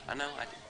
I know. I did.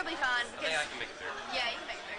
you'll be fine. I think I can make it through. Yeah, you can make it through.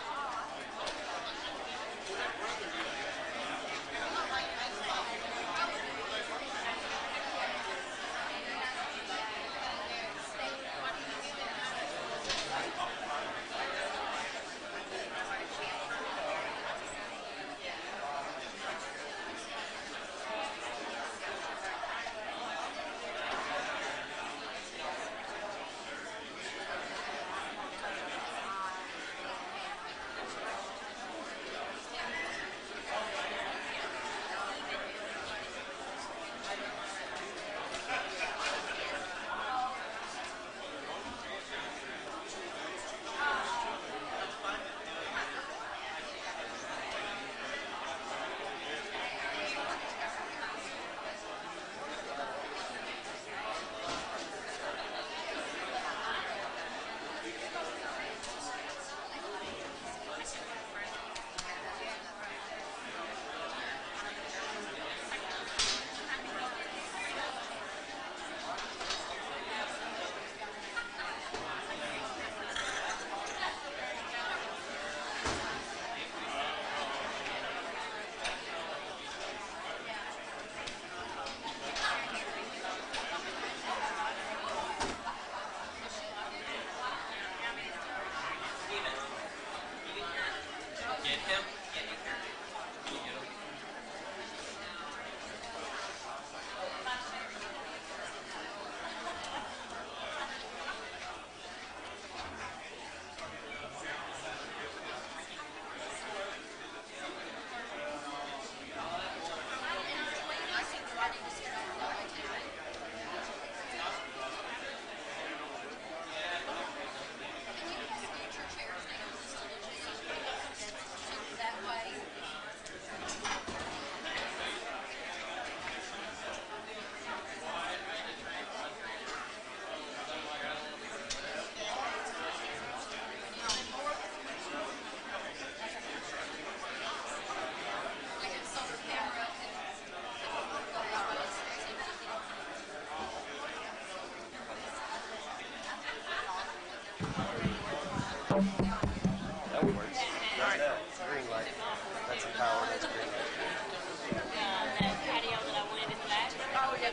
That works. That's that. Green light. That's the power. That's green light. That patio that I wanted in the back. Oh, yeah.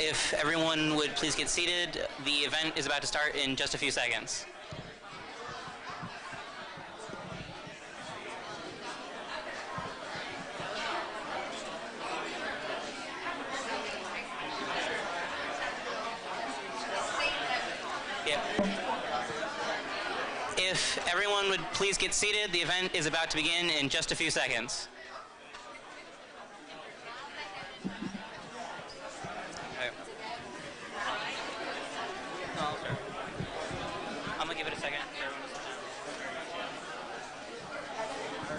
If everyone would please get seated, the event is about to start in just a few seconds. Yep. If everyone would please get seated, the event is about to begin in just a few seconds. Okay. Oh, sure. I'm gonna give it a second for everyone to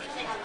sit down.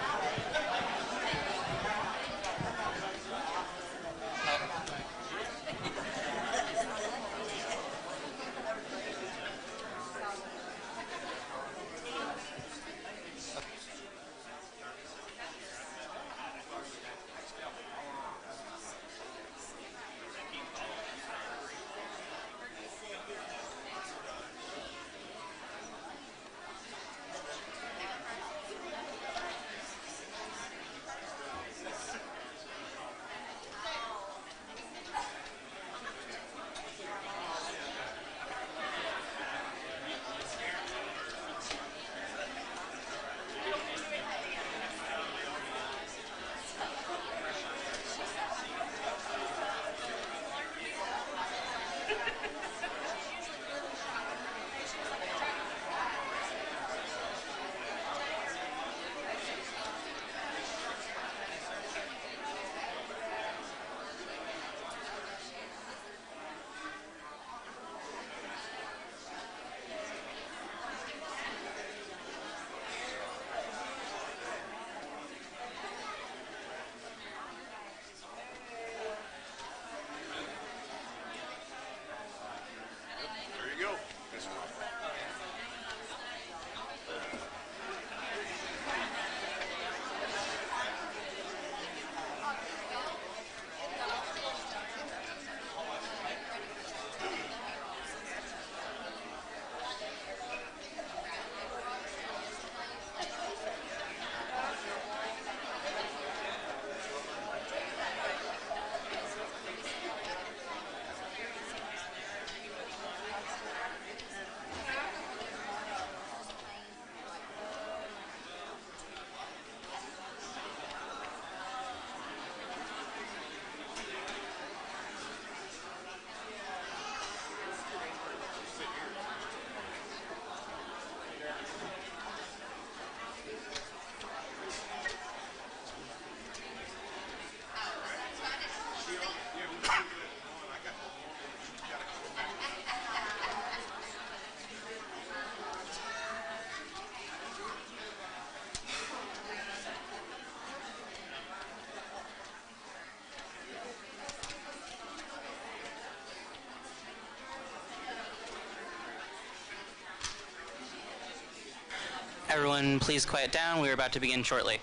Everyone, please quiet down. We're about to begin shortly.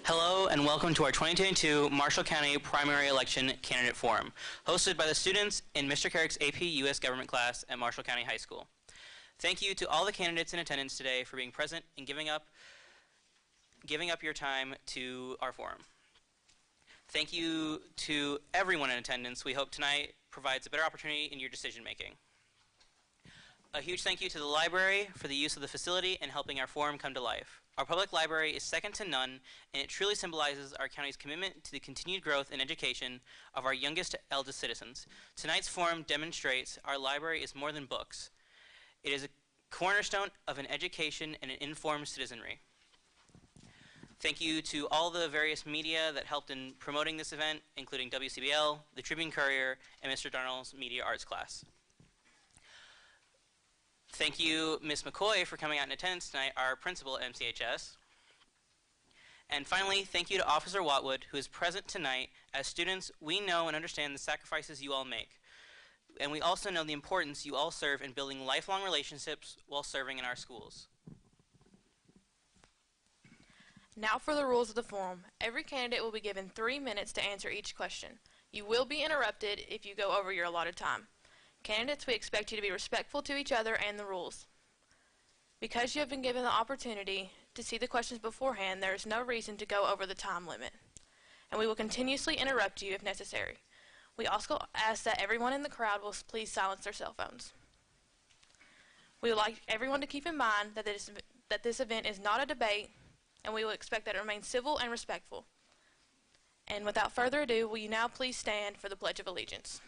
Hello and welcome to our 2022 Marshall County Primary Election Candidate Forum, hosted by the students in Mr. Carrick's AP U.S. Government class at Marshall County High School. Thank you to all the candidates in attendance today for being present and giving up your time to our forum. Thank you to everyone in attendance. We hope tonight provides a better opportunity in your decision making. A huge thank you to the library for the use of the facility and helping our forum come to life. Our public library is second to none, and it truly symbolizes our county's commitment to the continued growth and education of our youngest, eldest citizens. Tonight's forum demonstrates our library is more than books. It is a cornerstone of an education and an informed citizenry. Thank you to all the various media that helped in promoting this event, including WCBL, the Tribune Courier, and Mr. Darnell's Media Arts class. Thank you, Ms. McCoy, for coming out in attendance tonight, our principal at MCHS. And finally, thank you to Officer Watwood, who is present tonight. As students, we know and understand the sacrifices you all make. And we also know the importance you all serve in building lifelong relationships while serving in our schools. Now for the rules of the forum. Every candidate will be given 3 minutes to answer each question. You will be interrupted if you go over your allotted time. Candidates, we expect you to be respectful to each other and the rules. Because you have been given the opportunity to see the questions beforehand, there is no reason to go over the time limit, and we will continuously interrupt you if necessary. We also ask that everyone in the crowd will please silence their cell phones. We would like everyone to keep in mind that this event is not a debate, and we will expect that it remains civil and respectful. And without further ado, will you now please stand for the Pledge of Allegiance?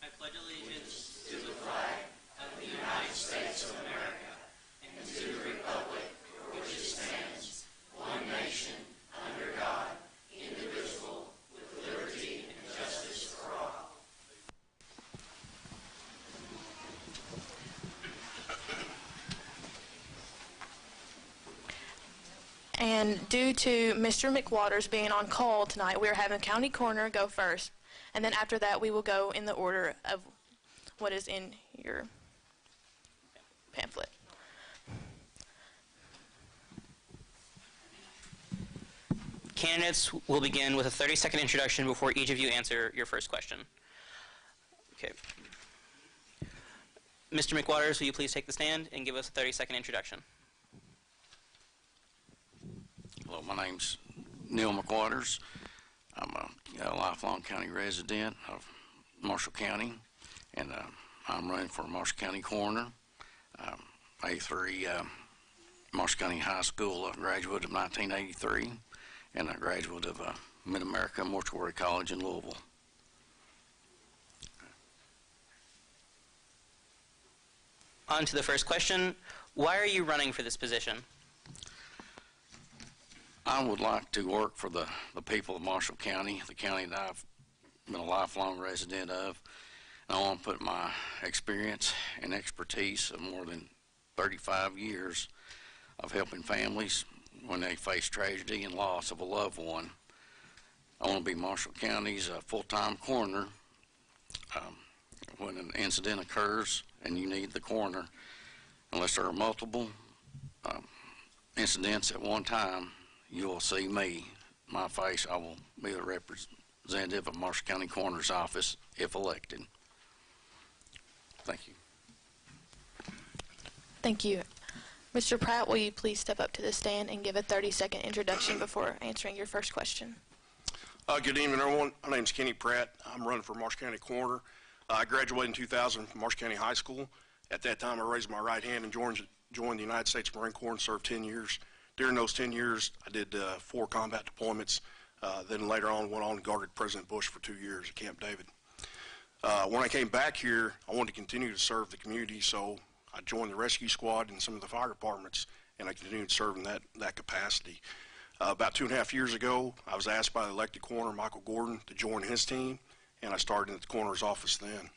I pledge allegiance to the flag of the United States of America and to the republic for which it stands, one nation, under God, indivisible, with liberty and justice for all. And due to Mr. McWaters being on call tonight, we are having County Coroner go first. And then after that, we will go in the order of what is in your pamphlet. Candidates will begin with a 30-second introduction before each of you answer your first question. Okay. Mr. McWaters, will you please take the stand and give us a 30-second introduction? Hello, my name's Neil McWaters. I'm a lifelong county resident of Marshall County, and I'm running for Marshall County Coroner. A3 Marshall County High School graduate of 1983, and a graduate of Mid-America Mortuary College in Louisville. On to the first question. Why are you running for this position? I would like to work for the people of Marshall County, the county that I've been a lifelong resident of. And I want to put my experience and expertise of more than 35 years of helping families when they face tragedy and loss of a loved one. I want to be Marshall County's full-time coroner. When an incident occurs and you need the coroner, unless there are multiple incidents at one time, you will see me, my face. I will be the representative of Marshall County Coroner's Office if elected. Thank you. Thank you. Mr. Pratt, will you please step up to the stand and give a 30-second introduction before answering your first question? Good evening, everyone. My name is Kenny Pratt. I'm running for Marshall County Coroner. I graduated in 2000 from Marshall County High School. At that time, I raised my right hand and joined the United States Marine Corps and served 10 years. During those 10 years, I did 4 combat deployments. Then later on, went on and guarded President Bush for 2 years at Camp David. When I came back here, I wanted to continue to serve the community, so I joined the rescue squad and some of the fire departments, and I continued serving that capacity. About 2.5 years ago, I was asked by the elected coroner, Michael Gordon, to join his team, and I started in the coroner's office then.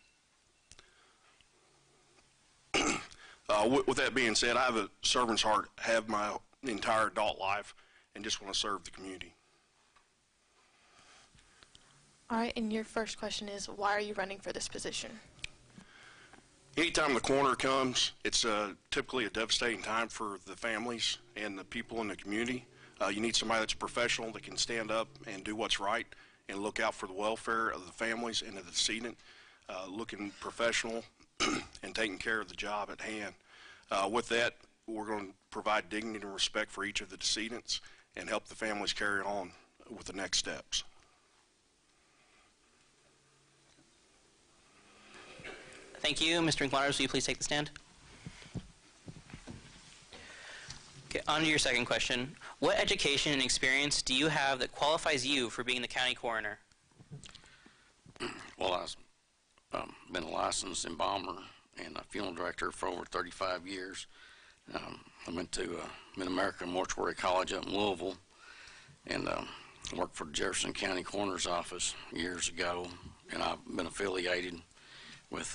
With that being said, I have a servant's heart, have my entire adult life, and just want to serve the community. All right, and your first question is, why are you running for this position? Anytime the coroner comes, it's typically a devastating time for the families and the people in the community. You need somebody that's professional that can stand up and do what's right and look out for the welfare of the families and of the decedent, looking professional and taking care of the job at hand. With that, we're going to provide dignity and respect for each of the decedents and help the families carry on with the next steps. Thank you. Mr. McWaters, will you please take the stand? Okay, on to your second question. What education and experience do you have that qualifies you for being the county coroner? Well, I've been a licensed embalmer and a funeral director for over 35 years. I went to Mid-America Mortuary College up in Louisville and worked for the Jefferson County Coroner's Office years ago, and I've been affiliated with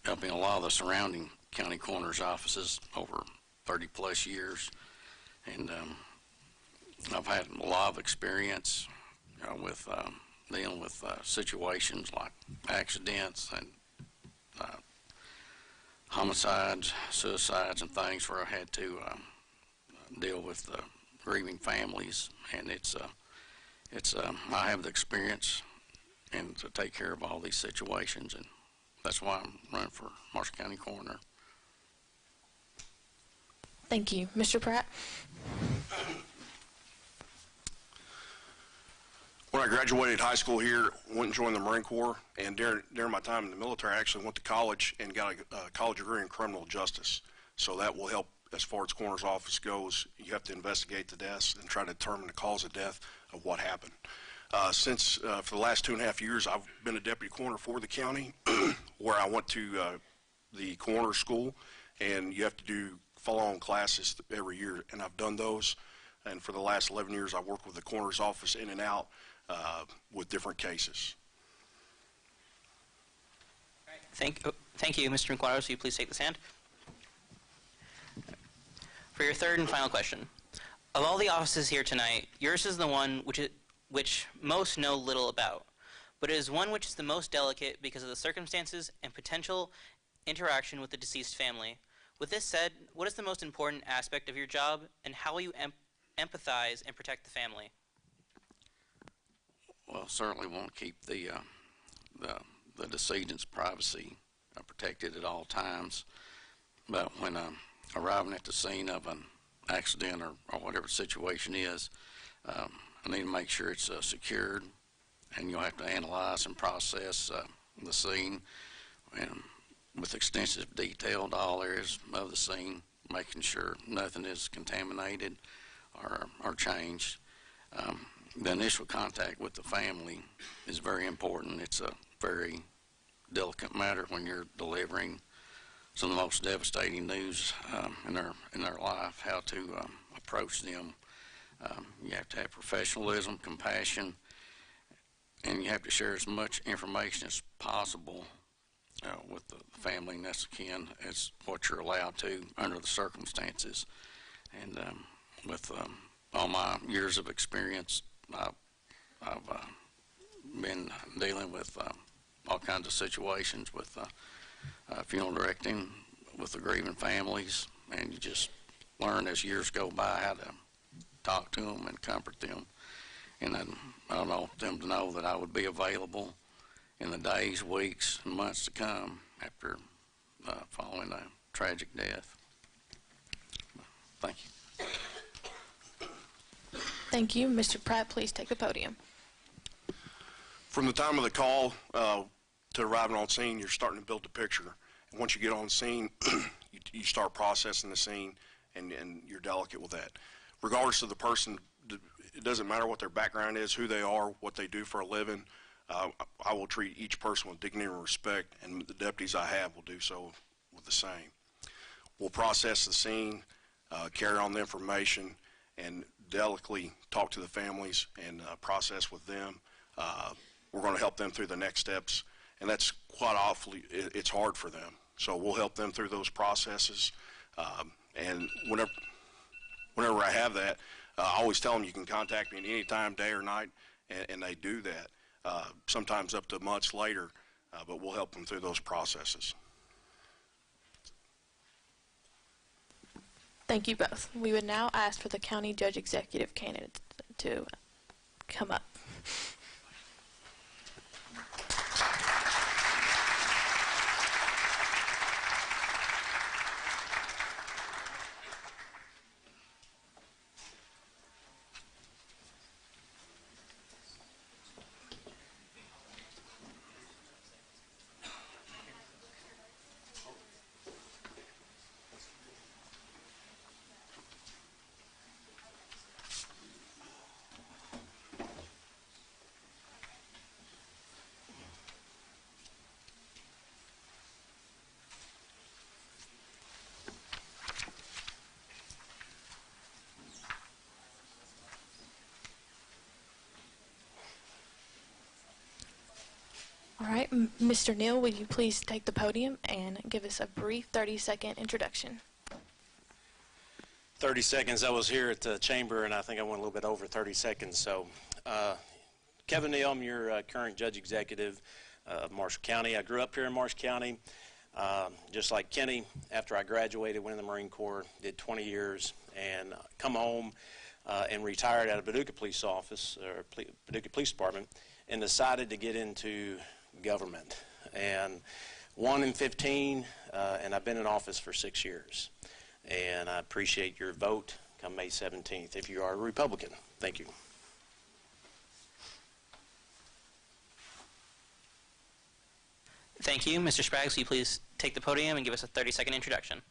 helping a lot of the surrounding county coroner's offices over 30-plus years. And I've had a lot of experience with dealing with situations like accidents and homicides, suicides, and things where I had to deal with grieving families, and I have the experience and to take care of all these situations, and that's why I'm running for Marshall County Coroner. Thank you. Mr. Pratt? When I graduated high school here, went and joined the Marine Corps, and during my time in the military, I actually went to college and got a college degree in criminal justice. So that will help as far as coroner's office goes. You have to investigate the deaths and try to determine the cause of death of what happened. For the last 2.5 years, I've been a deputy coroner for the county, where I went to the coroner school, and you have to do follow-on classes every year, and I've done those. And for the last 11 years, I worked with the coroner's office in and out with different cases. Thank you, Mr. Mcguire. So you please take the stand. For your third and final question, of all the offices here tonight, yours is the one which most know little about, but it is one which is the most delicate because of the circumstances and potential interaction with the deceased family. With this said, what is the most important aspect of your job, and how will you empathize and protect the family? Well, certainly want to keep the decedent's privacy protected at all times, but when arriving at the scene of an accident or whatever the situation is, I need to make sure it's secured, and you'll have to analyze and process the scene and with extensive detail to all areas of the scene, making sure nothing is contaminated or changed. The initial contact with the family is very important. It's a very delicate matter when you're delivering some of the most devastating news in their life, how to approach them. You have to have professionalism, compassion, and you have to share as much information as possible with the family and that's kin as what you're allowed to under the circumstances. And with all my years of experience, I've been dealing with all kinds of situations with funeral directing, with the grieving families, and you just learn as years go by how to talk to them and comfort them. And then I want them to know that I would be available in the days, weeks, and months to come after following a tragic death. Thank you. Thank you. Mr. Pratt, please take the podium. From the time of the call to arriving on scene, you're starting to build the picture. And once you get on scene, you start processing the scene, and you're delicate with that. Regardless of the person, it doesn't matter what their background is, who they are, what they do for a living. I will treat each person with dignity and respect, and the deputies I have will do so with the same. We'll process the scene, carry on the information, and delicately talk to the families and process with them. We're going to help them through the next steps, and that's quite awfully, it's hard for them. So we'll help them through those processes, and whenever I have that, I always tell them you can contact me at any time, day or night, and they do that. Sometimes up to months later, but we'll help them through those processes. Thank you both. We would now ask for the county judge executive candidate to come up. All right, Mr. Neal, would you please take the podium and give us a brief 30-second introduction? 30 seconds. I was here at the chamber, and I think I went a little bit over 30 seconds. So, Kevin Neal, I'm your current judge executive of Marshall County. I grew up here in Marshall County. Just like Kenny, after I graduated, went in the Marine Corps, did 20 years, and come home and retired out of Paducah Police Office, or Paducah Police Department, and decided to get into government. And 1 in 15, and I've been in office for 6 years. And I appreciate your vote come May 17th if you are a Republican. Thank you. Thank you. Mr. Spraggs, will you please take the podium and give us a 30-second introduction?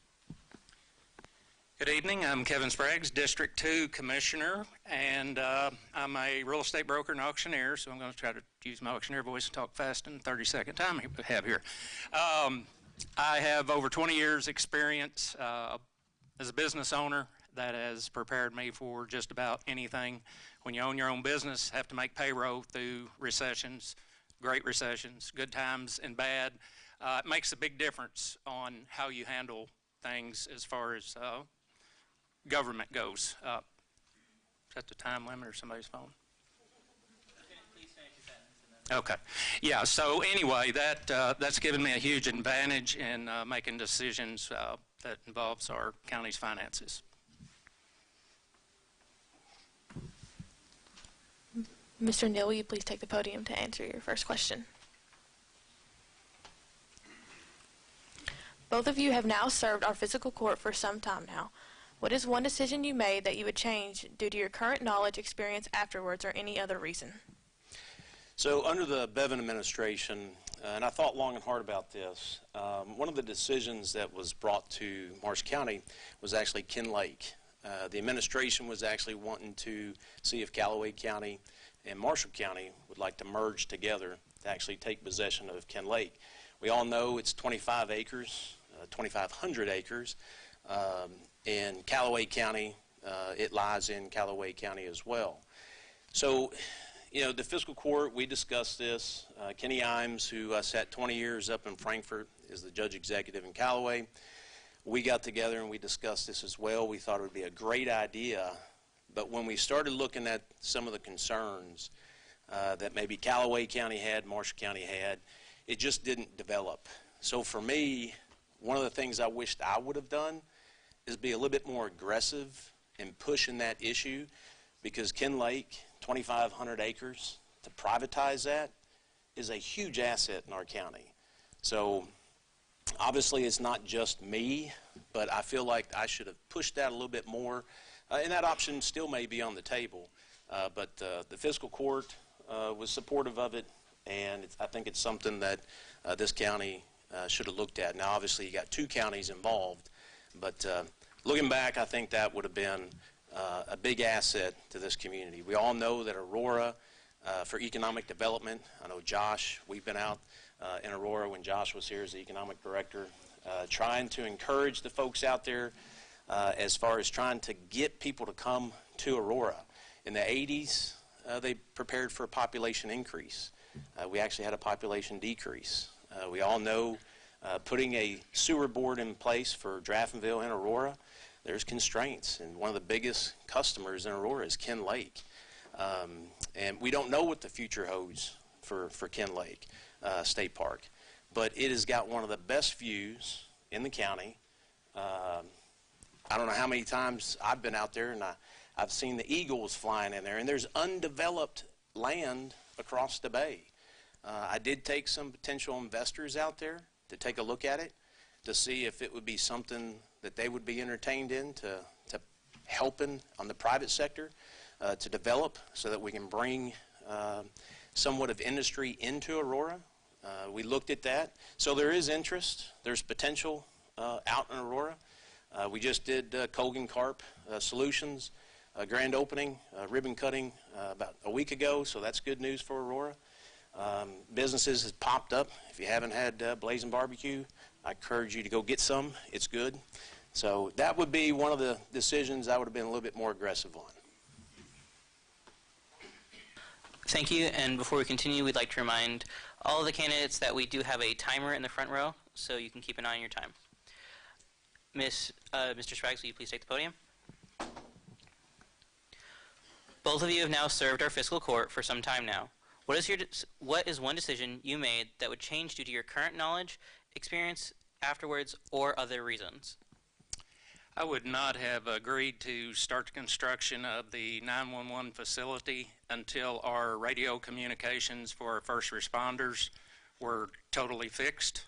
Good evening. I'm Kevin Spraggs, District 2 Commissioner, and I'm a real estate broker and auctioneer, so I'm going to try to use my auctioneer voice and talk fast in the 30-second time we have here. I have over 20 years experience as a business owner that has prepared me for just about anything. When you own your own business, have to make payroll through recessions, great recessions, good times and bad. It makes a big difference on how you handle things as far as government goes. Is that the time limit or somebody's phone? Okay. Yeah, so anyway, that's given me a huge advantage in making decisions that involves our county's finances. Mr. Neal, will you please take the podium to answer your first question? Both of you have now served our physical court for some time now. What is one decision you made that you would change due to your current knowledge, experience afterwards, or any other reason? So under the Bevan administration, and I thought long and hard about this, one of the decisions that was brought to Marshall County was actually Ken Lake. The administration was actually wanting to see if Callaway County and Marshall County would like to merge together to actually take possession of Ken Lake. We all know it's 25 acres, 2,500 acres. In Callaway County, it lies in Callaway County as well. So, you know, the fiscal court, we discussed this. Kenny Imes, who sat 20 years up in Frankfort, is the judge executive in Callaway. We got together and we discussed this as well. We thought it would be a great idea, but when we started looking at some of the concerns that maybe Callaway County had, Marshall County had, it just didn't develop. So for me, one of the things I wished I would have done is be a little bit more aggressive in pushing that issue, because Ken Lake, 2,500 acres, to privatize that is a huge asset in our county. So obviously it's not just me, but I feel like I should have pushed that a little bit more, and that option still may be on the table. But the fiscal court was supportive of it, and I think it's something that this county should have looked at. Now obviously you got 2 counties involved, but looking back, I think that would have been a big asset to this community. We all know that Aurora, for economic development, I know Josh, we've been out in Aurora when Josh was here as the economic director, trying to encourage the folks out there as far as trying to get people to come to Aurora. In the 80s, they prepared for a population increase. We actually had a population decrease. We all know putting a sewer board in place for Draftonville and Aurora, there's constraints, and one of the biggest customers in Aurora is Ken Lake. And we don't know what the future holds for Ken Lake State Park, but it has got one of the best views in the county. I don't know how many times I've been out there, and I've seen the eagles flying in there, and there's undeveloped land across the bay. I did take some potential investors out there to take a look at it, to see if it would be something that they would be entertained in to helping on the private sector to develop, so that we can bring somewhat of industry into Aurora. We looked at that. So there is interest. There's potential out in Aurora. We just did Colgan Carp Solutions grand opening, ribbon cutting about a week ago, so that's good news for Aurora. Businesses has popped up. If you haven't had Blazing Barbecue, I encourage you to go get some. It's good. So that would be one of the decisions I would have been a little bit more aggressive on. Thank you, and before we continue, we'd like to remind all of the candidates that we do have a timer in the front row, so you can keep an eye on your time. Mr. Spraggs, will you please take the podium? Both of you have now served our fiscal court for some time now. What is one decision you made that would change due to your current knowledge, experience afterwards or other reasons? I would not have agreed to start the construction of the 911 facility until our radio communications for our first responders were totally fixed.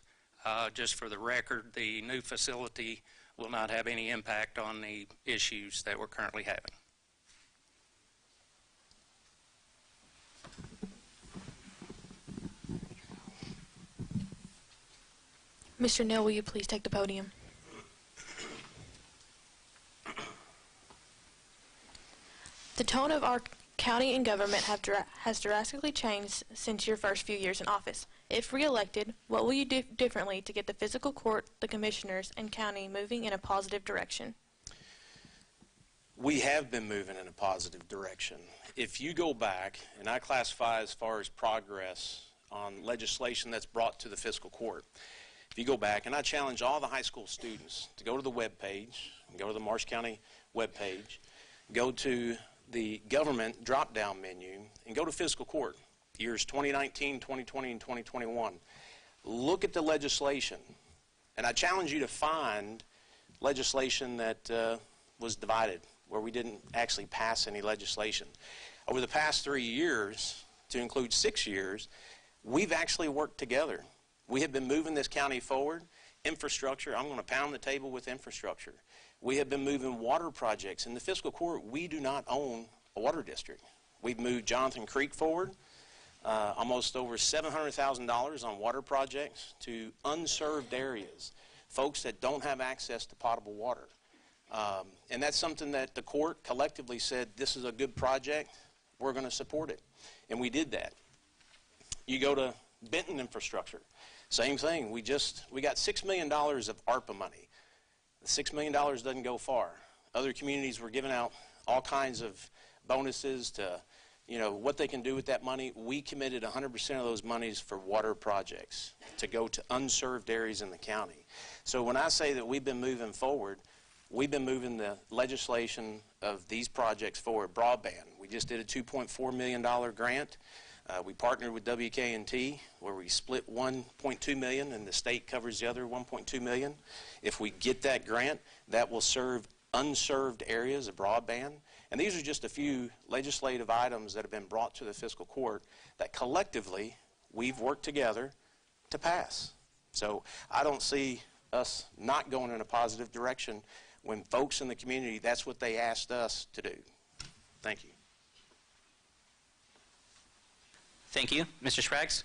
Just for the record, the new facility will not have any impact on the issues that we're currently having. Mr. Neal, will you please take the podium? The tone of our county and government has drastically changed since your first few years in office. If re-elected, what will you do differently to get the fiscal court, the commissioners, and county moving in a positive direction? We have been moving in a positive direction. If you go back, and I classify as far as progress on legislation that's brought to the fiscal court, if you go back, and I challenge all the high school students to go to the web page, go to the Marsh County web page, go to the government drop-down menu, and go to fiscal court, years 2019, 2020, and 2021. Look at the legislation, and I challenge you to find legislation that was divided, where we didn't actually pass any legislation. Over the past 3 years, to include 6 years, we've actually worked together. We have been moving this county forward. Infrastructure, I'm going to pound the table with infrastructure. We have been moving water projects. In the fiscal court, we do not own a water district. We've moved Jonathan Creek forward, almost over $700,000 on water projects to unserved areas, folks that don't have access to potable water. And that's something that the court collectively said, this is a good project, we're going to support it. And we did that. You go to Benton infrastructure, same thing. We got $6 million of ARPA money. The $6 million doesn't go far. Other communities were giving out all kinds of bonuses to, what they can do with that money. We committed 100% of those monies for water projects to go to unserved areas in the county. So when I say that we've been moving forward, we've been moving the legislation of these projects forward. Broadband, we just did a $2.4 million grant. We partnered with WK&T, where we split $1.2 million and the state covers the other $1.2 million. If we get that grant, that will serve unserved areas of broadband. And these are just a few legislative items that have been brought to the fiscal court that collectively we've worked together to pass. So I don't see us not going in a positive direction when folks in the community, that's what they asked us to do. Thank you. Thank you. Mr. Spraggs?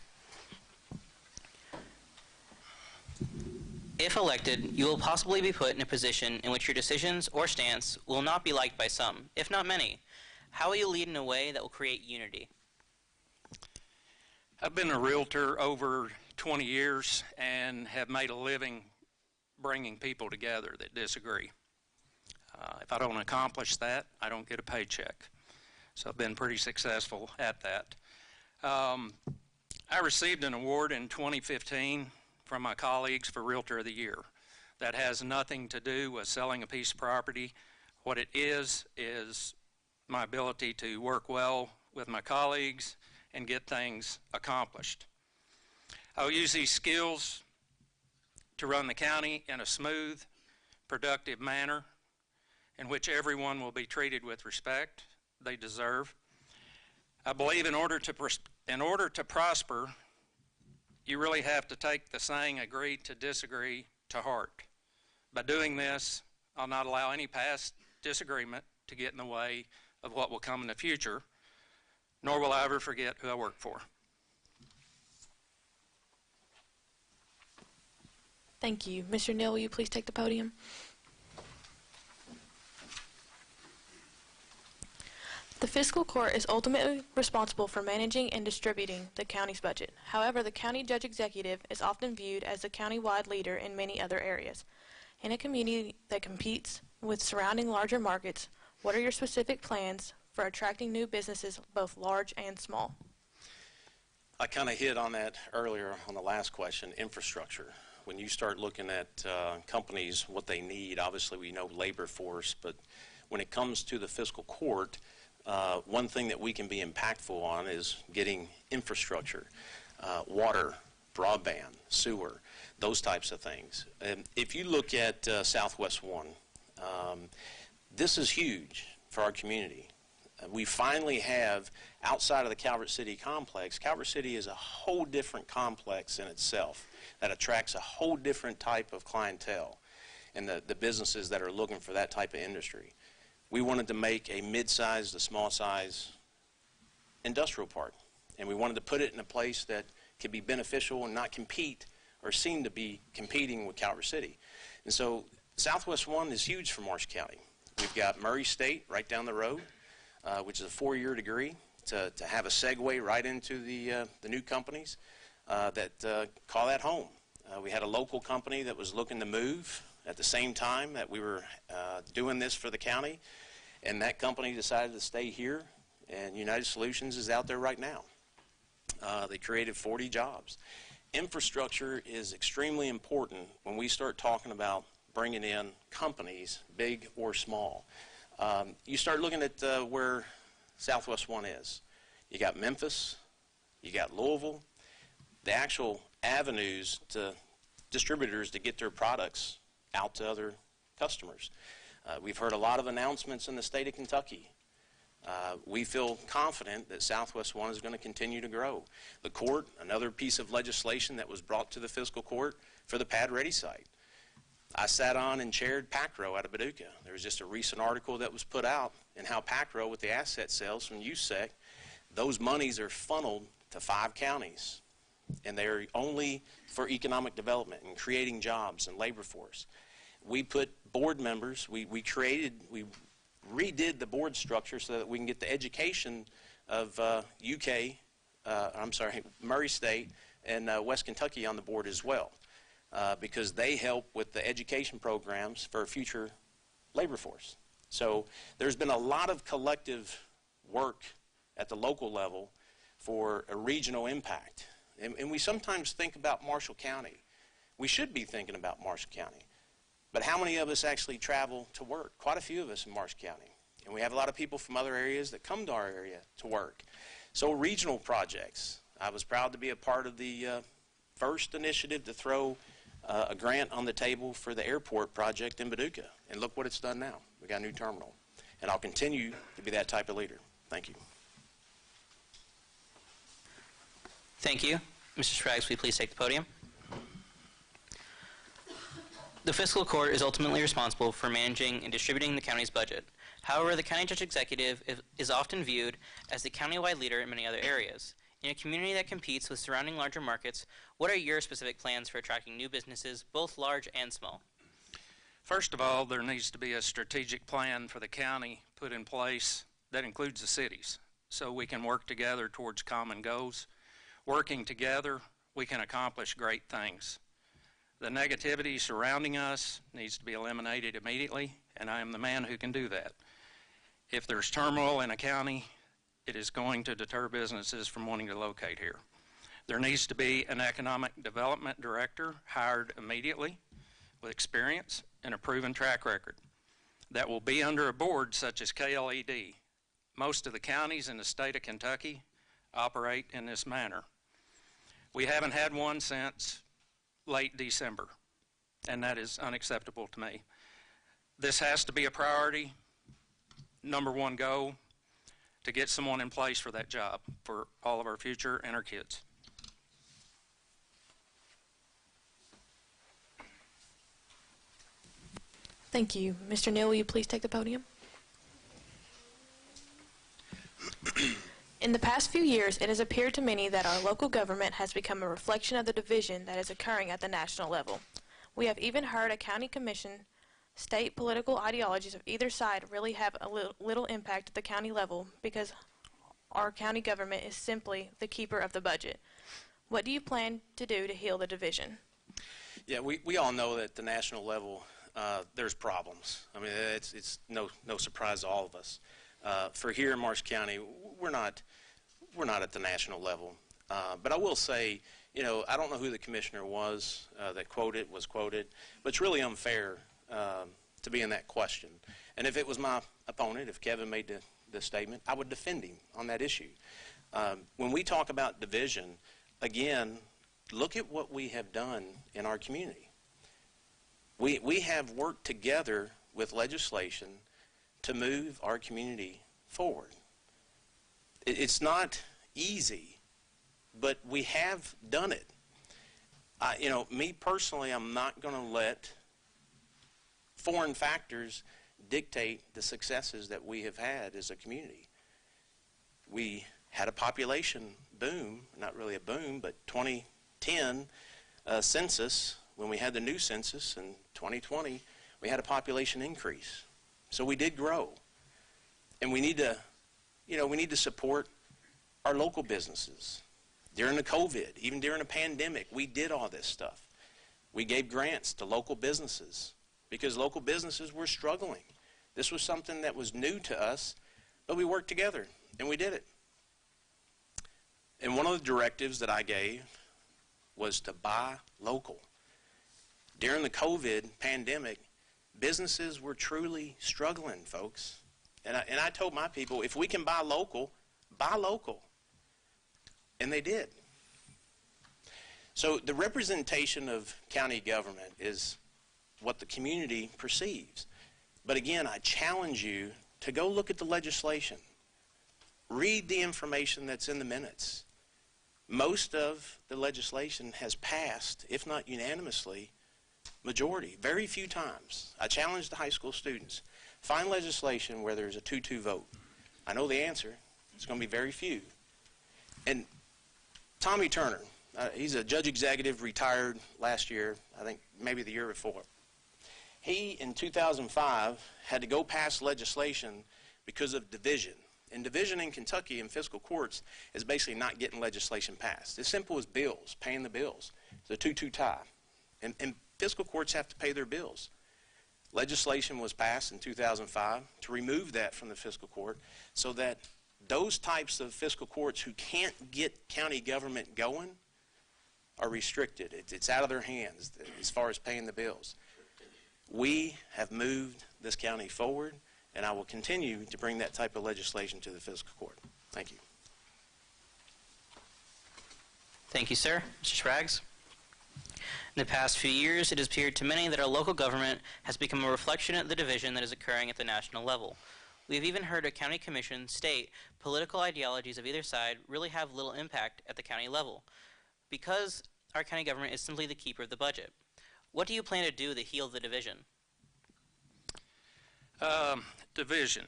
If elected, you will possibly be put in a position in which your decisions or stance will not be liked by some, if not many. How will you lead in a way that will create unity? I've been a realtor over 20 years and have made a living bringing people together that disagree. If I don't accomplish that, I don't get a paycheck. So I've been pretty successful at that. I received an award in 2015 from my colleagues for Realtor of the Year. That has nothing to do with selling a piece of property. What it is my ability to work well with my colleagues and get things accomplished. I'll use these skills to run the county in a smooth, productive manner in which everyone will be treated with respect they deserve. I believe in order to prosper, you really have to take the saying, agree to disagree, to heart. By doing this, I'll not allow any past disagreement to get in the way of what will come in the future, nor will I ever forget who I work for. Thank you. Mr. Neal, will you please take the podium? The fiscal court is ultimately responsible for managing and distributing the county's budget. However, the county judge executive is often viewed as the county-wide leader in many other areas. In a community that competes with surrounding larger markets, what are your specific plans for attracting new businesses, both large and small? I kind of hit on that earlier on the last question, infrastructure. When you start looking at companies, what they need, obviously we know labor force, but when it comes to the fiscal court, one thing that we can be impactful on is getting infrastructure, water, broadband, sewer, those types of things. If you look at Southwest 1, this is huge for our community. We finally have, outside of the Calvert City complex, Calvert City is a whole different complex in itself that attracts a whole different type of clientele and the businesses that are looking for that type of industry. We wanted to make a mid-size to small-size industrial park, and we wanted to put it in a place that could be beneficial and not compete or seem to be competing with Calvert City. And so Southwest 1 is huge for Marsh County. We've got Murray State right down the road, which is a 4-year degree, to have a segue right into the new companies that call that home. We had a local company that was looking to move at the same time that we were doing this for the county, and that company decided to stay here, and United Solutions is out there right now. They created 40 jobs. Infrastructure is extremely important when we start talking about bringing in companies, big or small. You start looking at where Southwest 1 is. You got Memphis, you got Louisville, the actual avenues to distributors to get their products out to other customers. We've heard a lot of announcements in the state of Kentucky. We feel confident that Southwest 1 is going to continue to grow. The court, another piece of legislation that was brought to the fiscal court for the Pad Ready site. I sat on and chaired PACRO out of Paducah. There was just a recent article that was put out in how PACRO, with the asset sales from USEC, those monies are funneled to 5 counties, and they're only for economic development and creating jobs and labor force. We put board members, we redid the board structure so that we can get the education of Murray State and West Kentucky on the board as well, because they help with the education programs for future labor force. So there's been a lot of collective work at the local level for a regional impact. And we sometimes think about Marshall County. We should be thinking about Marshall County. But how many of us actually travel to work? Quite a few of us in Marshall County. And we have a lot of people from other areas that come to our area to work. So regional projects. I was proud to be a part of the first initiative to throw a grant on the table for the airport project in Paducah. And look what it's done now. We got a new terminal. And I'll continue to be that type of leader. Thank you. Thank you. Mr. Spraggs, will you please take the podium? The fiscal court is ultimately responsible for managing and distributing the county's budget. However, the county judge executive is often viewed as the countywide leader in many other areas. In a community that competes with surrounding larger markets, what are your specific plans for attracting new businesses, both large and small? First of all, there needs to be a strategic plan for the county put in place that includes the cities, so we can work together towards common goals. Working together, we can accomplish great things. The negativity surrounding us needs to be eliminated immediately, and I am the man who can do that. If there's turmoil in a county, it is going to deter businesses from wanting to locate here. There needs to be an economic development director hired immediately with experience and a proven track record that will be under a board such as KLED. Most of the counties in the state of Kentucky operate in this manner. We haven't had one since late December, and that is unacceptable to me. This has to be a priority, #1 goal, to get someone in place for that job for all of our future and our kids. Thank you. Mr. Neal, will you please take the podium? In the past few years, it has appeared to many that our local government has become a reflection of the division that is occurring at the national level. We have even heard a county commission state political ideologies of either side really have a little impact at the county level because our county government is simply the keeper of the budget. What do you plan to do to heal the division? Yeah, we all know that at the national level there's problems. I mean, it's no surprise to all of us. For here in Marsh County, we're not at the national level. But I will say, you know, I don't know who the commissioner was that was quoted, but it's really unfair to be in that question. And if it was my opponent, if Kevin made the statement, I would defend him on that issue. When we talk about division, again, look at what we have done in our community. We have worked together with legislation to move our community forward. It's not easy, but we have done it. You know, me personally, I'm not going to let foreign factors dictate the successes that we have had as a community. We had a population boom, not really a boom, but 2010 census, when we had the new census in 2020, we had a population increase. So we did grow. And we need to, you know, we need to support our local businesses. During the COVID, even during the pandemic, we did all this stuff. We gave grants to local businesses because local businesses were struggling. This was something that was new to us, but we worked together and we did it. And one of the directives that I gave was to buy local. During the COVID pandemic, businesses were truly struggling, folks. And I told my people, if we can buy local, buy local. And they did. So the representation of county government is what the community perceives. But again, I challenge you to go look at the legislation. Read the information that's in the minutes. Most of the legislation has passed, if not unanimously, majority. Very few times. I challenge the high school students. Find legislation where there's a 2-2 vote. I know the answer. It's going to be very few. And Tommy Turner, he's a judge executive, retired last year, I think maybe the year before. He, in 2005, had to go pass legislation because of division. And division in Kentucky in fiscal courts is basically not getting legislation passed. As simple as bills, paying the bills. It's a 2-2 tie. And fiscal courts have to pay their bills. Legislation was passed in 2005 to remove that from the fiscal court so that those types of fiscal courts who can't get county government going are restricted. It's out of their hands as far as paying the bills. We have moved this county forward, and I will continue to bring that type of legislation to the fiscal court. Thank you. Thank you, sir. Mr. Spraggs? In the past few years, it has appeared to many that our local government has become a reflection of the division that is occurring at the national level. We have even heard a county commission state political ideologies of either side really have little impact at the county level because our county government is simply the keeper of the budget. What do you plan to do to heal the division? Division.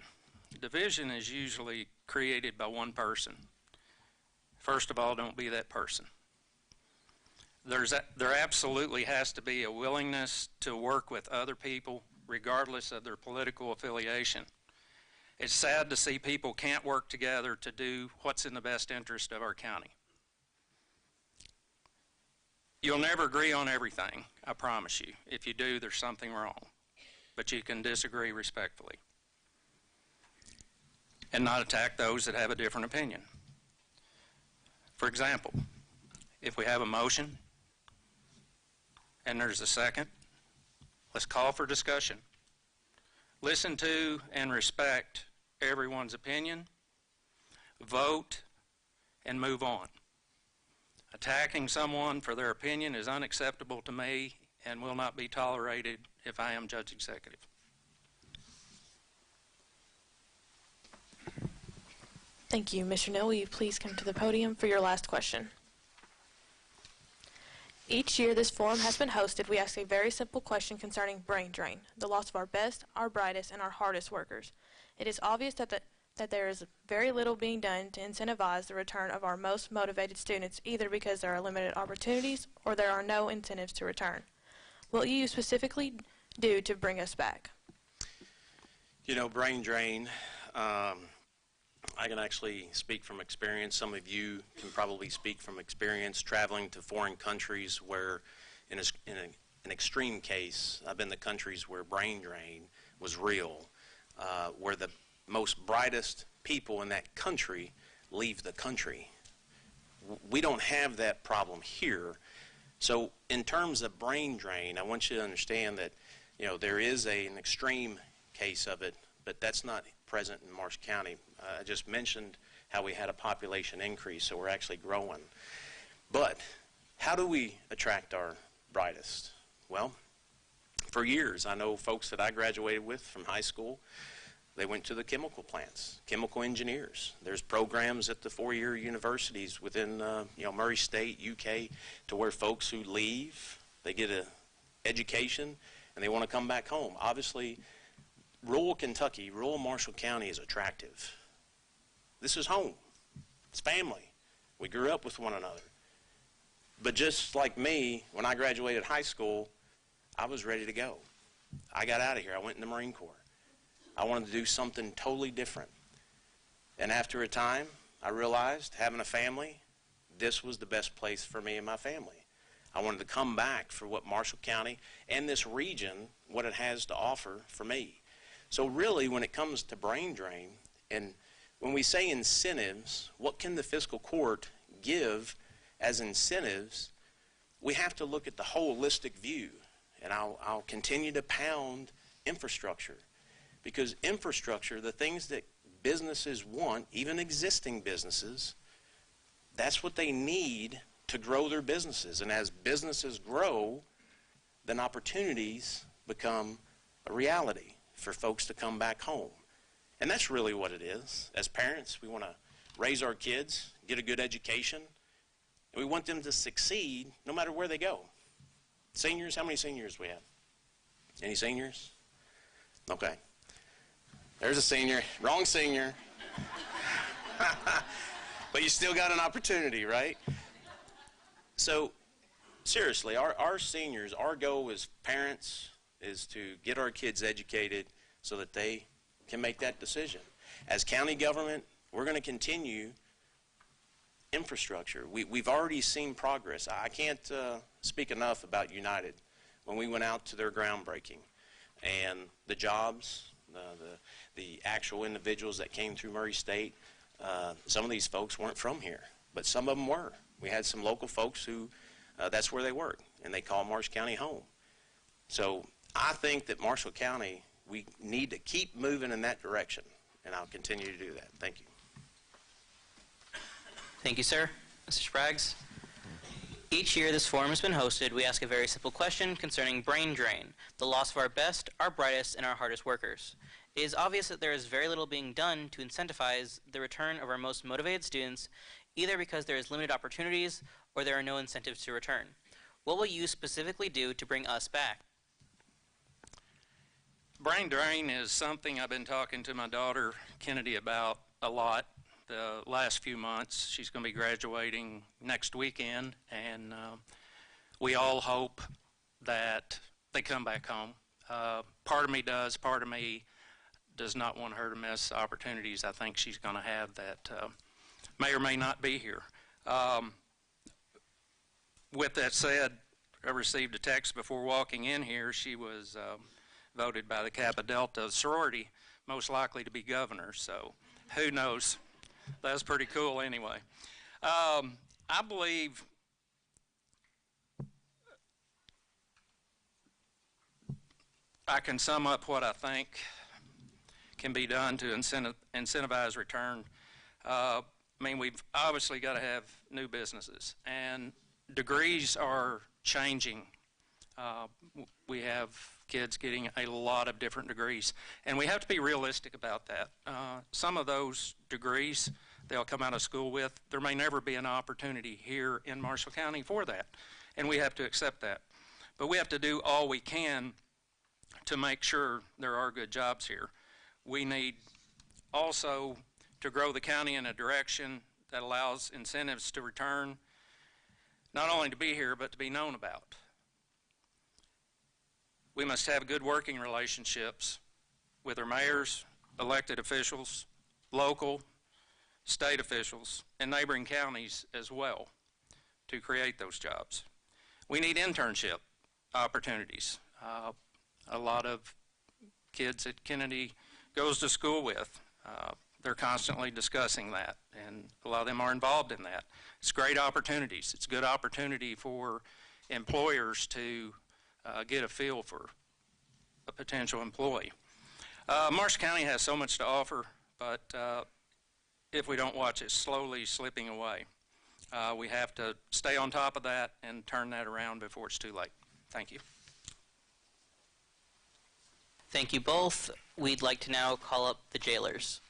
Division is usually created by one person. First of all, don't be that person. There absolutely has to be a willingness to work with other people regardless of their political affiliation. It's sad to see people can't work together to do what's in the best interest of our county. You'll never agree on everything, I promise you. If you do, there's something wrong. But you can disagree respectfully and not attack those that have a different opinion. For example, if we have a motion and there's a second, let's call for discussion. Listen to and respect everyone's opinion, vote, and move on. Attacking someone for their opinion is unacceptable to me and will not be tolerated if I am judge executive. Thank you. Mr. Neal, will you please come to the podium for your last question? Each year this forum has been hosted, we ask a very simple question concerning brain drain, the loss of our best, our brightest, and our hardest workers. It is obvious that there is very little being done to incentivize the return of our most motivated students, either because there are limited opportunities or there are no incentives to return. What will you specifically do to bring us back? You know, brain drain, I can actually speak from experience. Some of you can probably speak from experience traveling to foreign countries where, in an extreme case, I've been to countries where brain drain was real, where the most brightest people in that country leave the country. We don't have that problem here. So in terms of brain drain, I want you to understand that, you know, there is an extreme case of it, but that's not present in Marshall County. I just mentioned how we had a population increase, so we're actually growing. But How do we attract our brightest? Well, for years, I know folks that I graduated with from high school, they went to the chemical plants, chemical engineers. There's programs at the four-year universities within Murray State, UK, to where folks who leave, they get an education, and they want to come back home. Obviously, rural Kentucky, rural Marshall County is attractive. This is home. It's family. We grew up with one another. But just like me, when I graduated high school, I was ready to go. I got out of here. I went in the Marine Corps. I wanted to do something totally different. And after a time, I realized having a family, this was the best place for me and my family. I wanted to come back for what Marshall County and this region, what it has to offer for me. So really, when it comes to brain drain, and when we say incentives, what can the fiscal court give as incentives? We have to look at the holistic view. And I'll continue to pound infrastructure. Because infrastructure, the things that businesses want, even existing businesses, that's what they need to grow their businesses. And as businesses grow, then opportunities become a reality for folks to come back home. And that's really what it is. As parents, we want to raise our kids, get a good education, and we want them to succeed no matter where they go. Seniors, how many seniors we have? Any seniors? Okay. There's a senior. Wrong senior. But you still got an opportunity, right? So, seriously, our seniors, our goal as parents is to get our kids educated so that they can make that decision. As county government, we're going to continue infrastructure. We've already seen progress. I can't speak enough about United when we went out to their groundbreaking and the jobs, the actual individuals that came through Murray State. Some of these folks weren't from here, but some of them were. We had some local folks who that's where they work, and they call Marshall County home. So I think that Marshall County, we need to keep moving in that direction, and I'll continue to do that. Thank you. Thank you, sir. Mr. Spraggs. Each year this forum has been hosted, we ask a very simple question concerning brain drain, the loss of our best, our brightest, and our hardest workers. It is obvious that there is very little being done to incentivize the return of our most motivated students, either because there is limited opportunities or there are no incentives to return. What will you specifically do to bring us back? Brain drain is something I've been talking to my daughter, Kennedy, about a lot the last few months. She's going to be graduating next weekend, and we all hope that they come back home. Part of me does, part of me does not want her to miss opportunities I think she's going to have that may or may not be here. With that said, I received a text before walking in here. She was voted by the Kappa Delta sorority most likely to be governor, so who knows? That's pretty cool anyway. I believe I can sum up what I think can be done to incentivize return. I mean, we've obviously got to have new businesses, and degrees are changing. We have kids getting a lot of different degrees, and we have to be realistic about that. Some of those degrees they'll come out of school with, there may never be an opportunity here in Marshall County for that, and we have to accept that. But we have to do all we can to make sure there are good jobs here. We need also to grow the county in a direction that allows incentives to return, not only to be here, but to be known about. We must have good working relationships with our mayors, elected officials, local, state officials, and neighboring counties as well to create those jobs. We need internship opportunities. A lot of kids that Kennedy goes to school with, they're constantly discussing that, and a lot of them are involved in that. It's great opportunities. It's a good opportunity for employers to get a feel for a potential employee. Marshall County has so much to offer, but if we don't watch it slowly slipping away. We have to stay on top of that and turn that around before it's too late. Thank you. Thank you both. We'd like to now call up the jailers.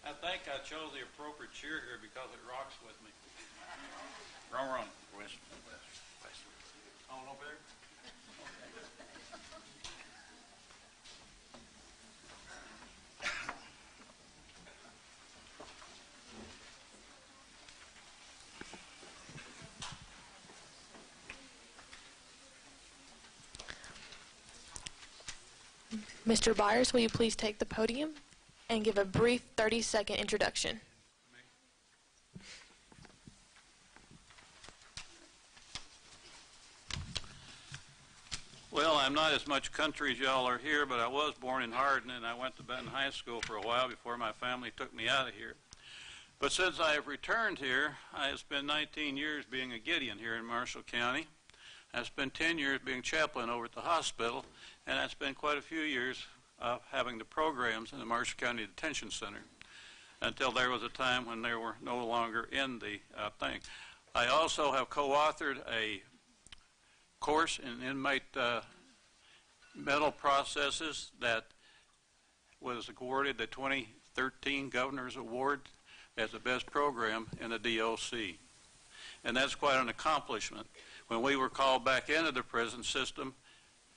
I think I chose the appropriate chair here because it rocks with me. Wrong. West. On over there. Mr. Byers, will you please take the podium and give a brief 30-second introduction? Well, I'm not as much country as y'all are here, but I was born in Hardin, and I went to Benton High School for a while before my family took me out of here. But since I have returned here, I have spent 19 years being a Gideon here in Marshall County. I spent 10 years being chaplain over at the hospital, and I spent quite a few years having the programs in the Marshall County Detention Center until there was a time when they were no longer in the thing. I also have co-authored a course in inmate mental processes that was awarded the 2013 Governor's Award as the best program in the DOC. And that's quite an accomplishment. When we were called back into the prison system,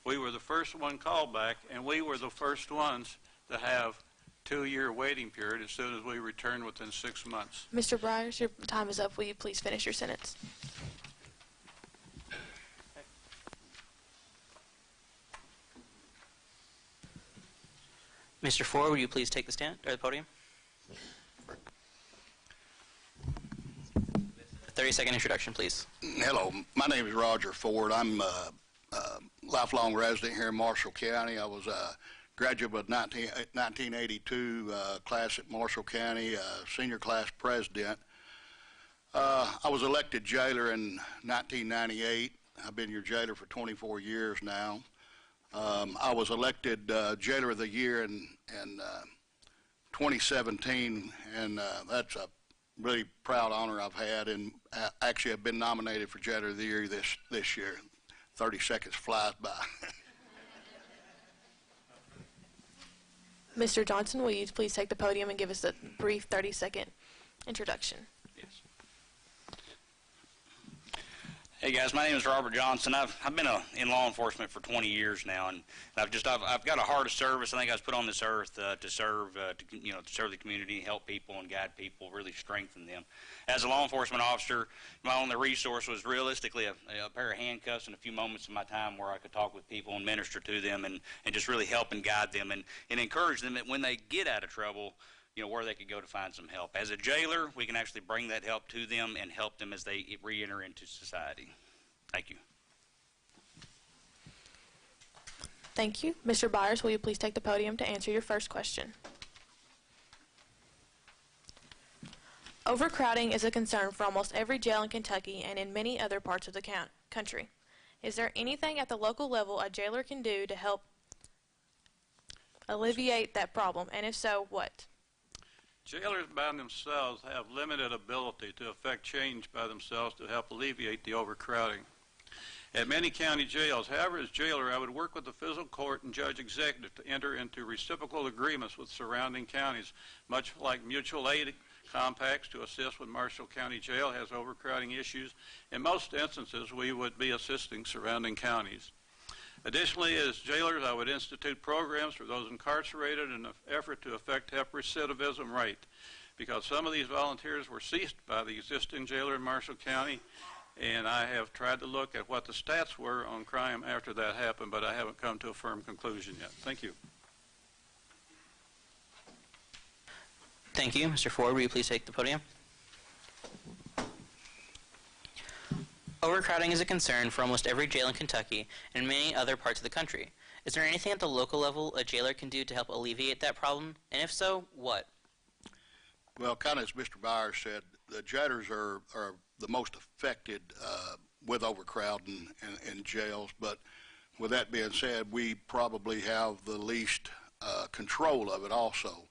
we were the first one called back, and we were the first ones to have 2-year waiting period as soon as we returned within 6 months. Mr. Byers, your time is up. Will you please finish your sentence? Mr. Ford, will you please take the stand or the podium? A 30-second introduction, please. Hello, my name is Roger Ford. I'm a lifelong resident here in Marshall County. I was a graduate of 1982 class at Marshall County, senior class president. I was elected jailer in 1998. I've been your jailer for 24 years now. I was elected Jailer of the Year in 2017, and that's a really proud honor I've had, and actually I've been nominated for Jailer of the Year this year. 30 seconds flies by. Mr. Johnson, will you please take the podium and give us a brief 30-second introduction? Hey guys, my name is Robert Johnson. I've been in law enforcement for 20 years now, and I've got a heart of service. I think I was put on this earth to serve the community, help people, and guide people, really strengthen them. As a law enforcement officer, my only resource was realistically a pair of handcuffs and a few moments of my time where I could talk with people and minister to them, and just really help and guide them and encourage them that when they get out of trouble, where they could go to find some help. As a jailer, we can actually bring that help to them and help them as they re-enter into society. Thank you. Thank you. Mr. Byers, will you please take the podium to answer your first question? Overcrowding is a concern for almost every jail in Kentucky and in many other parts of the country. Is there anything at the local level a jailer can do to help alleviate that problem? And if so, what? Jailers by themselves have limited ability to effect change by themselves to help alleviate the overcrowding. At many county jails, however, as jailer, I would work with the fiscal court and judge executive to enter into reciprocal agreements with surrounding counties, much like mutual aid compacts to assist when Marshall County Jail has overcrowding issues. In most instances, we would be assisting surrounding counties. Additionally, as jailers, I would institute programs for those incarcerated in an effort to affect recidivism rate, because some of these volunteers were ceased by the existing jailer in Marshall County, and I have tried to look at what the stats were on crime after that happened, but I haven't come to a firm conclusion yet. Thank you. Thank you. Mr. Ford, will you please take the podium? Overcrowding is a concern for almost every jail in Kentucky and many other parts of the country. Is there anything at the local level a jailer can do to help alleviate that problem? And if so, what? Well, kind of as Mr. Byers said, the jailers are the most affected with overcrowding in jails. But with that being said, we probably have the least control of it also.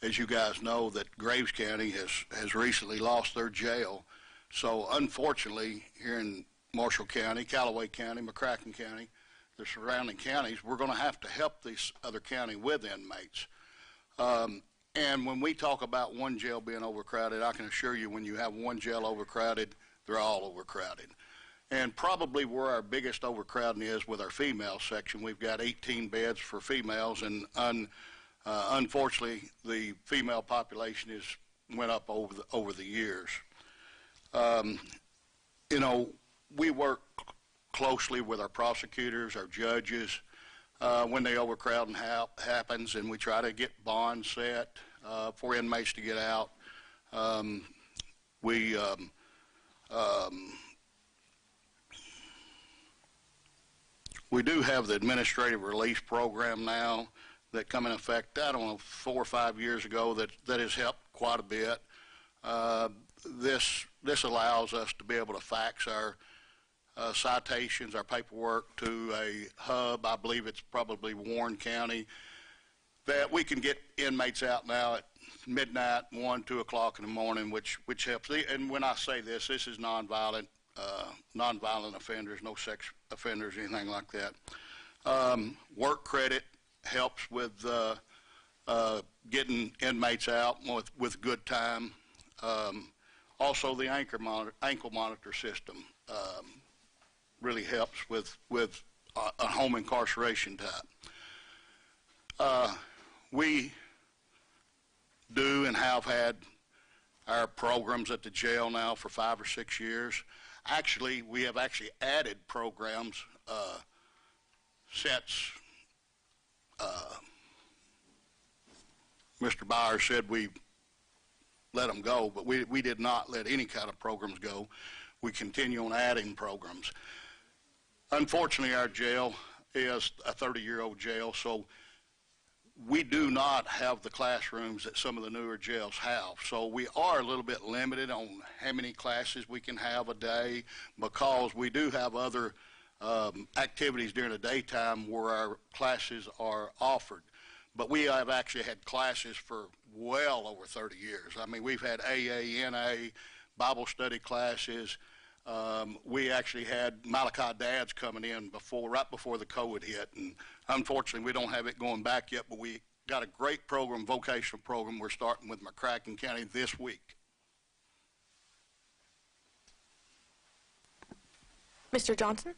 As you guys know, that Graves County has recently lost their jail. So unfortunately, here in Marshall County, Callaway County, McCracken County, the surrounding counties, we're going to have to help these other county with inmates. And when we talk about one jail being overcrowded, I can assure you when you have one jail overcrowded, they're all overcrowded. And probably where our biggest overcrowding is with our female section, we've got 18 beds for females, and unfortunately, the female population has went up over the years. You know, we work closely with our prosecutors, our judges, when the overcrowding happens, and we try to get bonds set for inmates to get out. We do have the administrative release program now that come in effect, I don't know, 4 or 5 years ago that has helped quite a bit. This allows us to be able to fax our citations, our paperwork to a hub. I believe it's probably Warren County, that we can get inmates out now at midnight, 1, 2 o'clock in the morning, which helps. And when I say this is nonviolent offenders, no sex offenders, anything like that. Work credit helps with getting inmates out with good time. Also, the ankle monitor system really helps with a home incarceration type. We do and have had our programs at the jail now for 5 or 6 years. Actually, we have added programs since Mr. Byers said we let them go, but we did not let any kind of programs go. We continue on adding programs. Unfortunately, our jail is a 30-year-old jail, so we do not have the classrooms that some of the newer jails have. So we are a little bit limited on how many classes we can have a day, because we do have other activities during the daytime where our classes are offered. But we have actually had classes for well over 30 years. I mean, we've had AA, NA, Bible study classes. We actually had Malachi Dads coming in right before the COVID hit, and unfortunately we don't have it going back yet, but we got a great program, vocational program. We're starting with McCracken County this week. Mr. Johnson?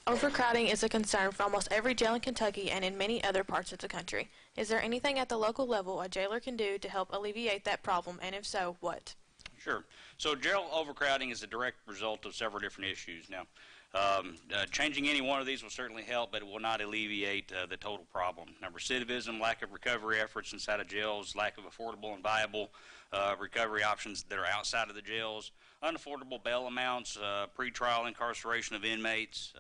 Overcrowding is a concern for almost every jail in Kentucky and in many other parts of the country. Is there anything at the local level a jailer can do to help alleviate that problem, and if so, what? Sure. So jail overcrowding is a direct result of several different issues. Now, changing any one of these will certainly help, but it will not alleviate the total problem. Now, recidivism, lack of recovery efforts inside of jails, lack of affordable and viable recovery options that are outside of the jails, unaffordable bail amounts, pretrial incarceration of inmates,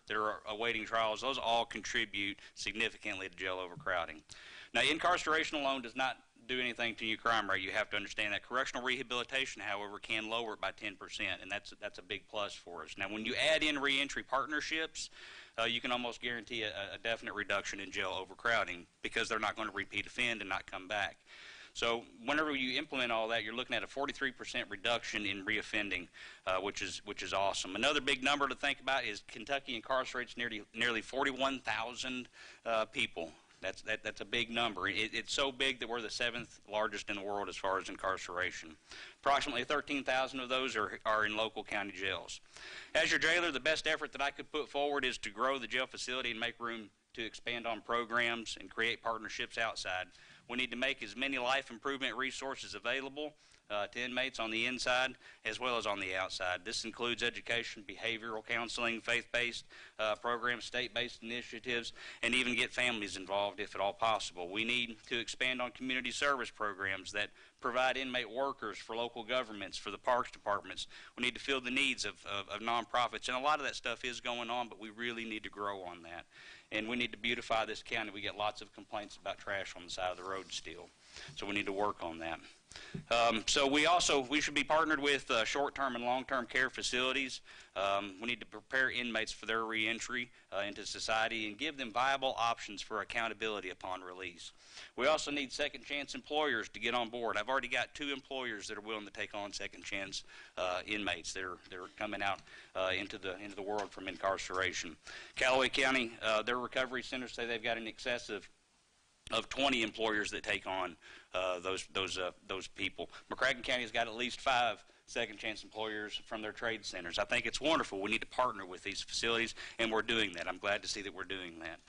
they're awaiting trials. Those all contribute significantly to jail overcrowding. Now, incarceration alone does not do anything to your crime rate. You have to understand that. Correctional rehabilitation, however, can lower it by 10%, and that's a big plus for us. Now, when you add in reentry partnerships, you can almost guarantee a definite reduction in jail overcrowding, because they're not going to repeat offend and not come back. So whenever you implement all that, you're looking at a 43% reduction in reoffending, which is awesome. Another big number to think about is Kentucky incarcerates nearly 41,000 people. That's a big number. It's so big that we're the 7th largest in the world as far as incarceration. Approximately 13,000 of those are in local county jails. As your jailer, the best effort that I could put forward is to grow the jail facility and make room to expand on programs and create partnerships outside. We need to make as many life improvement resources available to inmates on the inside as well as on the outside. This includes education, behavioral counseling, faith-based programs, state-based initiatives, and even get families involved if at all possible. We need to expand on community service programs that provide inmate workers for local governments, for the parks departments. We need to fill the needs of nonprofits, and a lot of that stuff is going on, but we really need to grow on that. And we need to beautify this county. We get lots of complaints about trash on the side of the road still, so we need to work on that. So we should be partnered with short-term and long-term care facilities. We need to prepare inmates for their reentry into society and give them viable options for accountability upon release. We also need second chance employers to get on board. I've already got 2 employers that are willing to take on second chance inmates that are coming out into the world from incarceration. Callaway County, their recovery centers say they've got an excess of 20 employers that take on those people. McCracken County has got at least 5 second chance employers from their trade centers. I think it's wonderful. We need to partner with these facilities, and we're doing that. I'm glad to see that we're doing that.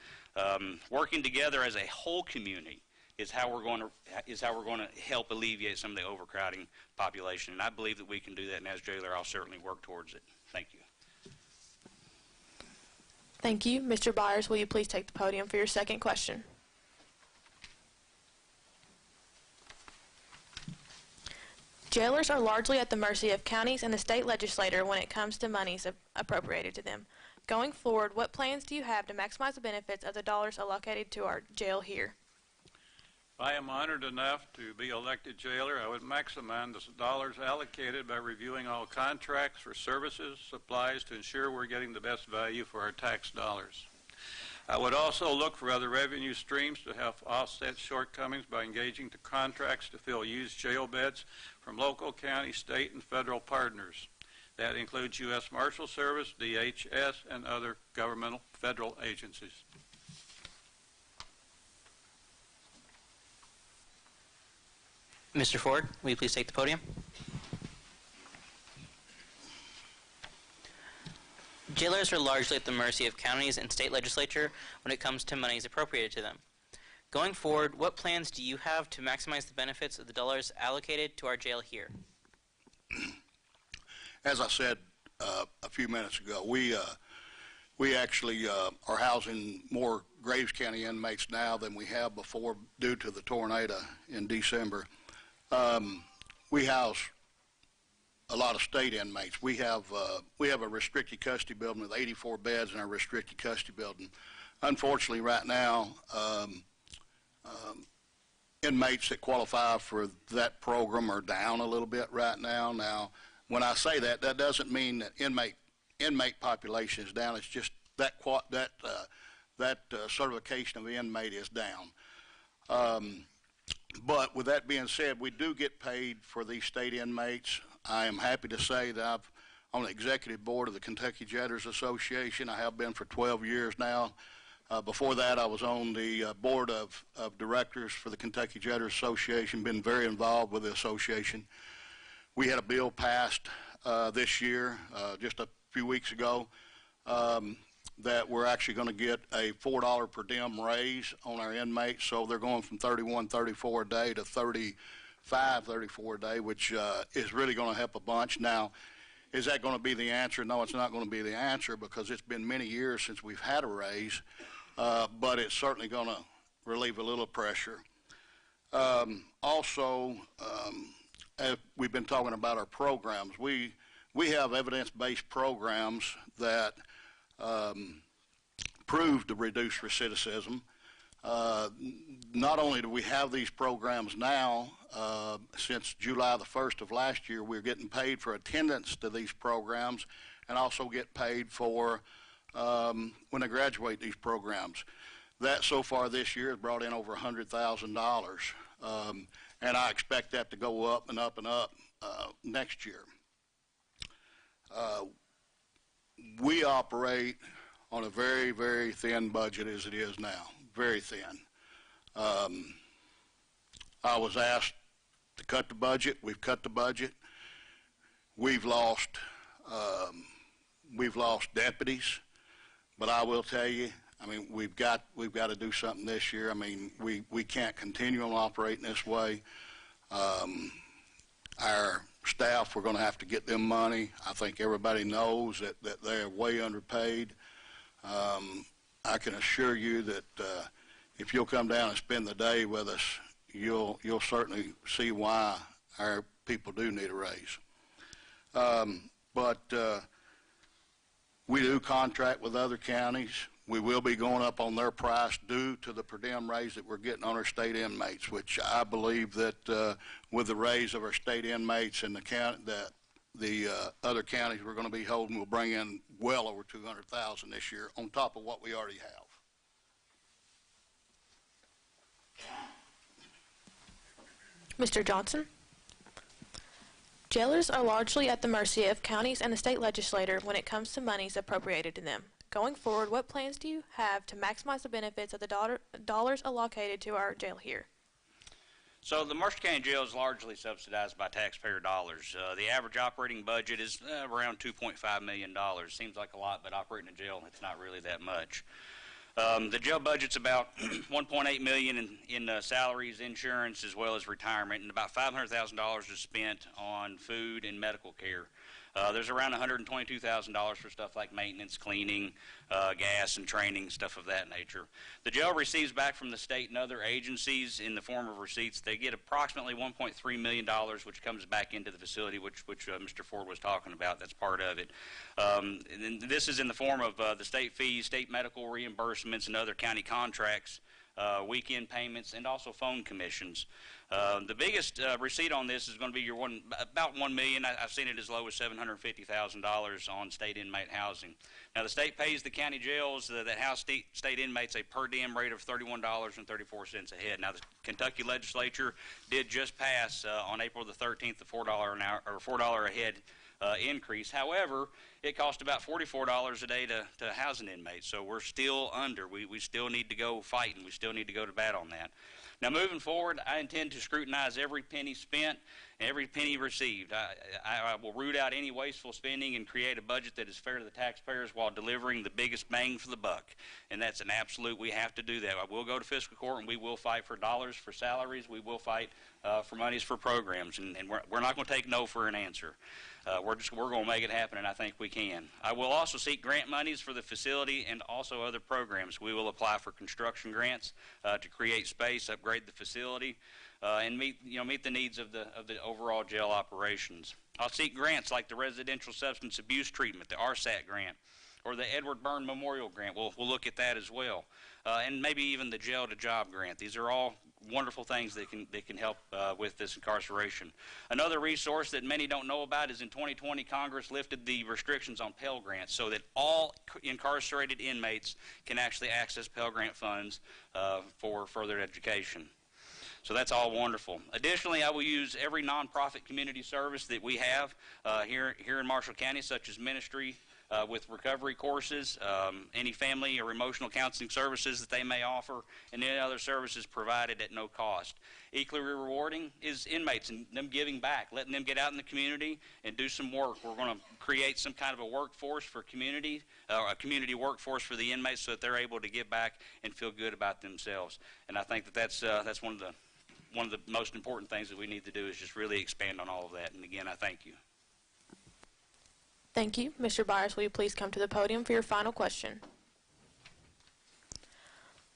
Working together as a whole community is how we're going to help alleviate some of the overcrowding population, and I believe that we can do that. And as jailer, I'll certainly work towards it. Thank you. Thank you. Mr. Byers, will you please take the podium for your second question? Jailers are largely at the mercy of counties and the state legislature when it comes to monies appropriated to them. Going forward, what plans do you have to maximize the benefits of the dollars allocated to our jail here? If I am honored enough to be elected jailer, I would maximize the dollars allocated by reviewing all contracts for services, supplies to ensure we're getting the best value for our tax dollars. I would also look for other revenue streams to help offset shortcomings by engaging to contracts to fill used jail beds from local, county, state, and federal partners. That includes U.S. Marshal Service, DHS, and other governmental federal agencies. Mr. Ford, will you please take the podium? Jailers are largely at the mercy of counties and state legislature when it comes to monies appropriated to them. Going forward, what plans do you have to maximize the benefits of the dollars allocated to our jail here? As I said a few minutes ago, we actually are housing more Graves County inmates now than we have before due to the tornado in December. We house a lot of state inmates. We have a restricted custody building with 84 beds in our restricted custody building. Unfortunately, right now, inmates that qualify for that program are down a little bit right now. Now, when I say that, that doesn't mean that inmate population is down. It's just that certification of the inmate is down. But with that being said, we do get paid for these state inmates. I am happy to say that I'm on the executive board of the Kentucky Jailers Association. I have been for 12 years now. Before that, I was on the board of directors for the Kentucky Jailers Association, been very involved with the association. We had a bill passed this year, just a few weeks ago, that we're actually going to get a $4 per diem raise on our inmates. So they're going from $31.34 a day to $35.34 a day, which is really going to help a bunch. Now, is that going to be the answer? No, it's not going to be the answer because it's been many years since we've had a raise, but it's certainly going to relieve a little pressure. Also, as we've been talking about our programs. We have evidence-based programs that prove to reduce recidivism. Not only do we have these programs now, since July the 1st of last year, we're getting paid for attendance to these programs and also get paid for when they graduate these programs. That so far this year has brought in over $100,000, and I expect that to go up and up and up next year. We operate on a very, very thin budget as it is now, very thin. I was asked to cut the budget. We've cut the budget. We've lost deputies, but I will tell you, I mean, we've got to do something this year. I mean, we can't continue on operating this way. Our staff, we're going to have to get them money. I think everybody knows that they're way underpaid. I can assure you that if you'll come down and spend the day with us, you'll certainly see why our people do need a raise. But we do contract with other counties. We will be going up on their price due to the per diem raise that we're getting on our state inmates, which I believe that with the raise of our state inmates and the other counties we're going to be holding will bring in well over $200,000 this year on top of what we already have. Mr. Johnson? Jailers are largely at the mercy of counties and the state legislature when it comes to monies appropriated to them. Going forward, what plans do you have to maximize the benefits of the dollars allocated to our jail here? So the Marshall County Jail is largely subsidized by taxpayer dollars. The average operating budget is around $2.5 million. Seems like a lot, but operating a jail, it's not really that much. The jail budget's about $1.8 million in salaries, insurance, as well as retirement, and about $500,000 is spent on food and medical care. There's around $122,000 for stuff like maintenance, cleaning, gas, and training, stuff of that nature. The jail receives back from the state and other agencies in the form of receipts. They get approximately $1.3 million, which comes back into the facility, which Mr. Ford was talking about. That's part of it. And this is in the form of the state fees, state medical reimbursements, and other county contracts, weekend payments, and also phone commissions. The biggest receipt on this is going to be about $1 million. I've seen it as low as $750,000 on state inmate housing. Now, the state pays the county jails that house state inmates a per diem rate of $31.34 a head. Now, the Kentucky legislature did just pass on April the 13th the $4 an hour or $4 a head increase. However, it costs about $44 a day to house an inmate, so we're still under. We still need to go fight, and we still need to go to bat on that. Now, moving forward, I intend to scrutinize every penny spent and every penny received. I will root out any wasteful spending and create a budget that is fair to the taxpayers while delivering the biggest bang for the buck. And that's an absolute. We have to do that. I will go to fiscal court, and we will fight for dollars for salaries. We will fight for monies for programs, and we're not going to take no for an answer. We're going to make it happen, and I think we can. I will also seek grant monies for the facility and also other programs. We will apply for construction grants to create space, upgrade the facility, and meet the needs of the overall jail operations. I'll seek grants like the Residential Substance Abuse Treatment, the RSAT grant, or the Edward Byrne Memorial Grant. We'll look at that as well, and maybe even the Jail to Job Grant. These are all wonderful things that can help with this incarceration. Another resource that many don't know about is in 2020, Congress lifted the restrictions on Pell Grants so that all incarcerated inmates can actually access Pell Grant funds for further education. So that's all wonderful. Additionally, I will use every nonprofit community service that we have here in Marshall County, such as ministry, with recovery courses, any family or emotional counseling services that they may offer, and any other services provided at no cost. Equally rewarding is inmates and them giving back, letting them get out in the community and do some work. We're going to create some kind of a workforce for community, a community workforce for the inmates so that they're able to give back and feel good about themselves. And I think that's one of the most important things that we need to do is just really expand on all of that. And again, I thank you. Thank you. Mr. Byers, will you please come to the podium for your final question?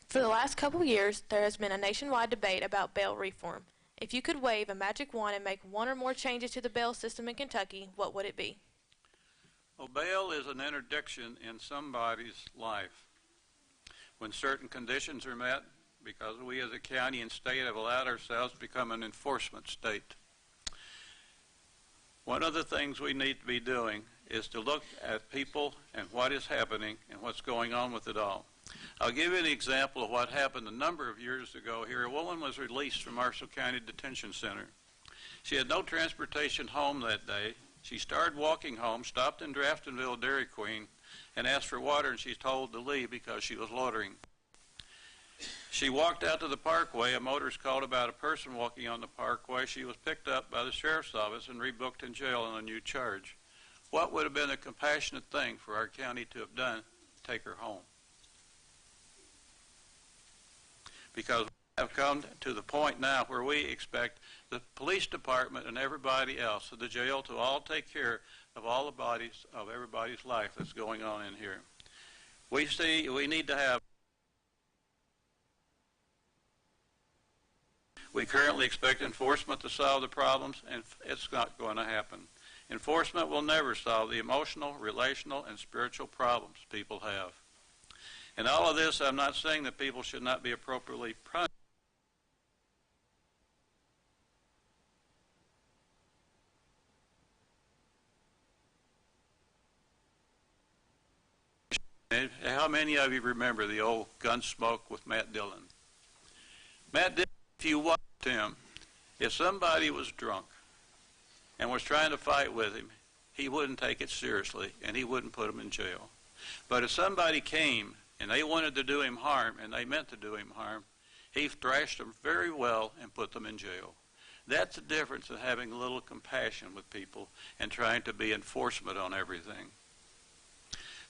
For the last couple of years, there has been a nationwide debate about bail reform. If you could wave a magic wand and make one or more changes to the bail system in Kentucky, what would it be? Well, bail is an interdiction in somebody's life. When certain conditions are met, because we as a county and state have allowed ourselves to become an enforcement state. One of the things we need to be doing is to look at people and what is happening and what's going on with it all. I'll give you an example of what happened a number of years ago here. A woman was released from Marshall County Detention Center. She had no transportation home that day. She started walking home, stopped in Draftonville Dairy Queen, and asked for water, and she's told to leave because she was loitering. She walked out to the parkway. A motorist called about a person walking on the parkway. She was picked up by the sheriff's office and rebooked in jail on a new charge. What would have been a compassionate thing for our county to have done? Take her home. Because have come to the point now where we expect the police department and everybody else at the jail to all take care of all the bodies of everybody's life that's going on in here. We need to have. We currently expect enforcement to solve the problems, and it's not going to happen. Enforcement will never solve the emotional, relational, and spiritual problems people have. In all of this, I'm not saying that people should not be appropriately punished. How many of you remember the old Gunsmoke with Matt Dillon? Matt Dillon, if you watched him, if somebody was drunk and was trying to fight with him, he wouldn't take it seriously and he wouldn't put him in jail. But if somebody came and they wanted to do him harm and they meant to do him harm, he thrashed them very well and put them in jail. That's the difference in having a little compassion with people and trying to be enforcement on everything.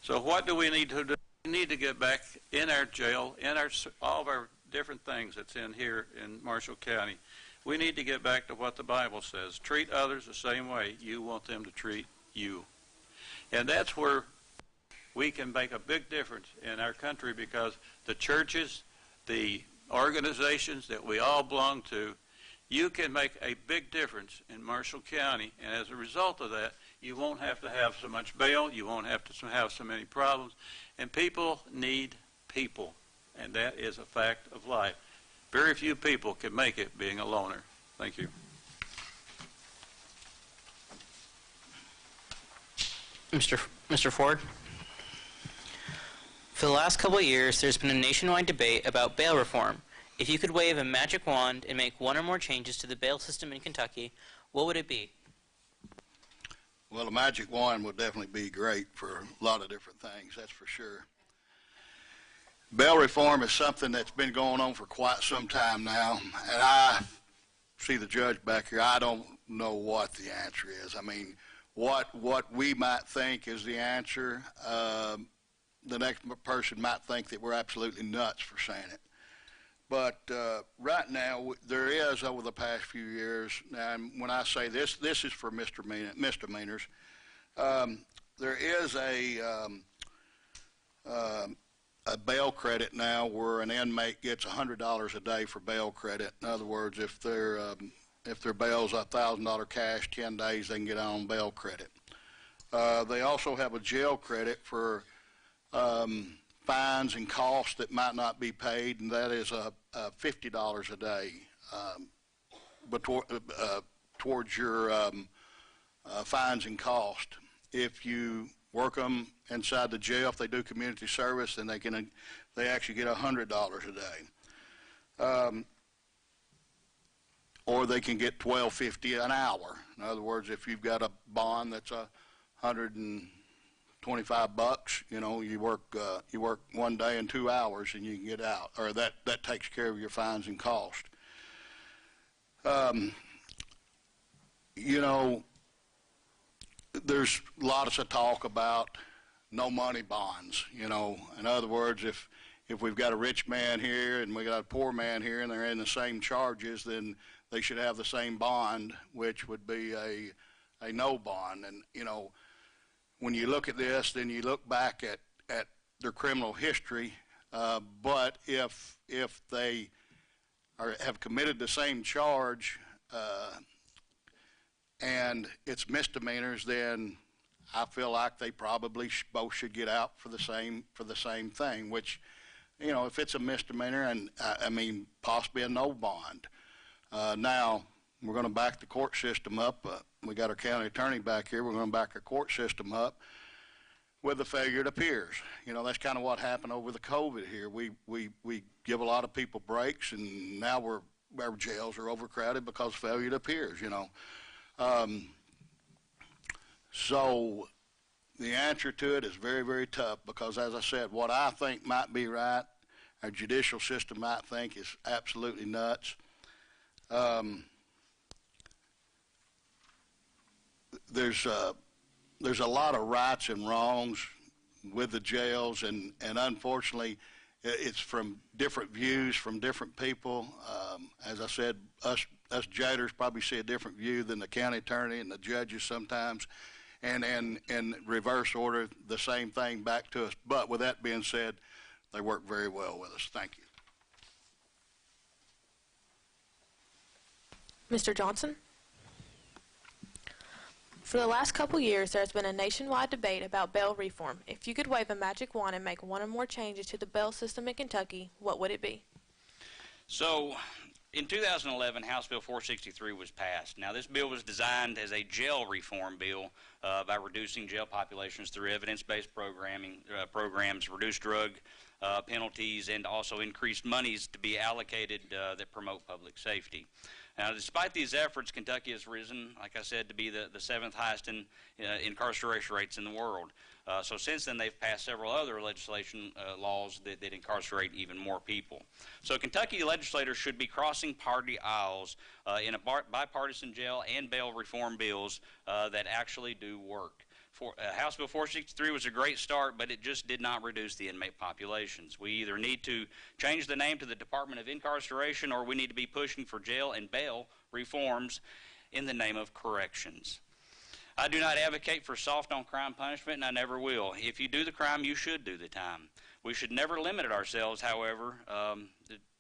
So what do we need to do? We need to get back in our jail, in all of our different things that's in here in Marshall County. We need to get back to what the Bible says. Treat others the same way you want them to treat you. And that's where we can make a big difference in our country, because the churches, the organizations that we all belong to, you can make a big difference in Marshall County. And as a result of that, you won't have to have so much bail. You won't have to have so many problems. And people need people. And that is a fact of life. Very few people can make it being a loner. Thank you. Mr. Ford? For the last couple of years, there's been a nationwide debate about bail reform. If you could wave a magic wand and make one or more changes to the bail system in Kentucky, what would it be? Well, a magic wand would definitely be great for a lot of different things, that's for sure. Bail reform is something that's been going on for quite some time now, and I see the judge back here. I don't know what the answer is. I mean, what we might think is the answer, the next person might think that we're absolutely nuts for saying it. But right now, there is, over the past few years, and when I say this is for misdemeanors, there is a bail credit now where an inmate gets $100 a day for bail credit. In other words, if their bail's $1,000 cash, 10 days, they can get on bail credit. They also have a jail credit for fines and costs that might not be paid, and that is $50 a day towards your fines and costs. If you work them inside the jail, if they do community service, then they actually get $100 a day. Or they can get $12.50 an hour. In other words, if you've got a bond that's $125, you know, you work 1 day and 2 hours and you can get out, or that takes care of your fines and cost. You know, there's lots of talk about no money bonds. You know, in other words, if we've got a rich man here and we got a poor man here and they're in the same charges, then they should have the same bond, which would be a no bond. And you know, when you look at this, then you look back at their criminal history. But if they have committed the same charge and it's misdemeanors, then I feel like they probably both should get out for the same thing. Which, you know, if it's a misdemeanor, and I mean possibly a no bond. Now we're going to back the court system up. We got our county attorney back here. We're going to back our court system up with the failure to peers. You know, that's kind of what happened over the COVID here. We give a lot of people breaks, and now our jails are overcrowded because of failure to peers. You know. So the answer to it is very, very tough, because, as I said, what I think might be right, our judicial system might think is absolutely nuts. There's a lot of rights and wrongs with the jails, and unfortunately, it's from different views from different people. As I said, us jailers probably see a different view than the county attorney and the judges sometimes. And in reverse order, the same thing back to us. But with that being said, they work very well with us. Thank you. Mr. Johnson? For the last couple years, there has been a nationwide debate about bail reform. If you could wave a magic wand and make one or more changes to the bail system in Kentucky, what would it be? So, in 2011, House Bill 463 was passed. Now, this bill was designed as a jail reform bill by reducing jail populations through evidence-based programs, reduced drug penalties, and also increased monies to be allocated that promote public safety. Now, despite these efforts, Kentucky has risen, like I said, to be the seventh highest in incarceration rates in the world. So since then, they've passed several other legislation laws that incarcerate even more people. So Kentucky legislators should be crossing party aisles in a bipartisan jail and bail reform bills that actually do work. House Bill 463 was a great start, but it just did not reduce the inmate populations. We either need to change the name to the Department of Incarceration, or we need to be pushing for jail and bail reforms in the name of corrections. I do not advocate for soft on crime punishment, and I never will. If you do the crime, you should do the time. We should never limit ourselves, however,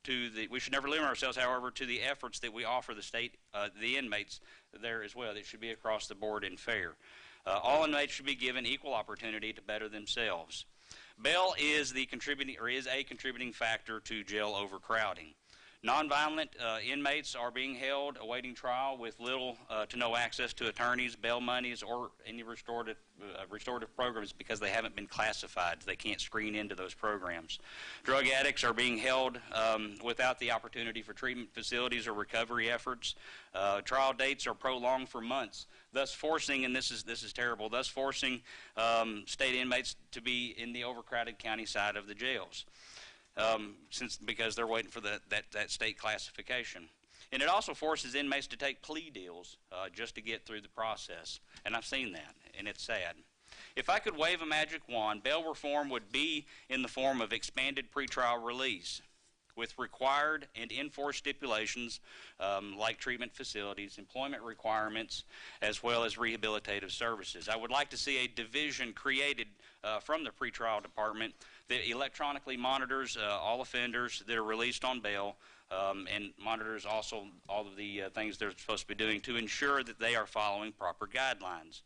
to the efforts that we offer the inmates there as well. It should be across the board and fair. All inmates should be given equal opportunity to better themselves. Bail is a contributing factor to jail overcrowding. Nonviolent inmates are being held awaiting trial with little to no access to attorneys, bail monies, or any restorative programs because they haven't been classified. They can't screen into those programs. Drug addicts are being held without the opportunity for treatment facilities or recovery efforts. Trial dates are prolonged for months, thus forcing, and this is terrible, thus forcing state inmates to be in the overcrowded county side of the jails. Because they're waiting for that state classification. And it also forces inmates to take plea deals just to get through the process. And I've seen that, and it's sad. If I could wave a magic wand, bail reform would be in the form of expanded pretrial release with required and enforced stipulations like treatment facilities, employment requirements, as well as rehabilitative services. I would like to see a division created from the pretrial department that electronically monitors all offenders that are released on bail and monitors also all of the things they're supposed to be doing to ensure that they are following proper guidelines.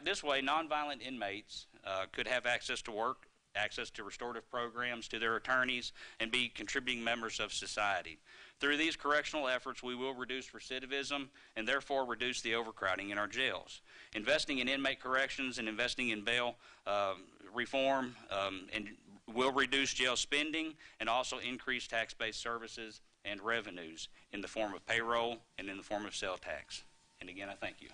This way, nonviolent inmates could have access to work, access to restorative programs, to their attorneys, and be contributing members of society. Through these correctional efforts, we will reduce recidivism and therefore reduce the overcrowding in our jails. Investing in inmate corrections and investing in bail reform and will reduce jail spending and also increase tax-based services and revenues in the form of payroll and in the form of sale tax. And again, I thank you.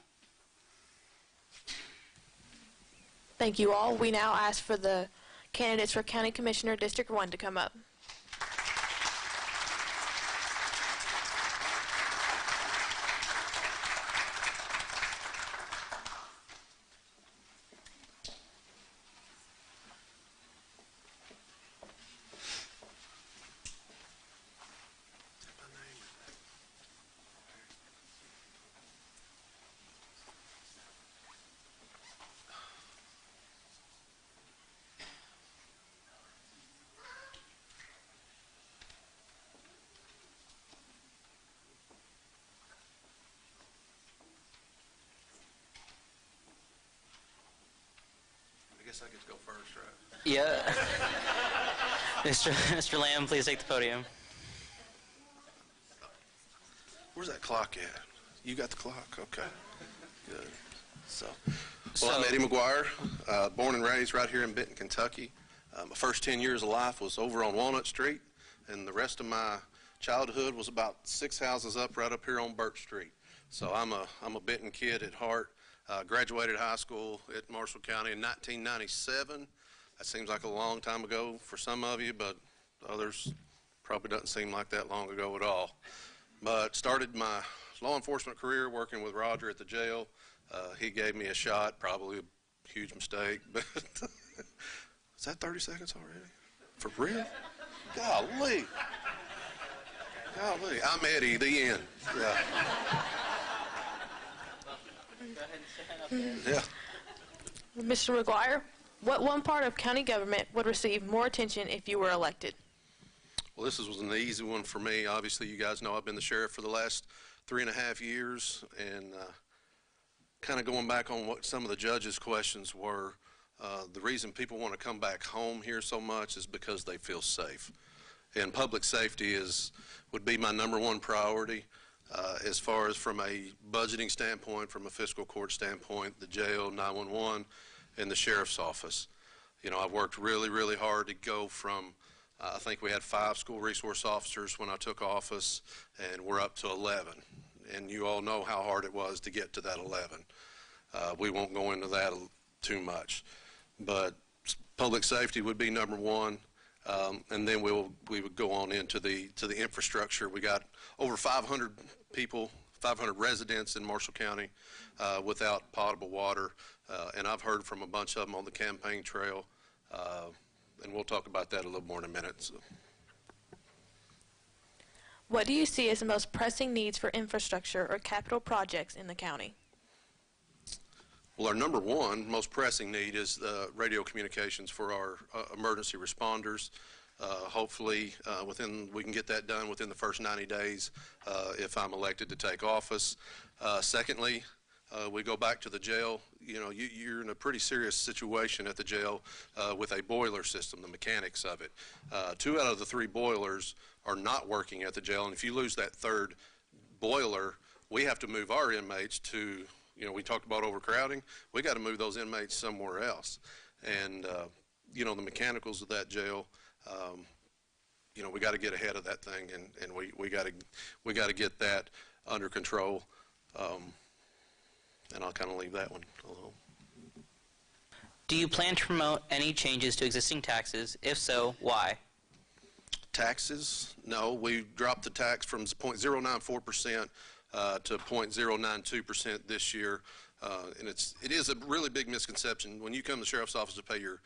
Thank you all. We now ask for the candidates for County Commissioner District 1 to come up. I get to go first, right? Yeah. Mr. Lamb, please take the podium. Where's that clock at? You got the clock? Okay. Good. I'm Eddie Mcguire, born and raised right here in Benton, Kentucky. My first 10 years of life was over on Walnut Street, and the rest of my childhood was about 6 houses up right up here on Birch Street. So I'm a Benton kid at heart. Graduated high school at Marshall County in 1997. That seems like a long time ago for some of you, but others probably doesn't seem like that long ago at all. But started my law enforcement career working with Roger at the jail. He gave me a shot, probably a huge mistake, but is that 30 seconds already? For real? Golly. Golly. I'm Eddie, the end. Yeah. Yeah. Mr. Mcguire, what one part of county government would receive more attention if you were elected? Well, this was an easy one for me. Obviously, you guys know I've been the sheriff for the last 3.5 years, and kind of going back on what some of the judges' questions were, the reason people want to come back home here so much is because they feel safe. And public safety would be my #1 priority as far as from a budgeting standpoint, from a fiscal court standpoint, the jail, 911, and the sheriff's office. You know, I've worked really, really hard to go from, I think we had 5 school resource officers when I took office, and we're up to 11. And you all know how hard it was to get to that 11. We won't go into that too much. But public safety would be #1. And then we would go on into the infrastructure. We got over 500 people, 500 residents in Marshall County without potable water, and I've heard from a bunch of them on the campaign trail, and we'll talk about that a little more in a minute. So. What do you see as the most pressing needs for infrastructure or capital projects in the county? Well, our #1 most pressing need is radio communications for our emergency responders. Hopefully, we can get that done within the first 90 days if I'm elected to take office. Secondly, we go back to the jail. You know, you're in a pretty serious situation at the jail with a boiler system, the mechanics of it. 2 out of the 3 boilers are not working at the jail, and if you lose that 3rd boiler, we have to move our inmates to, you know, we talked about overcrowding. We got to move those inmates somewhere else. And, you know, the mechanicals of that jail, you know, we got to get ahead of that thing, and we got to get that under control. And I'll kind of leave that one alone. Do you plan to promote any changes to existing taxes? If so, why? Taxes? No, we dropped the tax from 0.094% to 0.092% this year. And it is a really big misconception. When you come to the sheriff's office to pay your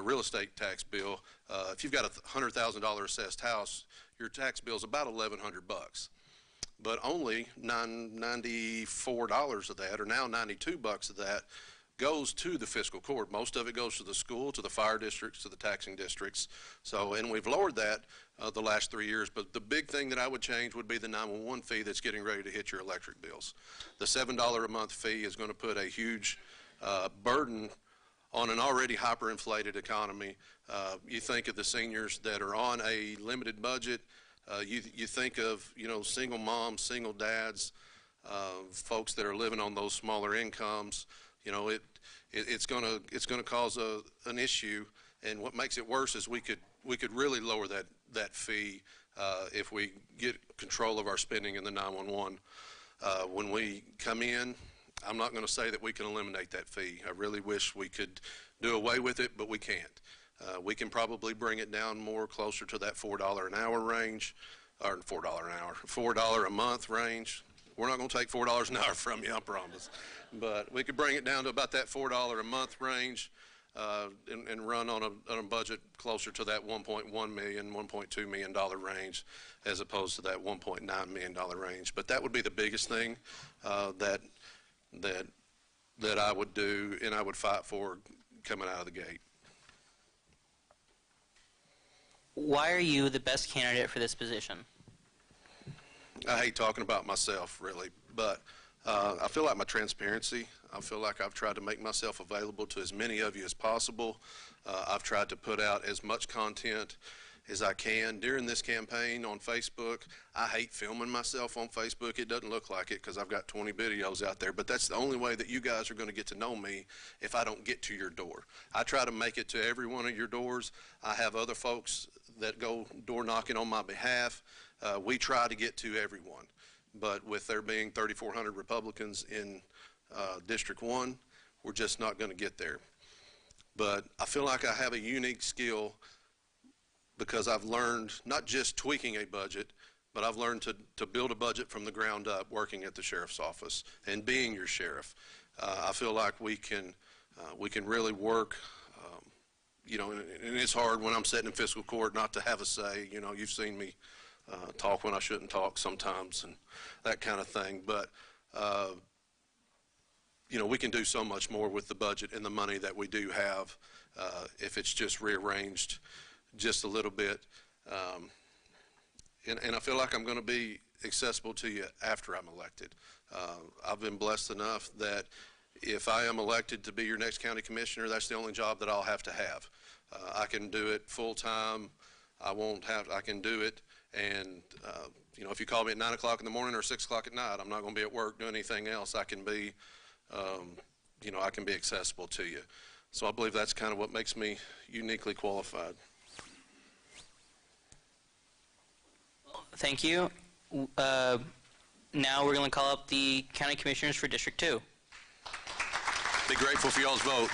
real estate tax bill, if you've got a $100,000 assessed house, your tax bill is about $1,100. But only $94 of that, or now $92 of that, goes to the fiscal court. Most of it goes to the school, to the fire districts, to the taxing districts. So, and we've lowered that the last 3 years, but the big thing that I would change would be the 911 fee that's getting ready to hit your electric bills. The $7 a month fee is going to put a huge burden on an already hyperinflated economy. You think of the seniors that are on a limited budget. You think of, you know, single moms, single dads, folks that are living on those smaller incomes. You know, it's gonna cause an issue, and what makes it worse is we could really lower that fee if we get control of our spending in the 911. When we come in, I'm not going to say that we can eliminate that fee. I really wish we could do away with it, but we can't. We can probably bring it down more closer to that $4 an hour range, or $4 a month range. We're not going to take $4 an hour from you, I promise. But we could bring it down to about that $4 a month range and run on a budget closer to that $1.1 million, $1.2 million range, as opposed to that $1.9 million range. But that would be the biggest thing that I would do and I would fight for coming out of the gate. Why are you the best candidate for this position? I hate talking about myself, really, but I feel like my transparency. I feel like I've tried to make myself available to as many of you as possible. I've tried to put out as much content as I can during this campaign on Facebook. I hate filming myself on Facebook. It doesn't look like it because I've got 20 videos out there, but that's the only way that you guys are going to get to know me if I don't get to your door. I try to make it to every one of your doors. I have other folks that go door knocking on my behalf. We try to get to everyone, but with there being 3,400 Republicans in District 1, we're just not going to get there. But I feel like I have a unique skill because I've learned not just tweaking a budget, but I've learned to build a budget from the ground up working at the sheriff's office and being your sheriff. I feel like we can really work you know, and it's hard when I'm sitting in fiscal court not to have a say. You know, you've seen me talk when I shouldn't talk sometimes and that kind of thing. But, you know, we can do so much more with the budget and the money that we do have if it's just rearranged just a little bit. And I feel like I'm going to be accessible to you after I'm elected. I've been blessed enough that if I am elected to be your next county commissioner, that's the only job that I'll have to have. I can do it full time. I can do it. And, you know, if you call me at 9 o'clock in the morning or 6 o'clock at night, I'm not going to be at work doing anything else. I can be, you know, I can be accessible to you. So I believe that's kind of what makes me uniquely qualified. Thank you. Now we're going to call up the county commissioners for District 2. Be grateful for y'all's vote.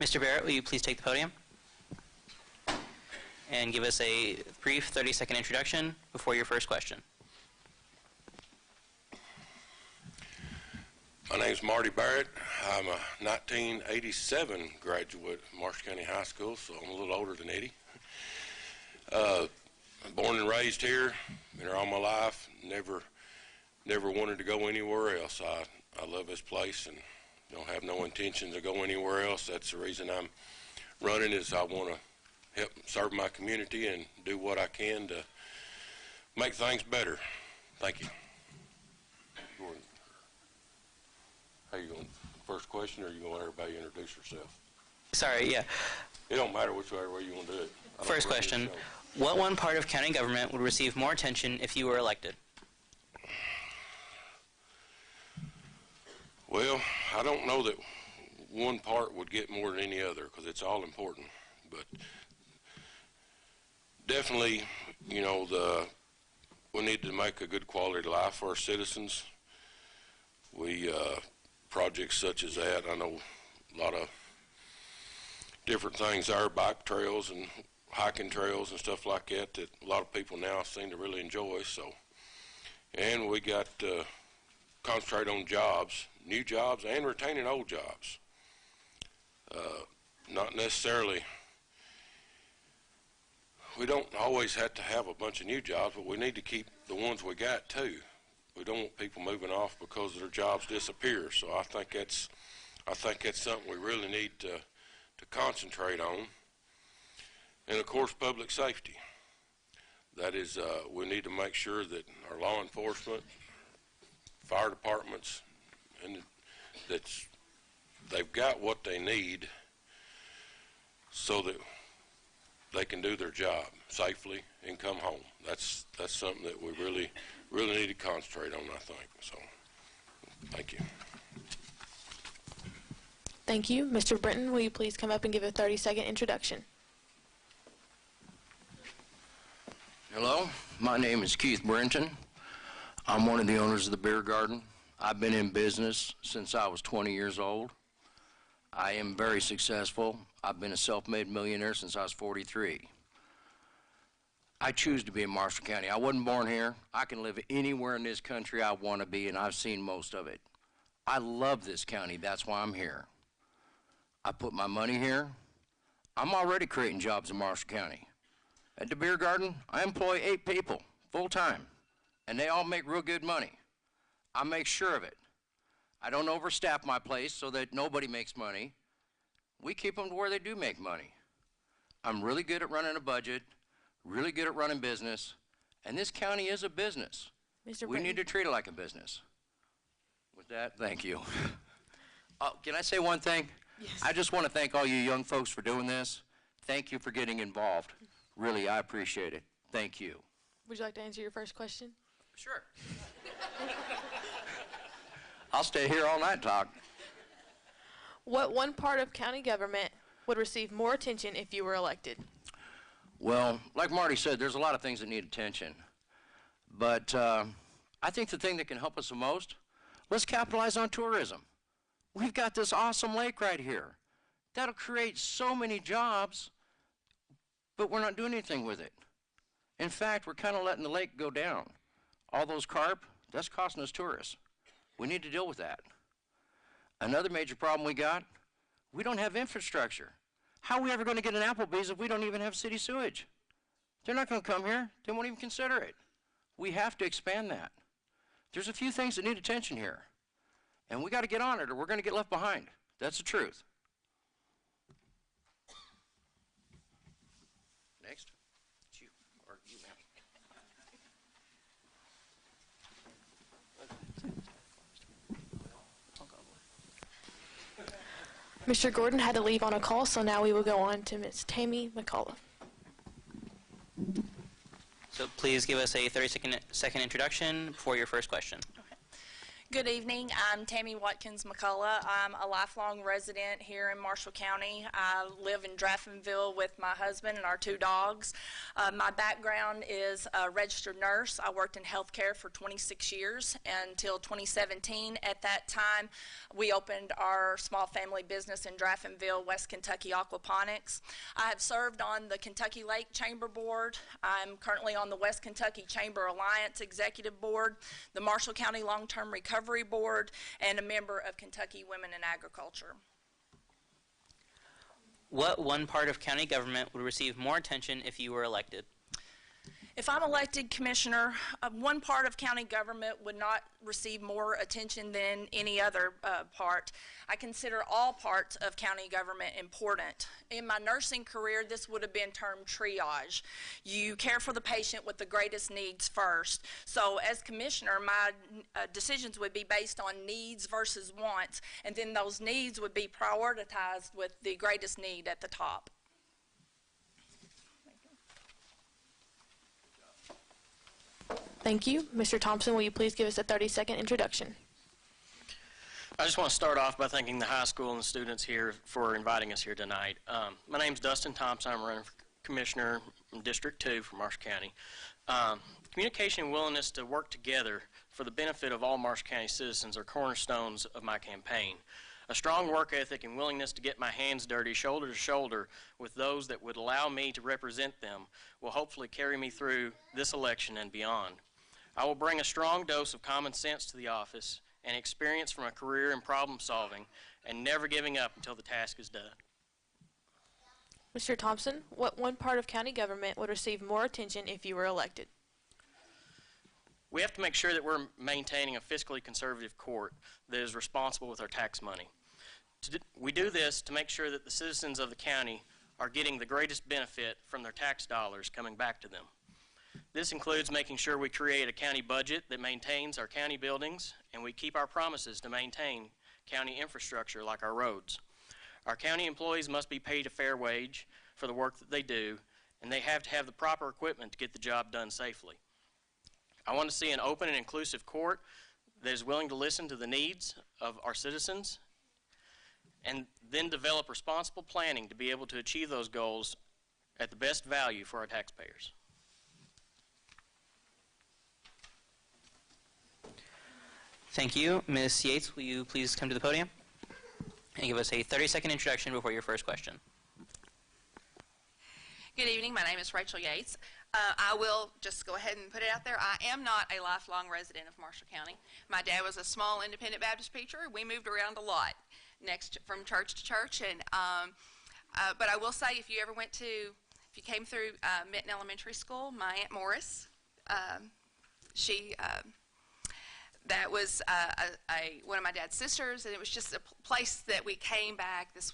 Mr. Barrett, will you please take the podium and give us a brief 30-second introduction before your first question? My name's Marty Barrett. I'm a 1987 graduate of Marshall County High School, so I'm a little older than Eddie. Born and raised here, been here all my life, never wanted to go anywhere else. I love this place and don't have no intention to go anywhere else. That's the reason I'm running, is I want to help serve my community and do what I can to make things better. Thank you. How you going? First question, or you going to let everybody introduce yourself? Sorry, yeah. It don't matter which way you want to do it. First question, what one part of county government would receive more attention if you were elected? Well, I don't know that one part would get more than any other, because it's all important. But definitely, you know, we need to make a good quality of life for our citizens. Projects such as that, I know a lot of different things there, bike trails and hiking trails and stuff like that a lot of people now seem to really enjoy. So, and we got to concentrate on jobs, new jobs, and retaining old jobs. Not necessarily, we don't always have to have a bunch of new jobs, but we need to keep the ones we got too. We don't want people moving off because their jobs disappear. So I think that's something we really need to concentrate on. And of course, public safety. That is, we need to make sure that our law enforcement, fire departments, and they've got what they need so that they can do their job safely and come home. That's something that we really need to concentrate on, I think. So, thank you. Thank you. Mr. Brenton, will you please come up and give a 30-second introduction? Hello, my name is Keith Brenton. I'm one of the owners of the beer garden. I've been in business since I was 20 years old. I am very successful. I've been a self-made millionaire since I was 43. I choose to be in Marshall County. I wasn't born here. I can live anywhere in this country I want to be, and I've seen most of it. I love this county. That's why I'm here. I put my money here. I'm already creating jobs in Marshall County. At the beer garden, I employ 8 people, full-time, and they all make real good money. I make sure of it. I don't overstaff my place so that nobody makes money. We keep them to where they do make money. I'm really good at running a budget, really good at running business, and this county is a business. We need to treat it like a business. With that, thank you. Can I say one thing? Yes. I just want to thank all you young folks for doing this. Thank you for getting involved. Really, I appreciate it. Thank you. Would you like to answer your first question? Sure. I'll stay here all night and talk. What one part of county government would receive more attention if you were elected? Well, like Marty said, there's a lot of things that need attention. But I think the thing that can help us the most, let's capitalize on tourism. We've got this awesome lake right here. That'll create so many jobs, but we're not doing anything with it. In fact, we're kind of letting the lake go down. All those carp, that's costing us tourists. We need to deal with that. Another major problem we got, we don't have infrastructure. How are we ever going to get an Applebee's if we don't even have city sewage? They're not going to come here. They won't even consider it. We have to expand that. There's a few things that need attention here. And we got to get on it or we're going to get left behind. That's the truth. Next. It's you, or you, ma'am. Mr. Gordon had to leave on a call, so now we will go on to Ms. Tammy McCullough. So please give us a 30-second introduction before your first question. Good evening. I'm Tammy McCullough. I'm a lifelong resident here in Marshall County. I live in Draftonville with my husband and our 2 dogs. My background is a registered nurse. I worked in healthcare for 26 years until 2017. At that time, we opened our small family business in Draftonville, West Kentucky Aquaponics. I have served on the Kentucky Lake Chamber Board. I'm currently on the West Kentucky Chamber Alliance Executive Board, the Marshall County Long-Term Recovery Board, and a member of Kentucky Women in Agriculture. What one part of county government would receive more attention if you were elected? If I'm elected commissioner, one part of county government would not receive more attention than any other part. I consider all parts of county government important. In my nursing career, this would have been termed triage. You care for the patient with the greatest needs first. So as commissioner, my decisions would be based on needs versus wants, and then those needs would be prioritized with the greatest need at the top. Thank you. Mr. Thompson, will you please give us a 30-second introduction? I just want to start off by thanking the high school and the students here for inviting us here tonight. My name is Dustin Thompson. I'm running for Commissioner in District 2 for Marshall County. Communication and willingness to work together for the benefit of all Marshall County citizens are cornerstones of my campaign. A strong work ethic and willingness to get my hands dirty shoulder to shoulder with those that would allow me to represent them will hopefully carry me through this election and beyond. I will bring a strong dose of common sense to the office and experience from a career in problem solving and never giving up until the task is done. Mr. Thompson, what one part of county government would receive more attention if you were elected? We have to make sure that we're maintaining a fiscally conservative court that is responsible with our tax money. We do this to make sure that the citizens of the county are getting the greatest benefit from their tax dollars coming back to them. This includes making sure we create a county budget that maintains our county buildings, and we keep our promises to maintain county infrastructure like our roads. Our county employees must be paid a fair wage for the work that they do, and they have to have the proper equipment to get the job done safely. I want to see an open and inclusive court that is willing to listen to the needs of our citizens and then develop responsible planning to be able to achieve those goals at the best value for our taxpayers. Thank you. Ms. Yates, will you please come to the podium and give us a 30-second introduction before your first question? Good evening. My name is Rachel Yates. I will just go ahead and put it out there. I am not a lifelong resident of Marshall County. My dad was a small independent Baptist preacher. We moved around a lot from church to church, and But I will say, if you came through Benton Elementary School, my Aunt Morris, that was one of my dad's sisters, and it was just a place that we came back. This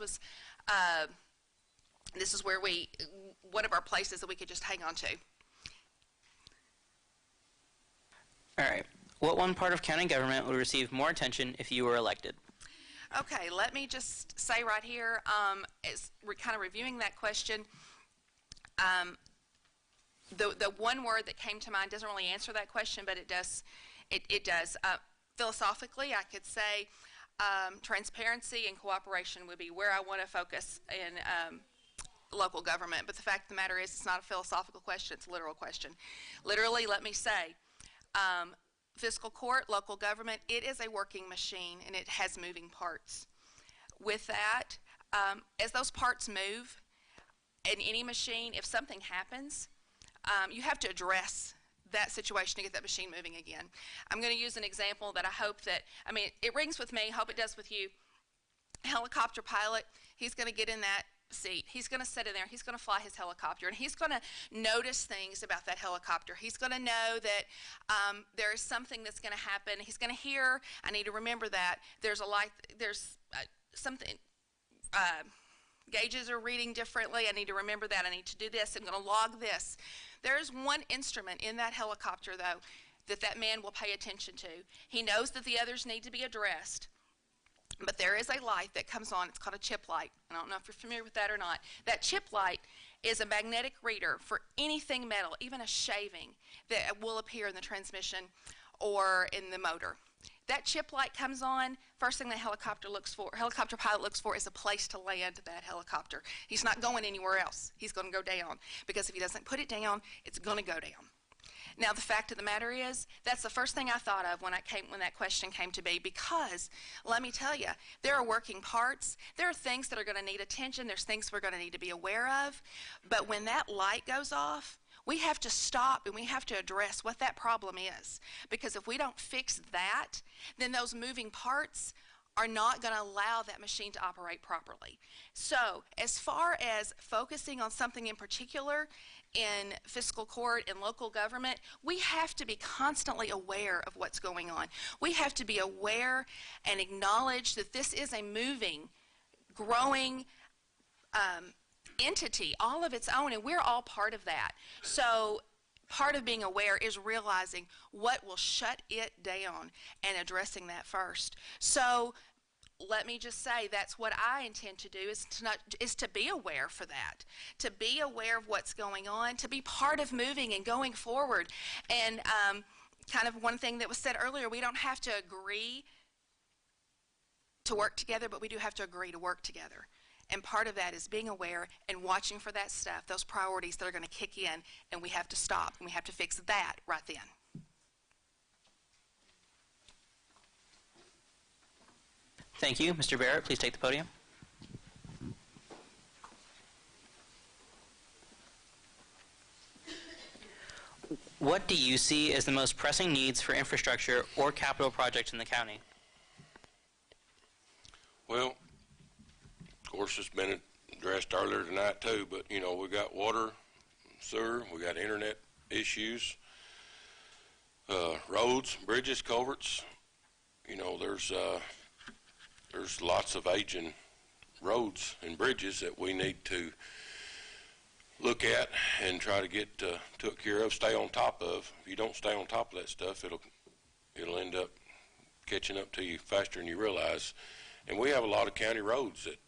is where one of our places that we could just hang on to. All right. What one part of county government would receive more attention if you were elected? Okay, let me just say right here, as we're kind of reviewing that question, the one word that came to mind doesn't really answer that question, but it does. It does. Philosophically, I could say transparency and cooperation would be where I want to focus in local government. But the fact of the matter is, it's not a philosophical question, it's a literal question. Literally, let me say, fiscal court, local government, it is a working machine, and it has moving parts. With that, as those parts move, in any machine, if something happens, you have to address that situation to get that machine moving again. I'm going to use an example that I hope that, it rings with me, hope it does with you. Helicopter pilot, he's going to get in that seat. He's going to sit in there. He's going to fly his helicopter, and he's going to notice things about that helicopter. He's going to know that there is something that's going to happen. He's going to hear, I need to remember that. There's a light, there's something, gauges are reading differently. I need to remember that. I need to do this. I'm going to log this. There is one instrument in that helicopter, though, that man will pay attention to. He knows that the others need to be addressed. But there is a light that comes on. It's called a chip light. I don't know if you're familiar with that or not. That chip light is a magnetic reader for anything metal, even a shaving, that will appear in the transmission or in the motor. That chip light comes on, first thing the helicopter pilot looks for is a place to land that helicopter. He's not going anywhere else. He's going to go down, because if he doesn't put it down, it's going to go down. Now, the fact of the matter is, that's the first thing I thought of when that question came to be, because let me tell you, there are working parts. There are things that are going to need attention. There's things we're going to need to be aware of. But when that light goes off, we have to stop and we have to address what that problem is. Because if we don't fix that, then those moving parts are not going to allow that machine to operate properly. So, as far as focusing on something in particular in fiscal court and local government, we have to be constantly aware of what's going on. We have to be aware and acknowledge that this is a moving, growing entity, all of its own, and we're all part of that. So part of being aware is realizing what will shut it down and addressing that first. So let me just say, that's what I intend to do, is to be aware for that, to be aware of what's going on, to be part of moving and going forward. And kind of one thing that was said earlier, we don't have to agree to work together, but we do have to agree to work together. And part of that is being aware and watching for that stuff, those priorities that are going to kick in, and we have to stop, and we have to fix that right then. Thank you. Mr. Barrett, please take the podium. What do you see as the most pressing needs for infrastructure or capital projects in the county? Well, of course, it's been addressed earlier tonight too, but you know, we got water, sewer, we got internet issues, roads, bridges, culverts. You know, there's lots of aging roads and bridges that we need to look at and try to get took care of, stay on top of. If you don't stay on top of that stuff, it'll end up catching up to you faster than you realize. And we have a lot of county roads that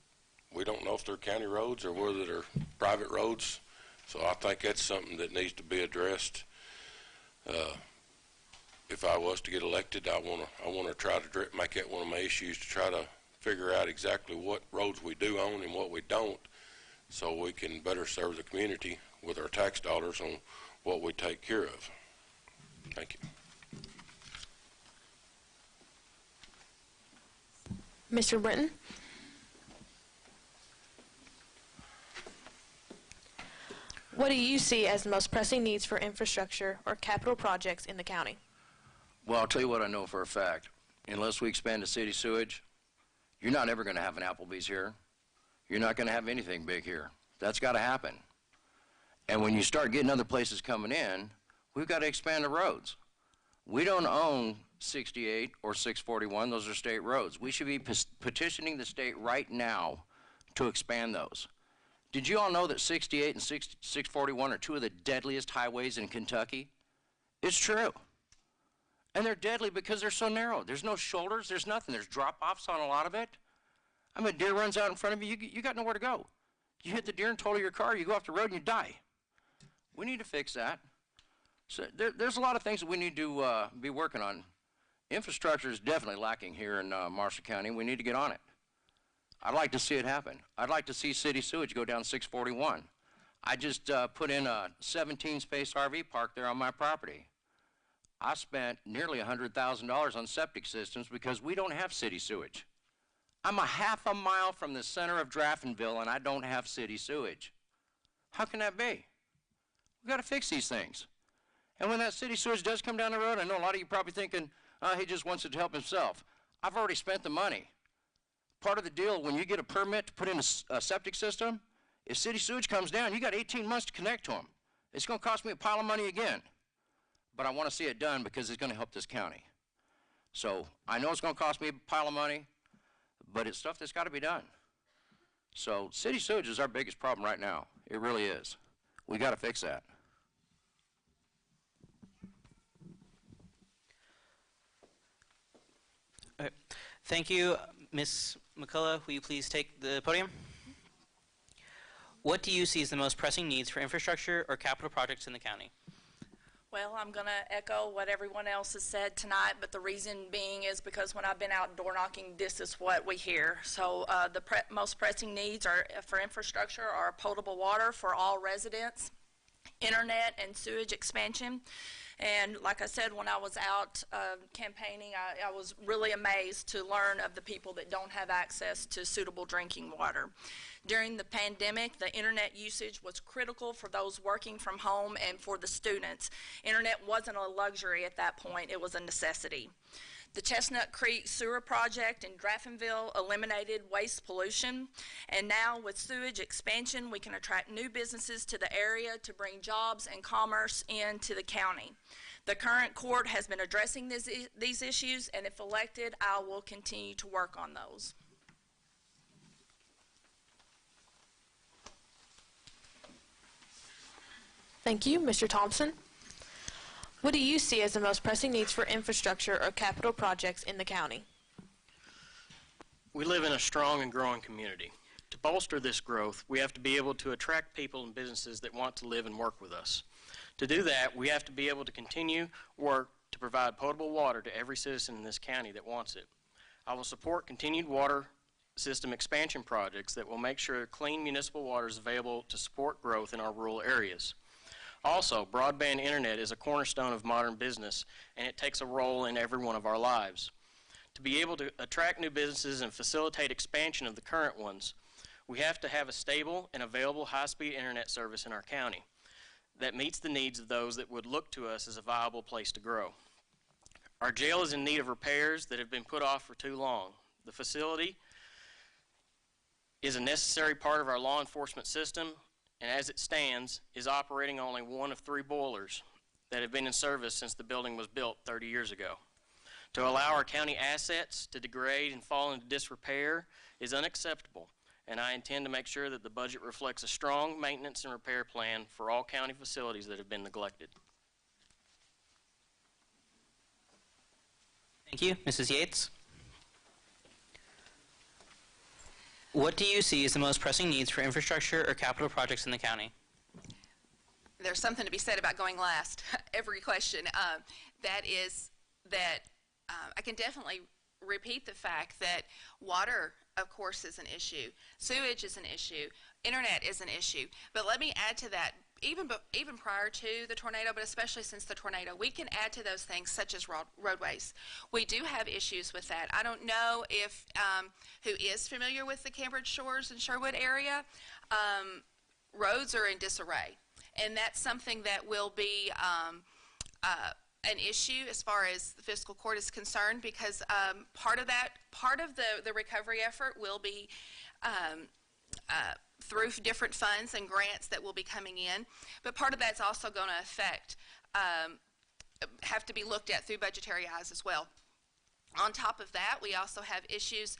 we don't know if they're county roads or whether they're private roads. So I think that's something that needs to be addressed. If I was to get elected, I want to try to make that one of my issues, to try to figure out exactly what roads we do own and what we don't, so we can better serve the community with our tax dollars on what we take care of. Thank you. Mr. Britton? What do you see as the most pressing needs for infrastructure or capital projects in the county? Well, I'll tell you what I know for a fact. Unless we expand the city sewage, you're not ever going to have an Applebee's here. you're not going to have anything big here. That's got to happen. And when you start getting other places coming in, we've got to expand the roads. We don't own 68 or 641. Those are state roads. We should be petitioning the state right now to expand those. Did you all know that 68 and 641 are two of the deadliest highways in Kentucky? It's true. And they're deadly because they're so narrow. There's no shoulders, there's nothing. There's drop-offs on a lot of it. I mean, a deer runs out in front of you, you got nowhere to go. You hit the deer and total your car, you go off the road and you die. We need to fix that. So there's a lot of things that we need to be working on. Infrastructure is definitely lacking here in Marshall County. We need to get on it. I'd like to see it happen. I'd like to see city sewage go down 641. I just put in a 17-space RV park there on my property. I spent nearly $100,000 on septic systems because we don't have city sewage. I'm a half a mile from the center of Draftonville and I don't have city sewage. How can that be? We've got to fix these things. And when that city sewage does come down the road, I know a lot of you probably thinking, he just wants it to help himself. I've already spent the money. Part of the deal, when you get a permit to put in a septic system, if city sewage comes down, you got 18 months to connect to them. It's going to cost me a pile of money again. But I want to see it done because it's going to help this county. So I know it's going to cost me a pile of money, but it's stuff that's got to be done. So city sewage is our biggest problem right now. It really is. We got to fix that. Okay. Thank you. Ms. McCullough, will you please take the podium? What do you see as the most pressing needs for infrastructure or capital projects in the county? Well, I'm going to echo what everyone else has said tonight, but the reason being is because when I've been out door knocking, this is what we hear. So the most pressing needs for infrastructure are potable water for all residents, internet and sewage expansion. And like I said, when I was out campaigning, I was really amazed to learn of the people that don't have access to suitable drinking water. During the pandemic, the internet usage was critical for those working from home and for the students. Internet wasn't a luxury at that point, it was a necessity. The Chestnut Creek Sewer Project in Draftonville eliminated waste pollution, and now with sewage expansion, we can attract new businesses to the area to bring jobs and commerce into the county. The current court has been addressing these issues, and if elected, I will continue to work on those. Thank you. Mr. Thompson, what do you see as the most pressing needs for infrastructure or capital projects in the county? We live in a strong and growing community. To bolster this growth, we have to be able to attract people and businesses that want to live and work with us. To do that, we have to be able to continue work to provide potable water to every citizen in this county that wants it. I will support continued water system expansion projects that will make sure clean municipal water is available to support growth in our rural areas. Also, broadband internet is a cornerstone of modern business, and it takes a role in every one of our lives. To be able to attract new businesses and facilitate expansion of the current ones, we have to have a stable and available high-speed internet service in our county that meets the needs of those that would look to us as a viable place to grow. Our jail is in need of repairs that have been put off for too long. The facility is a necessary part of our law enforcement system, and as it stands, is operating only one of 3 boilers that have been in service since the building was built 30 years ago. To allow our county assets to degrade and fall into disrepair is unacceptable, and I intend to make sure that the budget reflects a strong maintenance and repair plan for all county facilities that have been neglected. Thank you. Mrs. Yates? What do you see as the most pressing needs for infrastructure or capital projects in the county? There's something to be said about going last. Every question. I can definitely repeat the fact that water, of course, is an issue. Sewage is an issue. Internet is an issue. But let me add to that, even prior to the tornado, but especially since the tornado, we can add to those things such as roadways. We do have issues with that. I don't know if who is familiar with the Cambridge Shores and Sherwood area. Roads are in disarray, and that's something that will be an issue as far as the fiscal court is concerned, because part of the recovery effort will be through different funds and grants that will be coming in, but part of that's also going to affect, have to be looked at through budgetary eyes as well. On top of that, we also have issues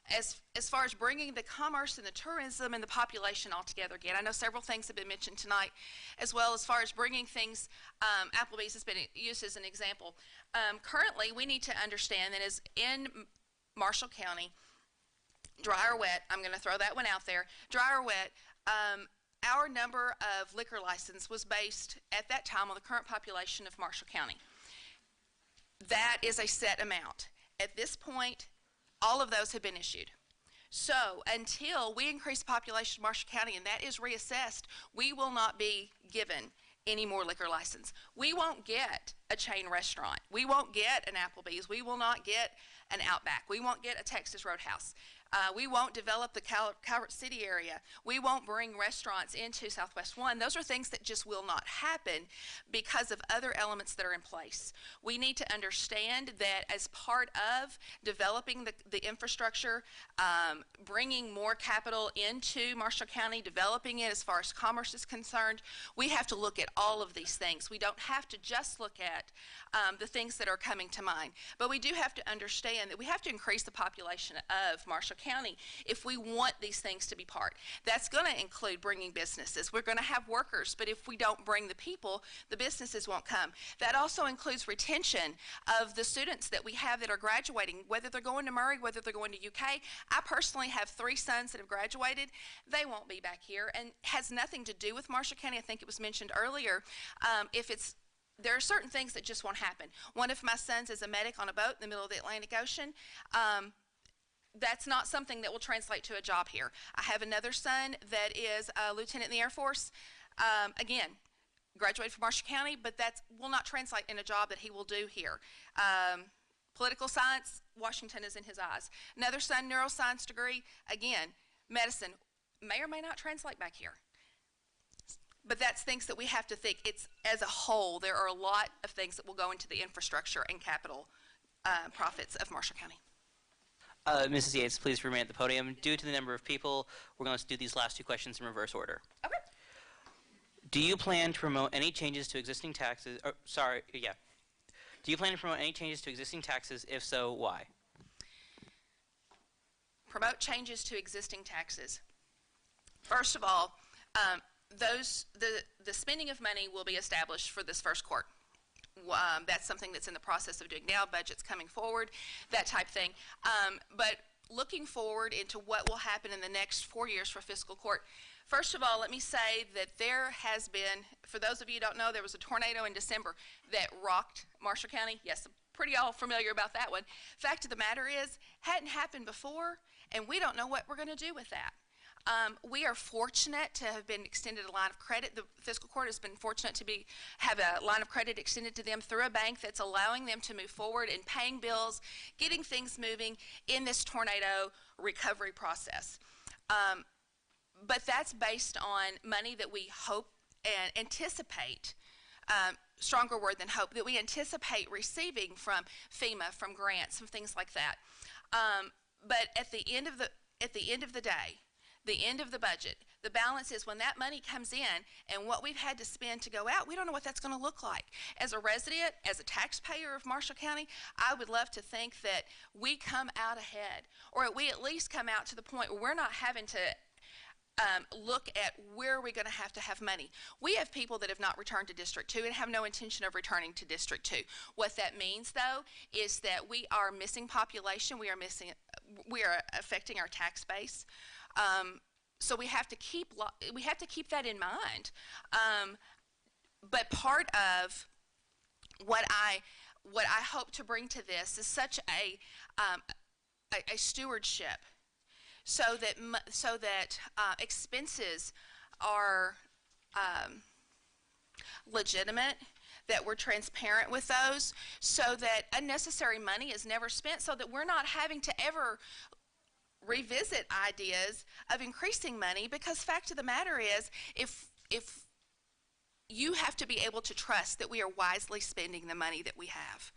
as far as bringing the commerce and the tourism and the population all together again. I know several things have been mentioned tonight, as well as far as bringing things, Applebee's has been used as an example. Currently, we need to understand that as in Marshall County, dry or wet, I'm going to throw that one out there, dry or wet, our number of liquor license was based at that time on the current population of Marshall County. That is a set amount. At this point, all of those have been issued. So until we increase the population of Marshall County and that is reassessed, we will not be given any more liquor license. We won't get a chain restaurant. We won't get an Applebee's. We will not get an Outback. We won't get a Texas Roadhouse. We won't develop the Calvert City area. We won't bring restaurants into Southwest 1. Those are things that just will not happen because of other elements that are in place. We need to understand that as part of developing the infrastructure, bringing more capital into Marshall County, developing it as far as commerce is concerned, we have to look at all of these things. We don't have to just look at the things that are coming to mind, but we do have to understand that we have to increase the population of Marshall County if we want these things to be part. That's going to include bringing businesses. We're going to have workers, but if we don't bring the people, the businesses won't come. That also includes retention of the students that we have that are graduating, whether they're going to Murray, whether they're going to UK. I personally have 3 sons that have graduated. They won't be back here, and has nothing to do with Marshall County. I think it was mentioned earlier. There are certain things that just won't happen. One of my sons is a medic on a boat in the middle of the Atlantic Ocean. That's not something that will translate to a job here. I have another son that is a lieutenant in the Air Force. Again, graduated from Marshall County, but that will not translate in a job that he will do here. Political science, Washington is in his eyes. Another son, neuroscience degree. Again, medicine may or may not translate back here. But that's things that we have to think. It's as a whole, there are a lot of things that will go into the infrastructure and capital profits of Marshall County. Mrs. Yates, please remain at the podium. Due to the number of people, we're going to do these last 2 questions in reverse order. Okay. Do you plan to promote any changes to existing taxes? Do you plan to promote any changes to existing taxes? If so, why? Promote changes to existing taxes. First of all, the spending of money will be established for this first court. That's something that's in the process of doing now. Budget's coming forward, that type thing. But looking forward into what will happen in the next 4 years for fiscal court. First of all, let me say that there has been, for those of you who don't know, there was a tornado in December that rocked Marshall County. Yes, I'm pretty all familiar about that one. Fact of the matter is, hadn't happened before, and we don't know what we're going to do with that. We are fortunate to have been extended a line of credit. The fiscal court has been fortunate to have a line of credit extended to them through a bank that's allowing them to move forward in paying bills, getting things moving in this tornado recovery process. But that's based on money that we hope and anticipate, stronger word than hope, that we anticipate receiving from FEMA, from grants, from things like that. But at the end of the day, the end of the budget, the balance is when that money comes in and what we've had to spend to go out, we don't know what that's going to look like. As a resident, as a taxpayer of Marshall County, I would love to think that we come out ahead, or we at least come out to the point where we're not having to look at where are we going to have money. We have people that have not returned to District 2 and have no intention of returning to District 2. What that means, though, is that we are missing population. We are affecting our tax base. So we have to keep that in mind. But part of what I hope to bring to this is such a stewardship, so that expenses are legitimate, that we're transparent with those, so that unnecessary money is never spent, so that we're not having to ever revisit ideas of increasing money, because fact of the matter is, if you have to be able to trust that we are wisely spending the money that we have,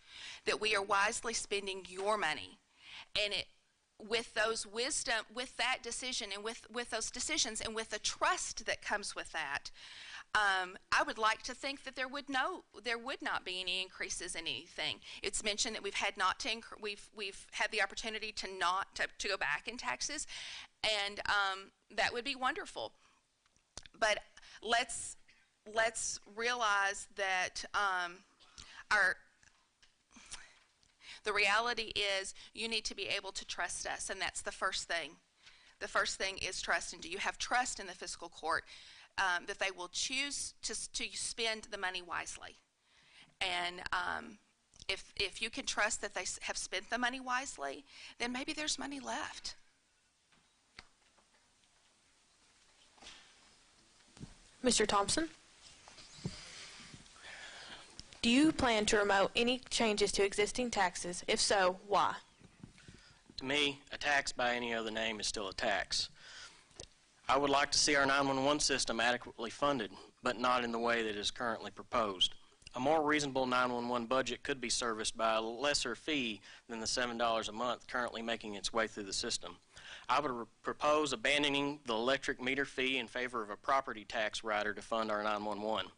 that we are wisely spending your money, and with those wisdom, with that decision, and with those decisions, and with the trust that comes with that, I would like to think that there would not be any increases in anything. It's mentioned that we've had the opportunity to go back in taxes, and that would be wonderful. But let's realize that the reality is you need to be able to trust us, and that's the first thing. The first thing is trust, and do you have trust in the fiscal court that they will choose to spend the money wisely? And if you can trust that they have spent the money wisely, then maybe there's money left. Mr. Thompson? Do you plan to promote any changes to existing taxes? If so, why? To me, a tax by any other name is still a tax. I would like to see our 911 system adequately funded, but not in the way that is currently proposed. A more reasonable 911 budget could be serviced by a lesser fee than the $7 a month currently making its way through the system. I would propose abandoning the electric meter fee in favor of a property tax rider to fund our 911.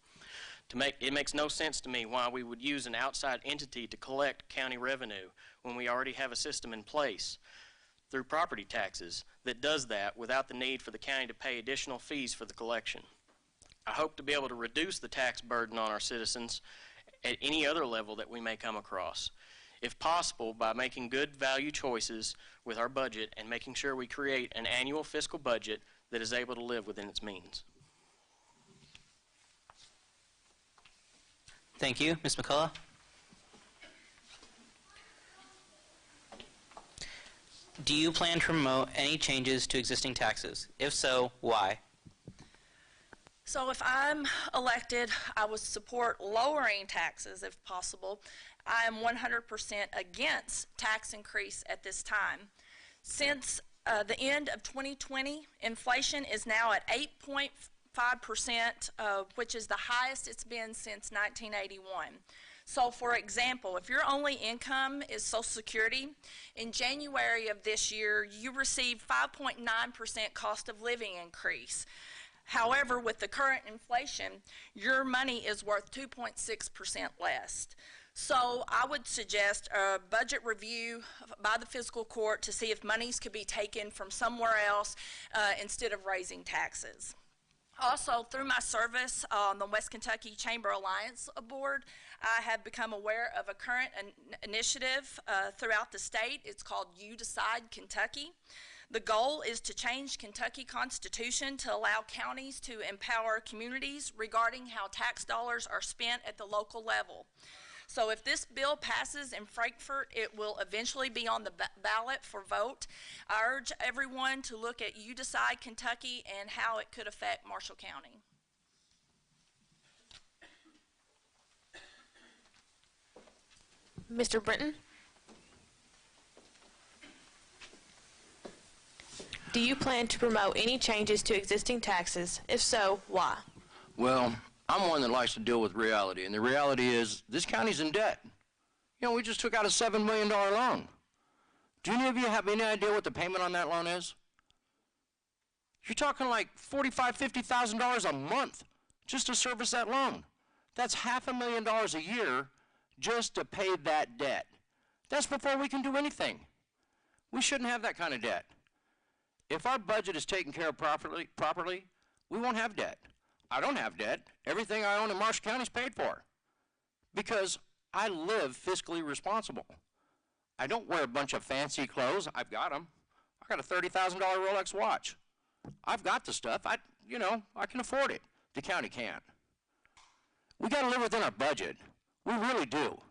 It makes no sense to me why we would use an outside entity to collect county revenue when we already have a system in place through property taxes that does that without the need for the county to pay additional fees for the collection. I hope to be able to reduce the tax burden on our citizens at any other level that we may come across, if possible by making good value choices with our budget and making sure we create an annual fiscal budget that is able to live within its means. Thank you. Ms. McCullough? Do you plan to promote any changes to existing taxes? If so, why? So if I'm elected, I would support lowering taxes if possible. I am 100% against tax increase at this time. Since the end of 2020, inflation is now at 8.5%, which is the highest it's been since 1981. So for example, if your only income is Social Security, in January of this year, you received 5.9% cost of living increase. However, with the current inflation, your money is worth 2.6% less. So I would suggest a budget review by the fiscal court to see if monies could be taken from somewhere else instead of raising taxes. Also, through my service on the West Kentucky Chamber Alliance Board, I have become aware of a current initiative throughout the state. It's called You Decide Kentucky. The goal is to change Kentucky Constitution to allow counties to empower communities regarding how tax dollars are spent at the local level. So if this bill passes in Frankfort, it will eventually be on the ballot for vote. I urge everyone to look at You Decide Kentucky and how it could affect Marshall County. Mr. Brenton? Do you plan to promote any changes to existing taxes? If so, why? Well, I'm one that likes to deal with reality, and the reality is this county's in debt. You know, we just took out a $7 million loan. Do any of you have any idea what the payment on that loan is? You're talking like $45,000, $50,000 a month just to service that loan. That's $500,000 a year just to pay that debt. That's before we can do anything. We shouldn't have that kind of debt. If our budget is taken care of properly, we won't have debt. I don't have debt. Everything I own in Marshall County is paid for because I live fiscally responsible. I don't wear a bunch of fancy clothes. I've got them. I got a $30,000 Rolex watch. I've got the stuff. I can afford it. The county can't. We got to live within our budget. We really do.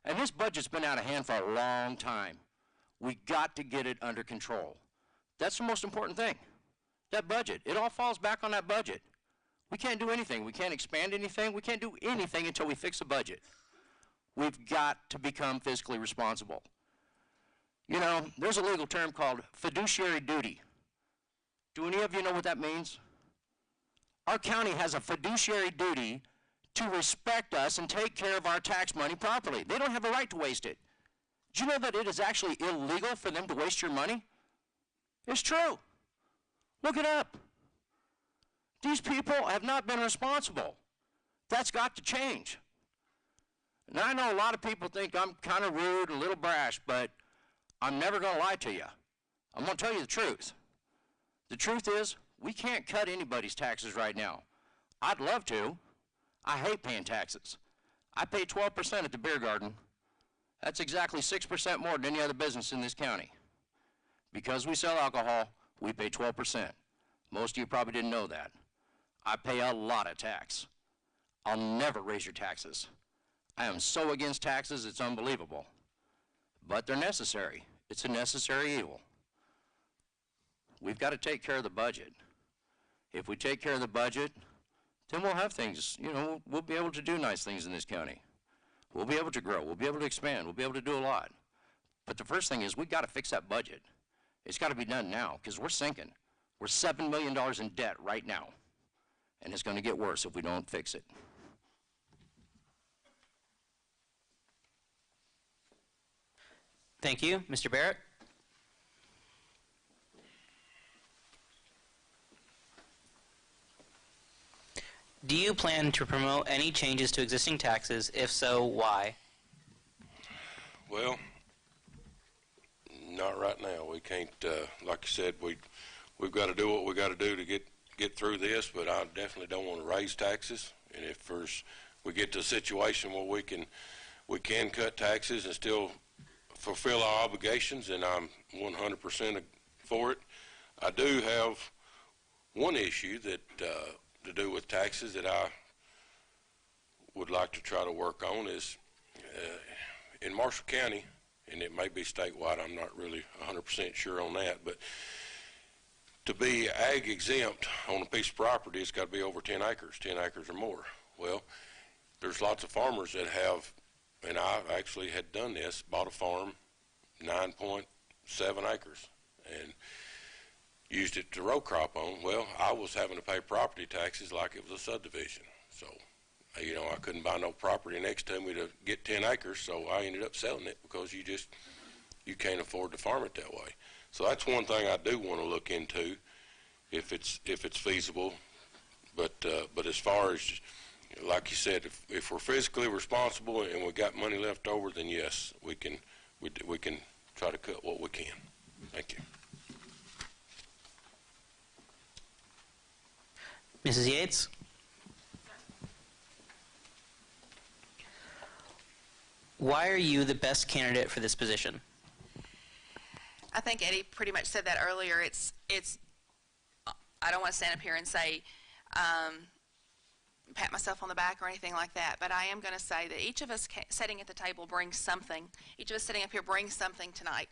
And this budget's been out of hand for a long time. We got to get it under control. That's the most important thing. That budget. It all falls back on that budget. We can't do anything. We can't expand anything. We can't do anything until we fix the budget. We've got to become fiscally responsible. You know, there's a legal term called fiduciary duty. Do any of you know what that means? Our county has a fiduciary duty to respect us and take care of our tax money properly. They don't have a right to waste it. Do you know that it is actually illegal for them to waste your money? It's true. Look it up. These people have not been responsible. That's got to change. And I know a lot of people think I'm kind of rude, a little brash, but I'm never going to lie to you. I'm going to tell you the truth. The truth is, we can't cut anybody's taxes right now. I'd love to. I hate paying taxes. I pay 12% at the beer garden. That's exactly 6% more than any other business in this county. Because we sell alcohol, we pay 12%. Most of you probably didn't know that. I pay a lot of tax. I'll never raise your taxes. I am so against taxes, it's unbelievable. But they're necessary. It's a necessary evil. We've got to take care of the budget. If we take care of the budget, then we'll have things, you know, we'll be able to do nice things in this county. We'll be able to grow. We'll be able to expand. We'll be able to do a lot. But the first thing is we've got to fix that budget. It's got to be done now because we're sinking. We're $7 million in debt right now. And it's going to get worse if we don't fix it. Thank you. Mr. Barrett? Do you plan to promote any changes to existing taxes? If so, why? Well, not right now. We can't, like you said, we've got to do what we got to do to get through this, but I definitely don't want to raise taxes. And if we get to a situation where we can cut taxes and still fulfill our obligations, and I'm 100% for it. I do have one issue that to do with taxes that I would like to try to work on is in Marshall County, and it may be statewide, I'm not really 100% sure on that, but to be ag exempt on a piece of property, it's got to be over 10 acres or more. Well, there's lots of farmers that have, and I actually had done this, bought a farm, 9.7 acres, and used it to row crop on. Well, I was having to pay property taxes like it was a subdivision. So, you know, I couldn't buy no property next to me to get 10 acres, so I ended up selling it because you can't afford to farm it that way. So that's one thing I do want to look into if it's feasible. But as far as, like you said, if we're fiscally responsible and we got money left over, then yes, we can try to cut what we can. Thank you. Mrs. Yates? Why are you the best candidate for this position? I think Eddie pretty much said that earlier. It's I don't want to stand up here and say, pat myself on the back or anything like that, but I am going to say that each of us sitting at the table brings something. Each of us sitting up here brings something tonight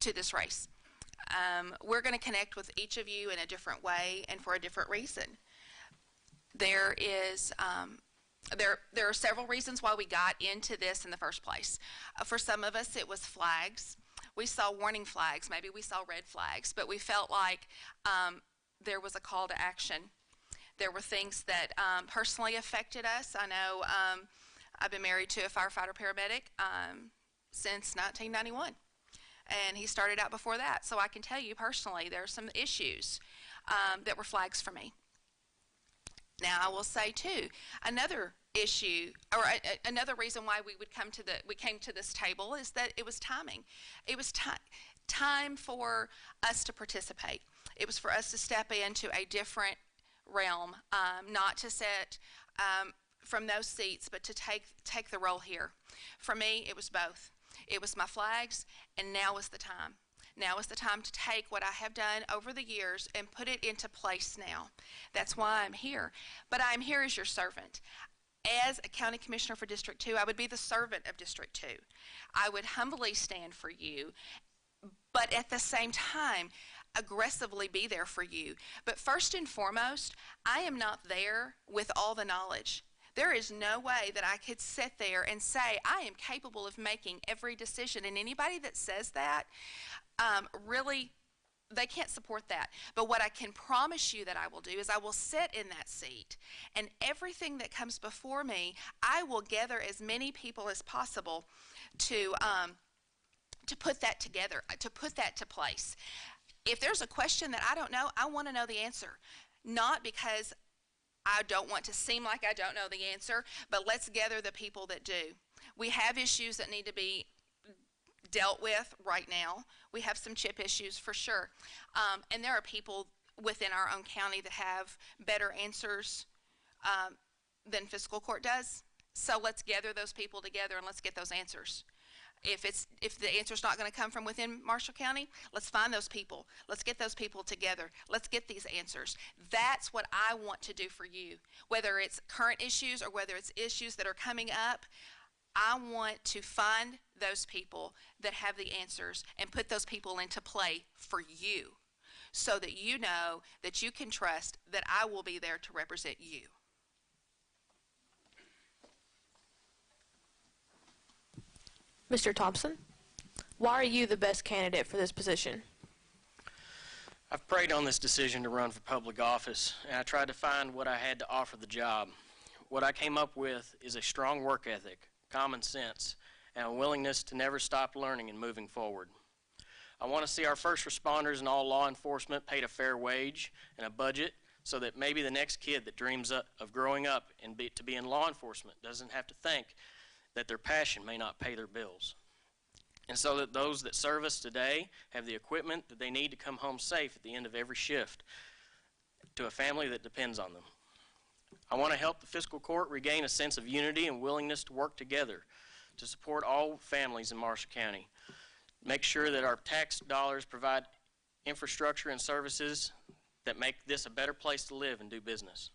to this race. We're going to connect with each of you in a different way and for a different reason. There are several reasons why we got into this in the first place. For some of us, it was flags. We saw warning flags. Maybe we saw red flags, but we felt like there was a call to action. There were things that personally affected us. I know I've been married to a firefighter paramedic since 1991. And he started out before that. So I can tell you personally, there are some issues that were flags for me. Now, I will say, too, another issue, or another reason why we came to this table is that it was timing. It was time for us to participate. It was for us to step into a different realm, not to sit from those seats, but to take the role here. For me, it was both. It was my flags, and now is the time. Now is the time to take what I have done over the years and put it into place now. That's why I'm here. But I'm here as your servant. As a county commissioner for District 2, I would be the servant of District 2. I would humbly stand for you, but at the same time, aggressively be there for you. But first and foremost, I am not there with all the knowledge. There is no way that I could sit there and say I am capable of making every decision. And anybody that says that really they can't support that. But what I can promise you that I will do is I will sit in that seat, and everything that comes before me, I will gather as many people as possible to put that together, to put that to place. If there's a question that I don't know, I want to know the answer. Not because I don't want to seem like I don't know the answer, but let's gather the people that do. We have issues that need to be dealt with right now. We have some chip issues for sure. And there are people within our own county that have better answers than fiscal court does. So let's gather those people together and let's get those answers. If the answer's not going to come from within Marshall County, let's find those people. Let's get those people together. Let's get these answers. That's what I want to do for you. Whether it's current issues or whether it's issues that are coming up, I want to find those people that have the answers and put those people into play for you so that you know that you can trust that I will be there to represent you. Mr. Thompson, why are you the best candidate for this position? I've prayed on this decision to run for public office, and I tried to find what I had to offer the job. What I came up with is a strong work ethic, common sense, and a willingness to never stop learning and moving forward. I want to see our first responders and all law enforcement paid a fair wage and a budget so that maybe the next kid that dreams of growing up and to be in law enforcement doesn't have to think that their passion may not pay their bills. And so that those that serve us today have the equipment that they need to come home safe at the end of every shift to a family that depends on them. I want to help the fiscal court regain a sense of unity and willingness to work together to support all families in Marshall County. Make sure that our tax dollars provide infrastructure and services that make this a better place to live and do business.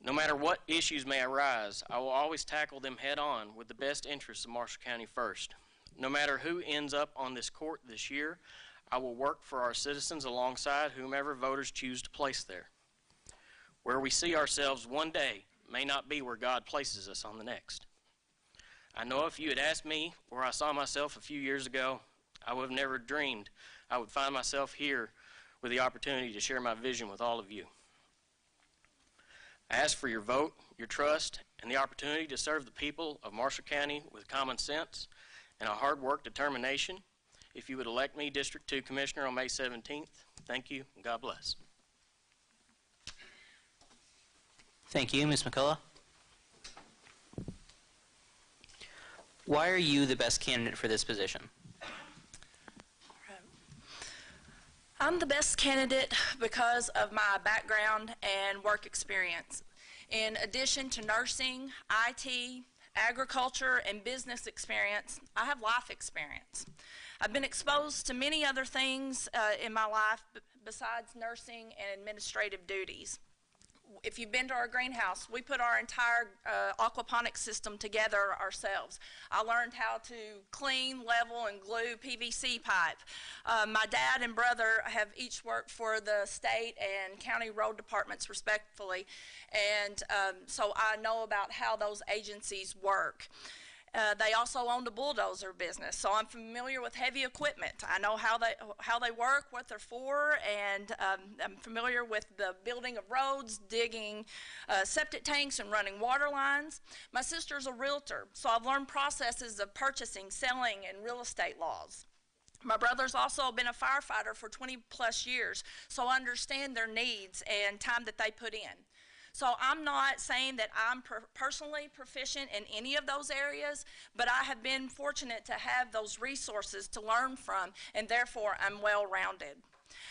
No matter what issues may arise, I will always tackle them head on with the best interests of Marshall County first. No matter who ends up on this court this year, I will work for our citizens alongside whomever voters choose to place there. Where we see ourselves one day may not be where God places us on the next. I know if you had asked me where I saw myself a few years ago, I would have never dreamed I would find myself here with the opportunity to share my vision with all of you. I ask for your vote, your trust, and the opportunity to serve the people of Marshall County with common sense and a hard work determination. If you would elect me District 2 Commissioner on May 17th, thank you and God bless. Thank you, Ms. McCullough. Why are you the best candidate for this position? I'm the best candidate because of my background and work experience. In addition to nursing, IT, agriculture, and business experience, I have life experience. I've been exposed to many other things in my life besides nursing and administrative duties. If you've been to our greenhouse, we put our entire aquaponics system together ourselves. I learned how to clean, level, and glue PVC pipe. My dad and brother have each worked for the state and county road departments respectively, and so I know about how those agencies work. They also owned a bulldozer business, so I'm familiar with heavy equipment. I know how they work, what they're for, and I'm familiar with the building of roads, digging septic tanks, and running water lines. My sister's a realtor, so I've learned processes of purchasing, selling, and real estate laws. My brother's also been a firefighter for 20 plus years, so I understand their needs and time that they put in. So I'm not saying that I'm personally proficient in any of those areas, but I have been fortunate to have those resources to learn from, and therefore I'm well-rounded.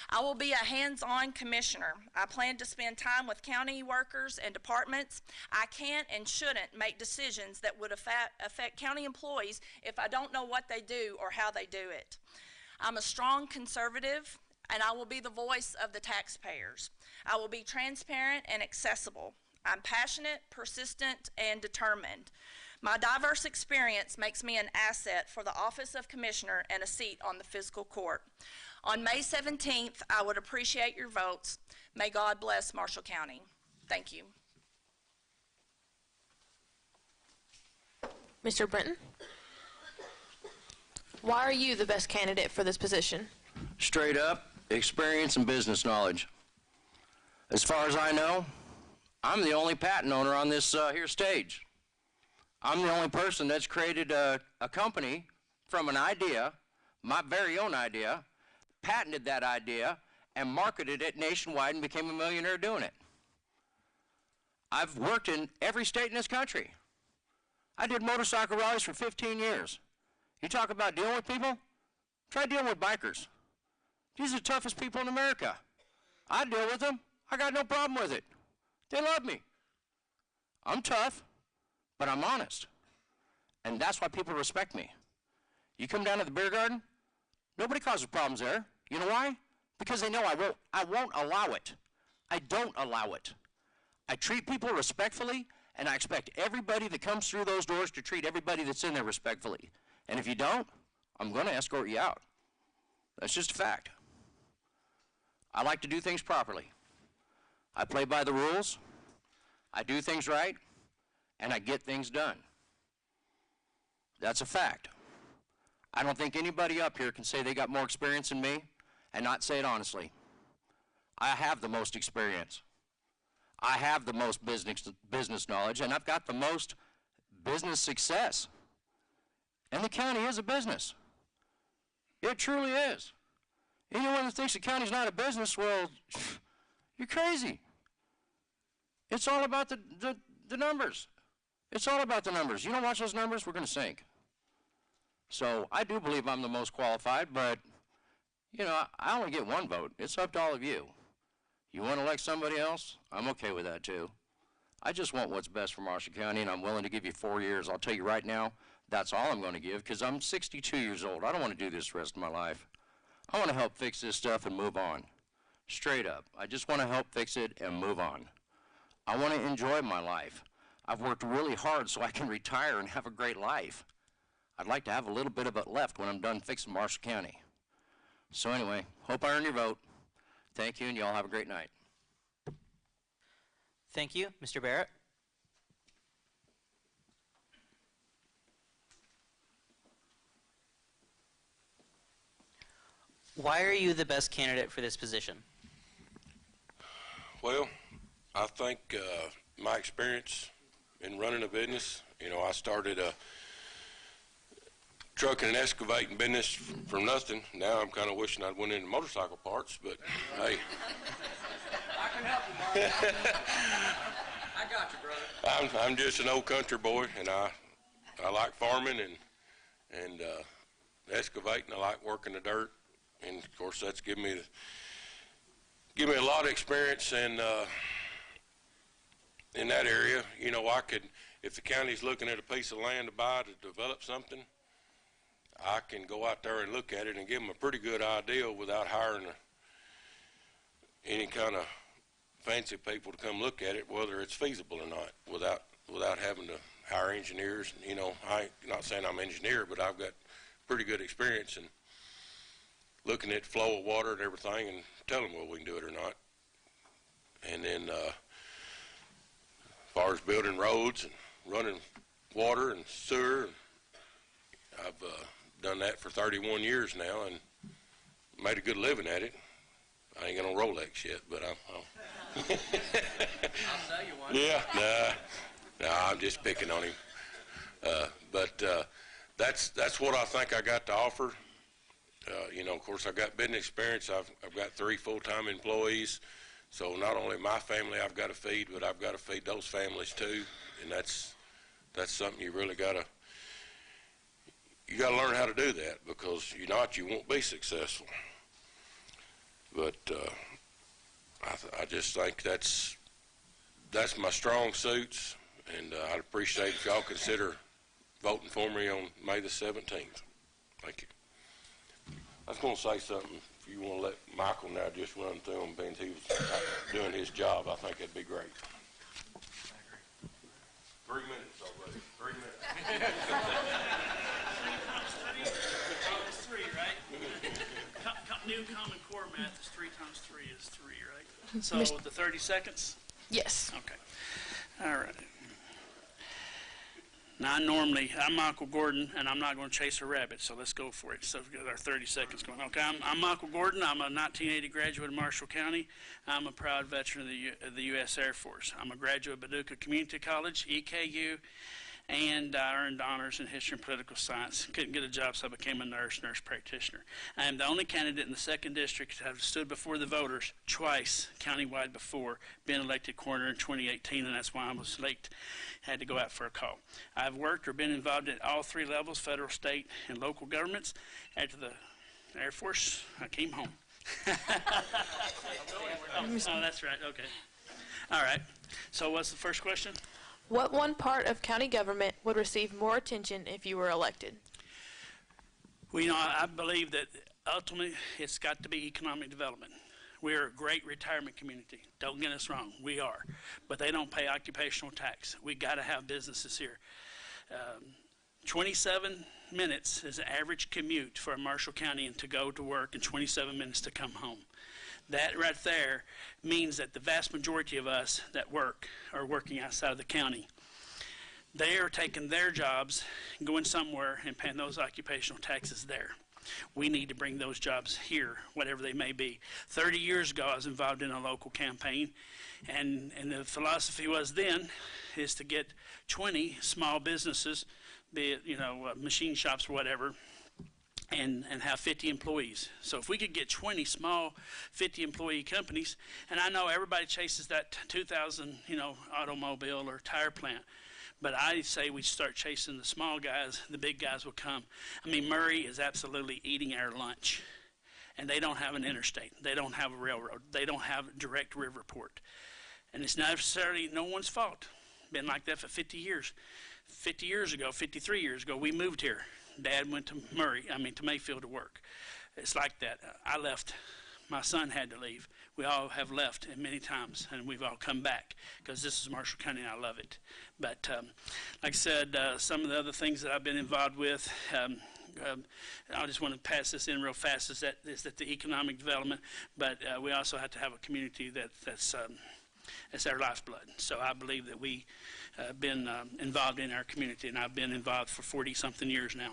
I will be a hands-on commissioner. I plan to spend time with county workers and departments. I can't and shouldn't make decisions that would affect county employees if I don't know what they do or how they do it. I'm a strong conservative, and I will be the voice of the taxpayers. I will be transparent and accessible. I'm passionate, persistent, and determined. My diverse experience makes me an asset for the Office of Commissioner and a seat on the fiscal court. On May 17th, I would appreciate your votes. May God bless Marshall County. Thank you. Mr. Benton, why are you the best candidate for this position? Straight up, experience and business knowledge. As far as I know, I'm the only patent owner on this here stage. I'm the only person that's created a company from an idea, my very own idea, patented that idea, and marketed it nationwide and became a millionaire doing it. I've worked in every state in this country. I did motorcycle rallies for 15 years. You talk about dealing with people? Try dealing with bikers. These are the toughest people in America. I deal with them. I got no problem with it. They love me. I'm tough, but I'm honest. And that's why people respect me. You come down to the beer garden, nobody causes problems there. You know why? Because they know I won't allow it. I don't allow it. I treat people respectfully, and I expect everybody that comes through those doors to treat everybody that's in there respectfully. And if you don't, I'm going to escort you out. That's just a fact. I like to do things properly. I play by the rules, I do things right, and I get things done. That's a fact. I don't think anybody up here can say they got more experience than me and not say it honestly. I have the most experience. I have the most business knowledge, and I've got the most business success. And the county is a business. It truly is. Anyone that thinks the county's not a business, well, you're crazy. It's all about the numbers. It's all about the numbers. You don't watch those numbers, we're going to sink. So I do believe I'm the most qualified, but, you know, I only get one vote. It's up to all of you. You want to elect somebody else? I'm okay with that, too. I just want what's best for Marshall County, and I'm willing to give you 4 years. I'll tell you right now, that's all I'm going to give, because I'm 62 years old. I don't want to do this the rest of my life. I want to help fix this stuff and move on. Straight up. I just want to help fix it and move on. I want to enjoy my life. I've worked really hard so I can retire and have a great life. I'd like to have a little bit of it left when I'm done fixing Marshall County. So anyway, hope I earn your vote. Thank you, and you all have a great night. Thank you. Mr. Barrett? Why are you the best candidate for this position? Well, I think my experience in running a business, you know, I started a trucking and excavating business from nothing. Now I'm kind of wishing I'd went into motorcycle parts, but hey. I can help you, Mark. I got you, brother. I'm just an old country boy, and I like farming and excavating. I like working the dirt, and of course that's given me a lot of experience in that area. You know, I could, if the county's looking at a piece of land to buy to develop something, I can go out there and look at it and give them a pretty good idea without hiring any kind of fancy people to come look at it, whether it's feasible or not, without having to hire engineers. You know, I'm not saying I'm an engineer, but I've got pretty good experience in looking at flow of water and everything and telling them whether we can do it or not. And then as far as building roads and running water and sewer, I've done that for 31 years now and made a good living at it. I ain't got no Rolex yet, but I'll I'll sell you one. Yeah, nah, I'm just picking on him. But that's what I think I got to offer. You know, of course, I've got business experience. I've got 3 full-time employees. So not only my family I've got to feed, but I've got to feed those families too. And that's something you really got to learn how to do that, because you won't be successful. But I just think that's my strong suits, and I'd appreciate if y'all consider voting for me on May the 17th. Thank you. I was going to say something. If you want to let Michael now just run through them, being he was doing his job, I think that'd be great. 3 minutes already. 3 minutes. It's 3, right? New Common Core math is 3 times 3 is 3, right? So the 30 seconds? Yes. Okay. All right. Now, I'm Michael Gordon, and I'm not going to chase a rabbit, so let's go for it. So we've got our 30 seconds going. Okay, I'm Michael Gordon. I'm a 1980 graduate of Marshall County. I'm a proud veteran of the U.S. Air Force. I'm a graduate of Paducah Community College, EKU, and I earned honors in history and political science. Couldn't get a job, so I became a nurse practitioner. I am the only candidate in the 2nd District to have stood before the voters twice countywide before, been elected coroner in 2018, and that's why I was late. Had to go out for a call. I've worked or been involved at all 3 levels, federal, state, and local governments. After the Air Force, I came home. Oh, that's right, okay. All right, so what's the first question? What one part of county government would receive more attention if you were elected? Well, I believe that ultimately it's got to be economic development. We're a great retirement community. Don't get us wrong, we are. But they don't pay occupational tax. We got to have businesses here. 27 minutes is the average commute for Marshall County and to go to work and 27 minutes to come home. That right there means that the vast majority of us that work are working outside of the county. They are taking their jobs, going somewhere, and paying those occupational taxes there. We need to bring those jobs here, whatever they may be. 30 years ago, I was involved in a local campaign, and the philosophy was then is to get 20 small businesses, be it machine shops or whatever, and have 50 employees. So if we could get 20 small 50-employee companies, and I know everybody chases that 2,000 automobile or tire plant, but I say we start chasing the small guys, the big guys will come. I mean, Murray is absolutely eating our lunch, and they don't have an interstate. They don't have a railroad. They don't have a direct river port. And it's not necessarily no one's fault. Been like that for 50 years. 53 years ago, we moved here. Dad went to Mayfield to work. It's like that. I left. My son had to leave. We all have left many times, and we've all come back because this is Marshall County, and I love it. But like I said, some of the other things that I've been involved with, I just want to pass this in real fast, is that the economic development, but we also have to have a community that's our lifeblood. So I believe that we have been involved in our community, and I've been involved for 40-something years now.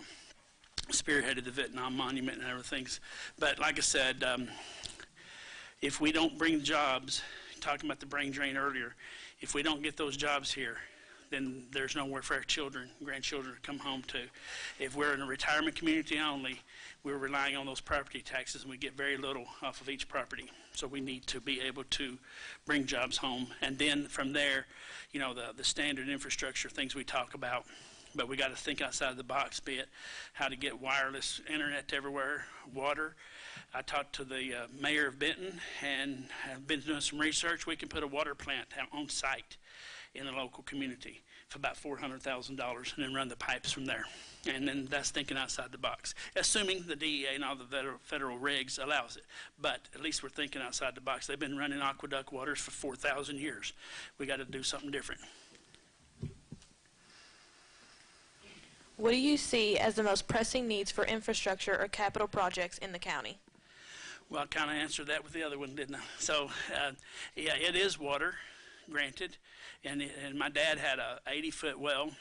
Spearheaded the Vietnam Monument and everything. But like I said, if we don't bring jobs, talking about the brain drain earlier, if we don't get those jobs here, then there's nowhere for our children, grandchildren to come home to. If we're in a retirement community only, we're relying on those property taxes, and we get very little off of each property. So we need to be able to bring jobs home. And then from there, the standard infrastructure things we talk about, but we got to think outside the box, be it how to get wireless internet to everywhere, water. I talked to the mayor of Benton and have been doing some research. We can put a water plant on site in the local community for about $400,000 and then run the pipes from there. And then that's thinking outside the box, assuming the DEA and all the federal regs allows it. But at least we're thinking outside the box. They've been running aqueduct waters for 4,000 years. We got to do something different. What do you see as the most pressing needs for infrastructure or capital projects in the county? Well, I kind of answered that with the other one, didn't I? So, yeah, it is water, granted. And my dad had a 80-foot well,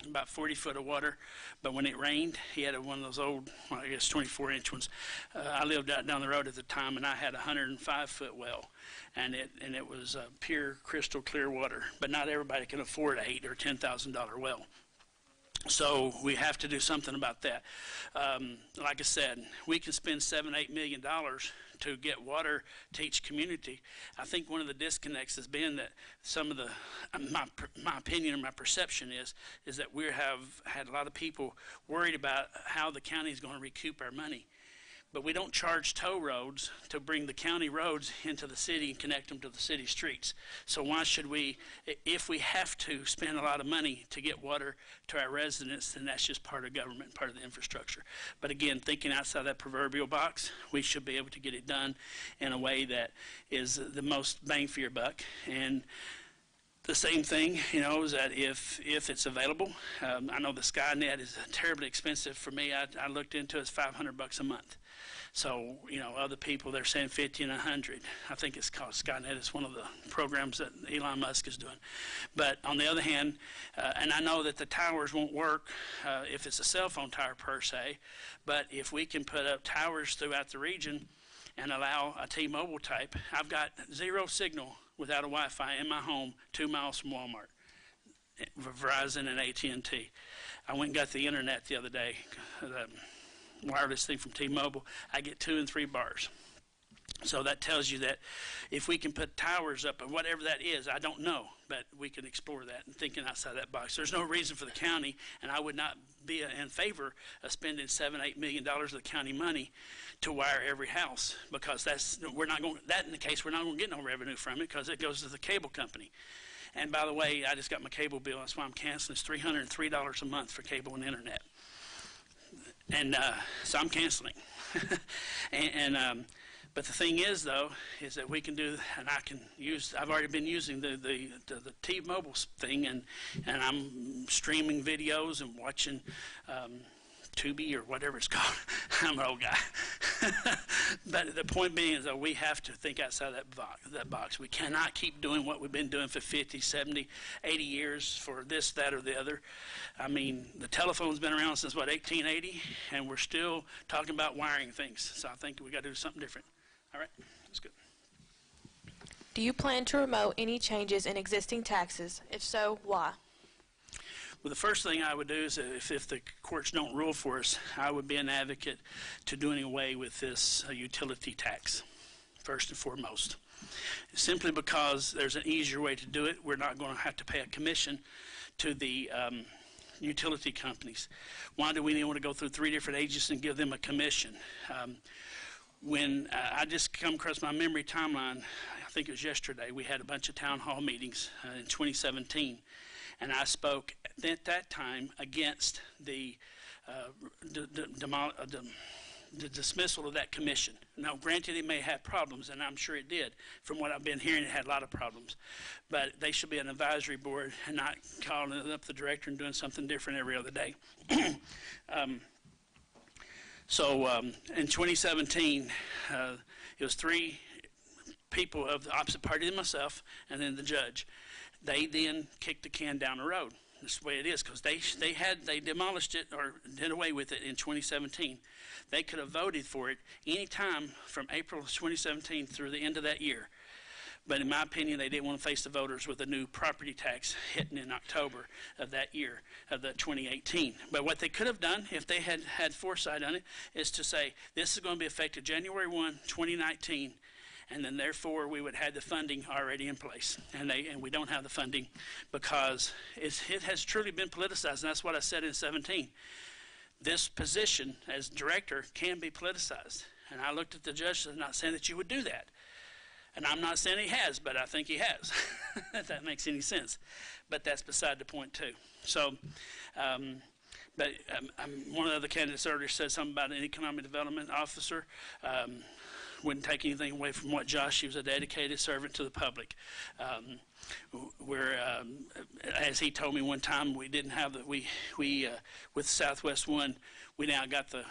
about 40 foot of water. But when it rained, he had one of those old, 24-inch ones. I lived out down the road at the time, and I had a 105-foot well. And it was pure, crystal clear water. But not everybody can afford an $8,000 or $10,000 well. So we have to do something about that. Like I said, we can spend $7-8 million to get water to each community. I think one of the disconnects has been that some of the, my opinion or my perception is that we have had a lot of people worried about how the county is going to recoup our money. But we don't charge tow roads to bring the county roads into the city and connect them to the city streets. So why should we, if we have to spend a lot of money to get water to our residents, then that's just part of government, part of the infrastructure. But again, thinking outside that proverbial box, we should be able to get it done in a way that is the most bang for your buck. And the same thing, is that if it's available, I know the Skynet is terribly expensive for me. I looked into it, it's $500 a month. So, you know, other people, they're saying 50 and 100. I think it's called Skynet. It's one of the programs that Elon Musk is doing. But on the other hand, and I know that the towers won't work if it's a cell phone tower per se, but if we can put up towers throughout the region and allow a T-Mobile type, I've got 0 signal without a Wi-Fi in my home 2 miles from Walmart, Verizon and AT&T. I went and got the internet the other day, the wireless thing from T-Mobile. I get 2 and 3 bars. So that tells you that if we can put towers up, or whatever that is, I don't know, but we can explore that and thinking outside that box. There's no reason for the county, and I would not be in favor of spending $7-8 million of the county money to wire every house, because we're not going to get no revenue from it, because it goes to the cable company. And by the way, I just got my cable bill. That's why I'm canceling. It's $303 a month for cable and internet. And so I'm canceling. But the thing is, though, is that we can do, and I've already been using the T-Mobile thing, and I'm streaming videos and watching Tubi or whatever it's called. I'm an old guy. But the point being is that we have to think outside that box. We cannot keep doing what we've been doing for 50, 70, 80 years for this, that, or the other. I mean, the telephone's been around since, 1880, and we're still talking about wiring things. So I think we got to do something different. All right, that's good. Do you plan to remote any changes in existing taxes? If so, why? Well, the first thing I would do is, if the courts don't rule for us, I would be an advocate to doing away with this utility tax, first and foremost. Simply because there's an easier way to do it. We're not going to have to pay a commission to the utility companies. Why do we want to go through 3 different agencies and give them a commission? When I just come across my memory timeline, I think it was yesterday, we had a bunch of town hall meetings in 2017. And I spoke at that time against the dismissal of that commission. Now, granted, it may have problems, and I'm sure it did. From what I've been hearing, it had a lot of problems. But they should be an advisory board and not calling up the director and doing something different every other day. In 2017, it was 3 people of the opposite party than myself, and then the judge. They then kicked the can down the road. That's the way it is, because they demolished it or did away with it in 2017. They could have voted for it any time from April 2017 through the end of that year. But in my opinion, they didn't want to face the voters with a new property tax hitting in October of that year, of the 2018. But what they could have done, if they had had foresight on it, is to say, this is going to be effective January 1, 2019, and then therefore we would have the funding already in place. And we don't have the funding because it has truly been politicized, and that's what I said in 17. This position as director can be politicized. And I looked at the judge and said, not saying that you would do that. And I'm not saying he has, but I think he has, if that makes any sense. But that's beside the point, too. So, one of the other candidates earlier said something about an economic development officer. Wouldn't take anything away from what Josh, he was a dedicated servant to the public. As he told me one time, we didn't have with Southwest One, we now got the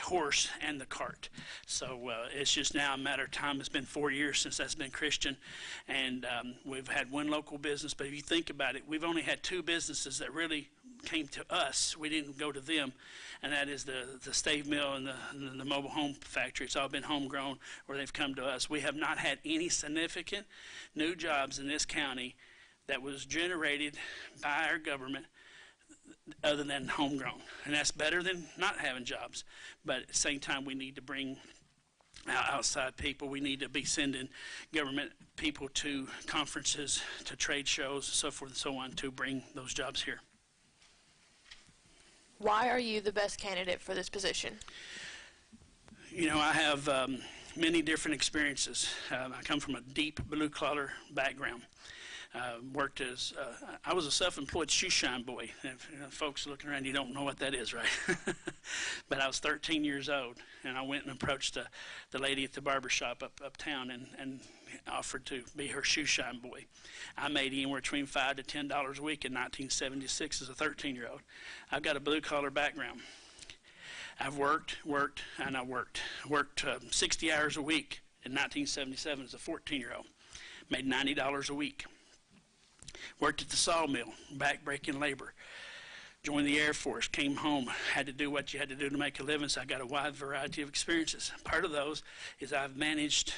horse and the cart. So it's just now a matter of time. It's been 4 years since that's been Christian, and we've had 1 local business. But if you think about it, we've only had 2 businesses that really came to us. We didn't go to them, and that is the stave mill and the mobile home factory. It's all been homegrown, where they've come to us. We have not had any significant new jobs in this county that was generated by our government other than homegrown, and that's better than not having jobs. But at the same time, we need to bring outside people. We need to be sending government people to conferences, to trade shows, so forth and so on, to bring those jobs here. Why are you the best candidate for this position? You know, I have many different experiences. I come from a deep blue-collar background. Worked as, I was a self-employed shoe shine boy. If folks looking around, you don't know what that is, right? But I was 13 years old, and I went and approached the lady at the barber shop uptown and offered to be her shoe shine boy. I made anywhere between $5 to $10 a week in 1976 as a 13-year-old. I've got a blue-collar background. I've worked, and I worked. Worked 60 hours a week in 1977 as a 14-year-old. Made $90 a week. Worked at the sawmill, back-breaking labor. Joined the Air Force, came home, had to do what you had to do to make a living, so I got a wide variety of experiences. Part of those is I've managed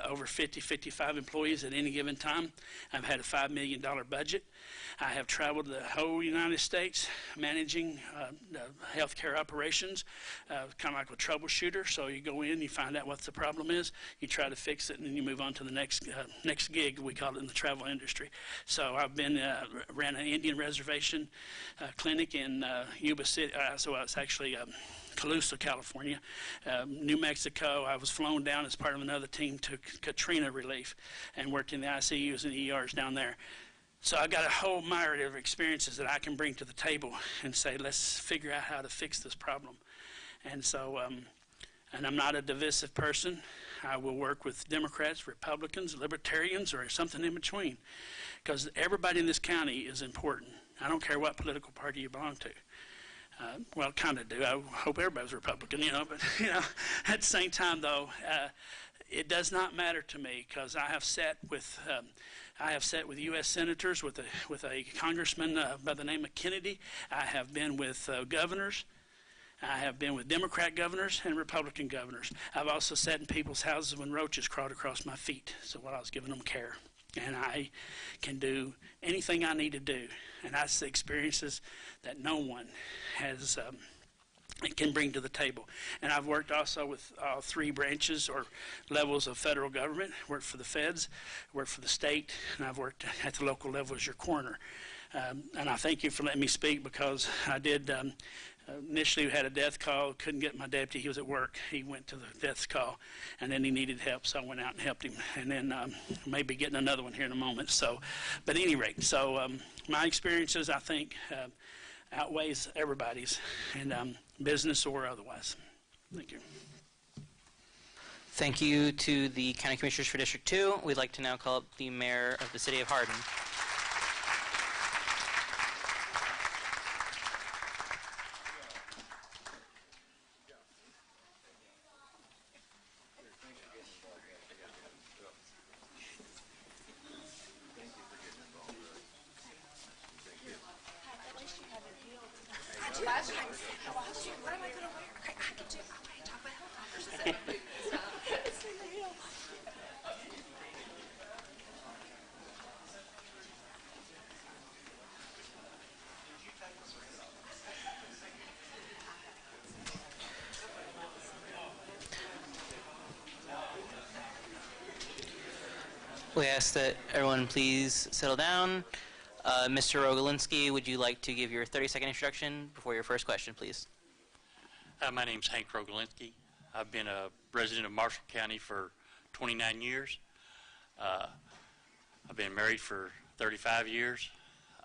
over 50, 55 employees at any given time. I've had a $5 million budget. I have traveled the whole United States managing healthcare operations, kind of like a troubleshooter. So you go in, you find out what the problem is, you try to fix it, and then you move on to the next gig, we call it in the travel industry. So I've been, ran an Indian reservation clinic in Yuba City, so it's actually Colusa, California. New Mexico, I was flown down as part of another team to Katrina relief and worked in the ICUs and ERs down there. So I got a whole myriad of experiences that I can bring to the table and say, let's figure out how to fix this problem. And so, and I'm not a divisive person. I will work with Democrats, Republicans, Libertarians, or something in between, because everybody in this county is important. I don't care what political party you belong to. Well, kind of do. I hope everybody's Republican, but, at the same time, though, it does not matter to me, because I have sat with U.S. senators, with a congressman by the name of Kennedy. I have been with governors. I have been with Democrat governors and Republican governors. I've also sat in people's houses when roaches crawled across my feet, so while I was giving them care. And I can do anything I need to do. And that's the experiences that no one has can bring to the table. And I've worked also with all three branches or levels of federal government. Worked for the feds, worked for the state, and I've worked at the local level as your coroner. And I thank you for letting me speak, because I did initially had a death call, couldn't get my deputy, he was at work. He went to the death call, and then he needed help, so I went out and helped him. And then maybe getting another one here in a moment. So, but at any rate, so my experiences, I think, outweighs everybody's, and business or otherwise. Thank you. Thank you to the County Commissioners for District 2. We'd like to now call up the Mayor of the City of Hardin. We ask that everyone please settle down. Mr. Rogolinski, would you like to give your 30-second introduction before your first question, please? My name's Hank Rogolinski. I've been a resident of Marshall County for 29 years. I've been married for 35 years.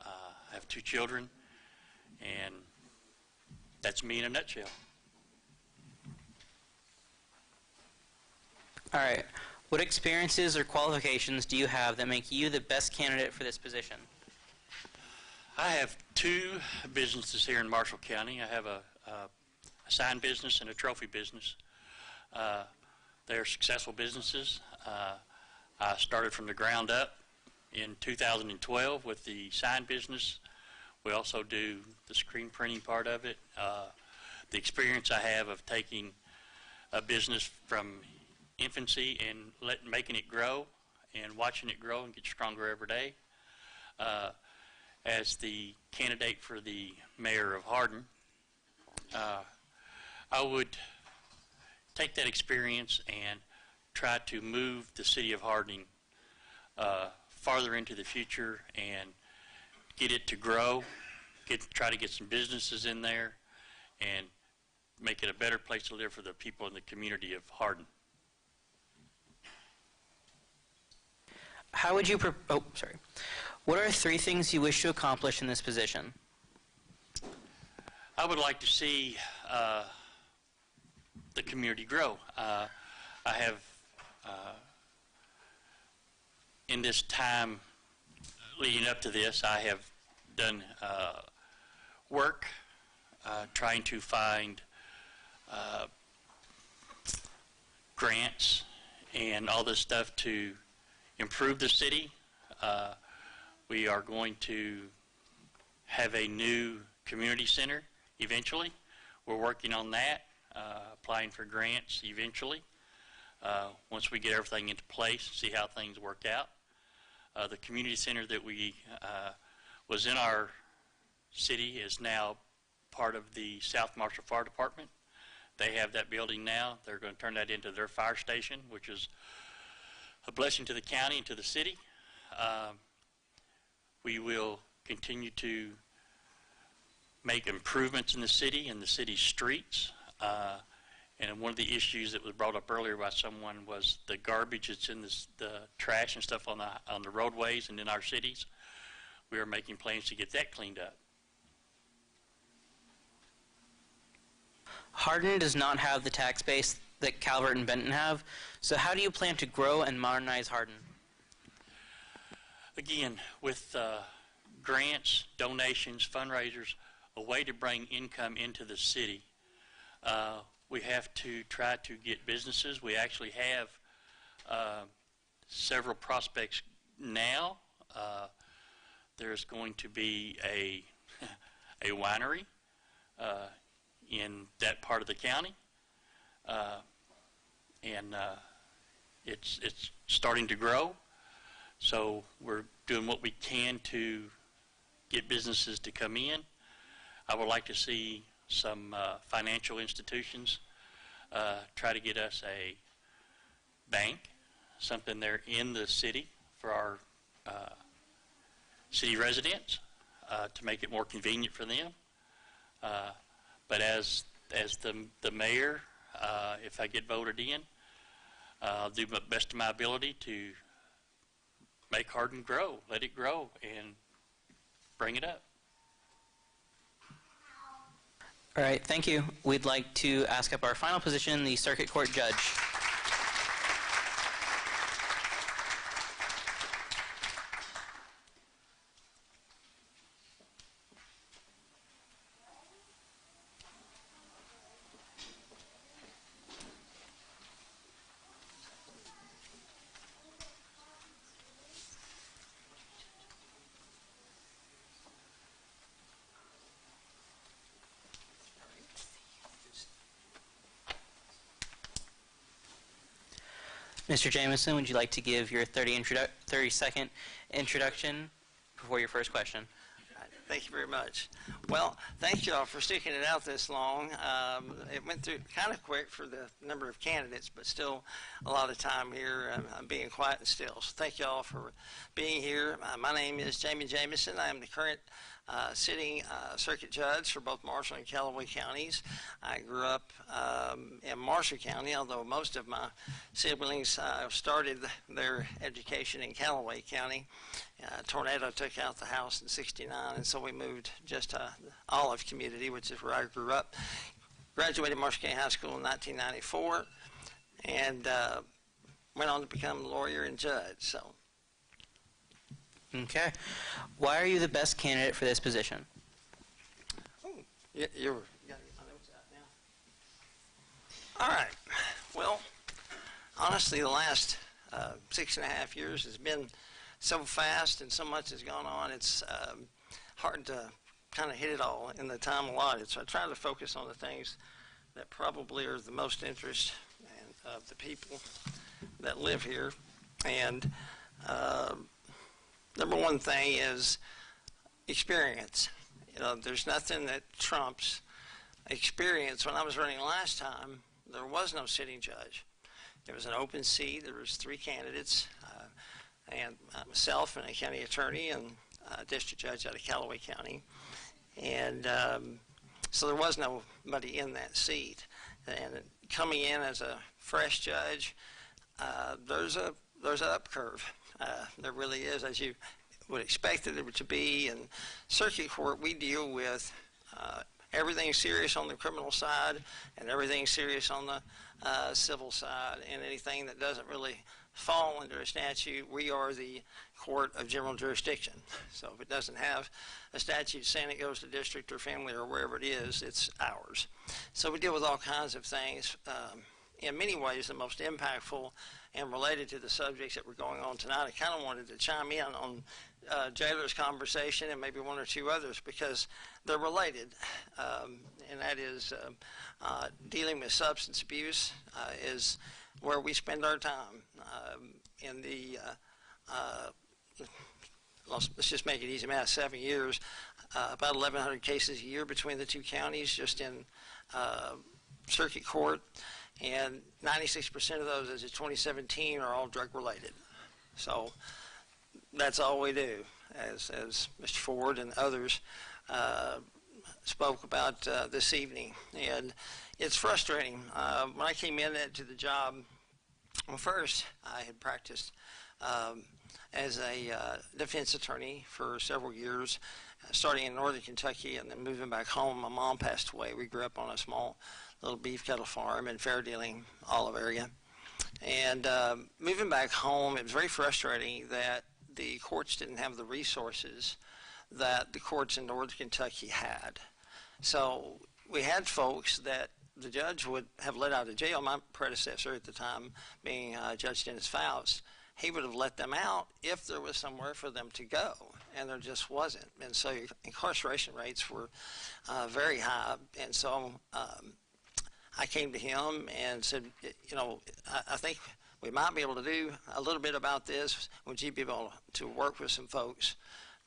I have 2 children, and that's me in a nutshell. All right. What experiences or qualifications do you have that make you the best candidate for this position? I have 2 businesses here in Marshall County. I have a sign business and a trophy business. They're successful businesses. I started from the ground up in 2012 with the sign business. We also do the screen printing part of it. The experience I have of taking a business from infancy and making it grow and watching it grow and get stronger every day. As the candidate for the mayor of Hardin, I would take that experience and try to move the city of Hardin farther into the future and get it to grow, try to get some businesses in there, and make it a better place to live for the people in the community of Hardin. How would you, what are 3 things you wish to accomplish in this position? I would like to see the community grow. I have, in this time leading up to this, I have done work trying to find grants and all this stuff to improve the city. We are going to have a new community center eventually. We're working on that, applying for grants eventually. Once we get everything into place, see how things work out. The community center that we was in our city is now part of the South Marshall Fire Department. They have that building now. They're going to turn that into their fire station, which is a blessing to the county and to the city. We will continue to make improvements in the city and the city's streets. And one of the issues that was brought up earlier by someone was the garbage that's in the trash and stuff on the roadways and in our cities. We are making plans to get that cleaned up. Hardin does not have the tax base that Calvert and Benton have, so how do you plan to grow and modernize Hardin? Again, with grants, donations, fundraisers, a way to bring income into the city. We have to try to get businesses. We actually have several prospects now. There's going to be a winery in that part of the county, and it's starting to grow. So we're doing what we can to get businesses to come in. I would like to see some financial institutions try to get us a bank, something there in the city for our city residents to make it more convenient for them. But as the mayor, if I get voted in, I'll do the best of my ability to make Hardin grow, let it grow, and bring it up. All right, thank you. We'd like to ask up our final position, the Circuit Court Judge. Mr. Jamison, would you like to give your 30-second introduction before your first question? Thank you very much. Well, thank you all for sticking it out this long. It went through kind of quick for the number of candidates, but still a lot of time here. I'm being quiet and still. So thank you all for being here. My name is Jamie Jamison. I am the current sitting circuit judge for both Marshall and Callaway counties. I grew up in Marshall County, although most of my siblings started their education in Callaway County. Tornado took out the house in '69, and so we moved just to Olive Community, which is where I grew up. Graduated Marshall County High School in 1994, and went on to become a lawyer and judge. So. Okay. Why are you the best candidate for this position? You're got my notes out now. All right. Well, honestly, the last 6.5 years has been so fast and so much has gone on. It's hard to kind of hit it all in the time allotted. So I try to focus on the things that probably are the most interest of the people that live here. And number one thing is experience. You know, there's nothing that trumps experience. When I was running last time, there was no sitting judge. There was an open seat. There was 3 candidates, and myself and a county attorney and a district judge out of Callaway County. And so there was nobody in that seat. And coming in as a fresh judge, there's an up curve. There really is, as you would expect it to be. In circuit court, we deal with everything serious on the criminal side and everything serious on the civil side, and anything that doesn't really fall under a statute, we are the court of general jurisdiction. So if it doesn't have a statute saying it goes to district or family or wherever it is, it's ours. So we deal with all kinds of things. In many ways, the most impactful and related to the subjects that were going on tonight, I kind of wanted to chime in on Jailer's conversation and maybe one or two others because they're related, and that is dealing with substance abuse is where we spend our time. In the, let's just make it easy, math, 7 years, about 1,100 cases a year between the two counties just in circuit court, and 96% of those as of 2017 are all drug related. So that's all we do, as Mr. Ford and others spoke about this evening. And it's frustrating. When I came in to the job, well, first I had practiced as a defense attorney for several years, starting in northern Kentucky and then moving back home. My mom passed away. We grew up on a small little beef cattle farm in Fair Dealing, Olive area. And moving back home, it was very frustrating that the courts didn't have the resources that the courts in northern Kentucky had. So we had folks that the judge would have let out of jail. My predecessor at the time being Judge Dennis Faust, he would have let them out if there was somewhere for them to go, and there just wasn't. And so incarceration rates were very high. And so I came to him and said, you know, I think we might be able to do a little bit about this. Would you be able to work with some folks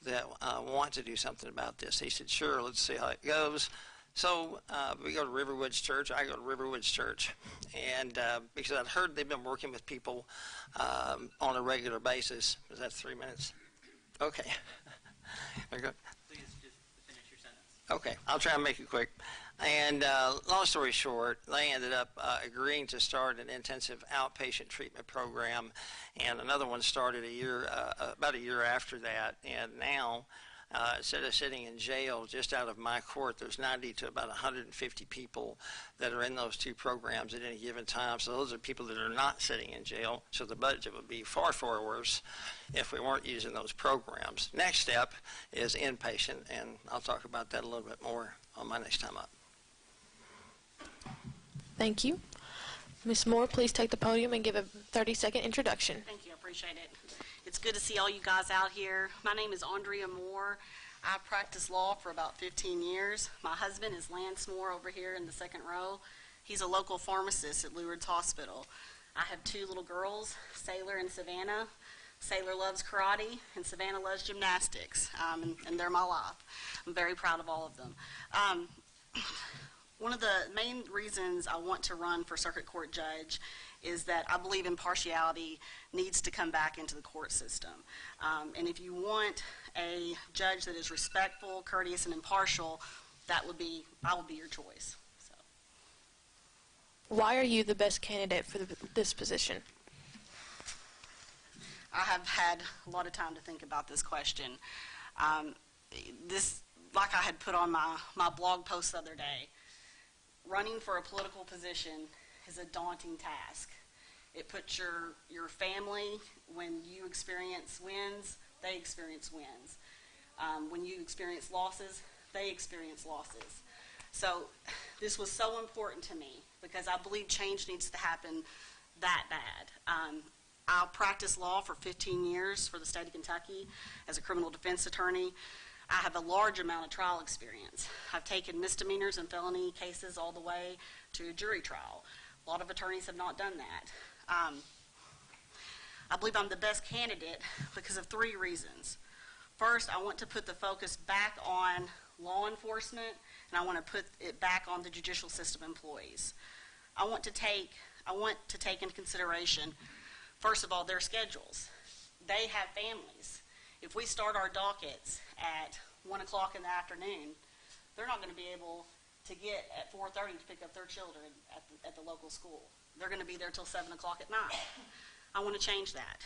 that want to do something about this? He said, sure, let's see how it goes. So we go to Riverwoods Church. I go to Riverwoods Church. And because I'd heard they've been working with people on a regular basis. Was that 3 minutes? Okay. Please just finish your sentence. Okay, I'll try and make it quick. And long story short, they ended up agreeing to start an intensive outpatient treatment program, and another one started about a year after that. And now, instead of sitting in jail just out of my court, there's 90 to about 150 people that are in those two programs at any given time. So those are people that are not sitting in jail. So the budget would be far, far worse if we weren't using those programs. Next step is inpatient, and I'll talk about that a little bit more on my next time up. Thank you. Ms. Moore, please take the podium and give a 30-second introduction. Thank you. I appreciate it. It's good to see all you guys out here. My name is Andrea Moore. I practiced law for about 15 years. My husband is Lance Moore over here in the second row. He's a local pharmacist at Lourdes Hospital. I have two little girls, Sailor and Savannah. Sailor loves karate, and Savannah loves gymnastics, and they're my life. I'm very proud of all of them. One of the main reasons I want to run for circuit court judge is that I believe impartiality needs to come back into the court system. And if you want a judge that is respectful, courteous, and impartial, I would be your choice. So. Why are you the best candidate for this position? I have had a lot of time to think about this question. Like I had put on my blog post the other day, running for a political position is a daunting task. It puts your family, when you experience wins, they experience wins. When you experience losses, they experience losses. So this was so important to me because I believe change needs to happen that bad. I practiced law for 15 years for the state of Kentucky as a criminal defense attorney. I have a large amount of trial experience. I've taken misdemeanors and felony cases all the way to a jury trial. A lot of attorneys have not done that. I believe I'm the best candidate because of 3 reasons. First, I want to put the focus back on law enforcement, and I want to put it back on the judicial system employees. I want to take into consideration, first of all, their schedules. They have families. If we start our dockets at 1 o'clock in the afternoon, they're not going to be able to get at 4:30 to pick up their children at the local school. They're going to be there till 7 o'clock at night. I want to change that.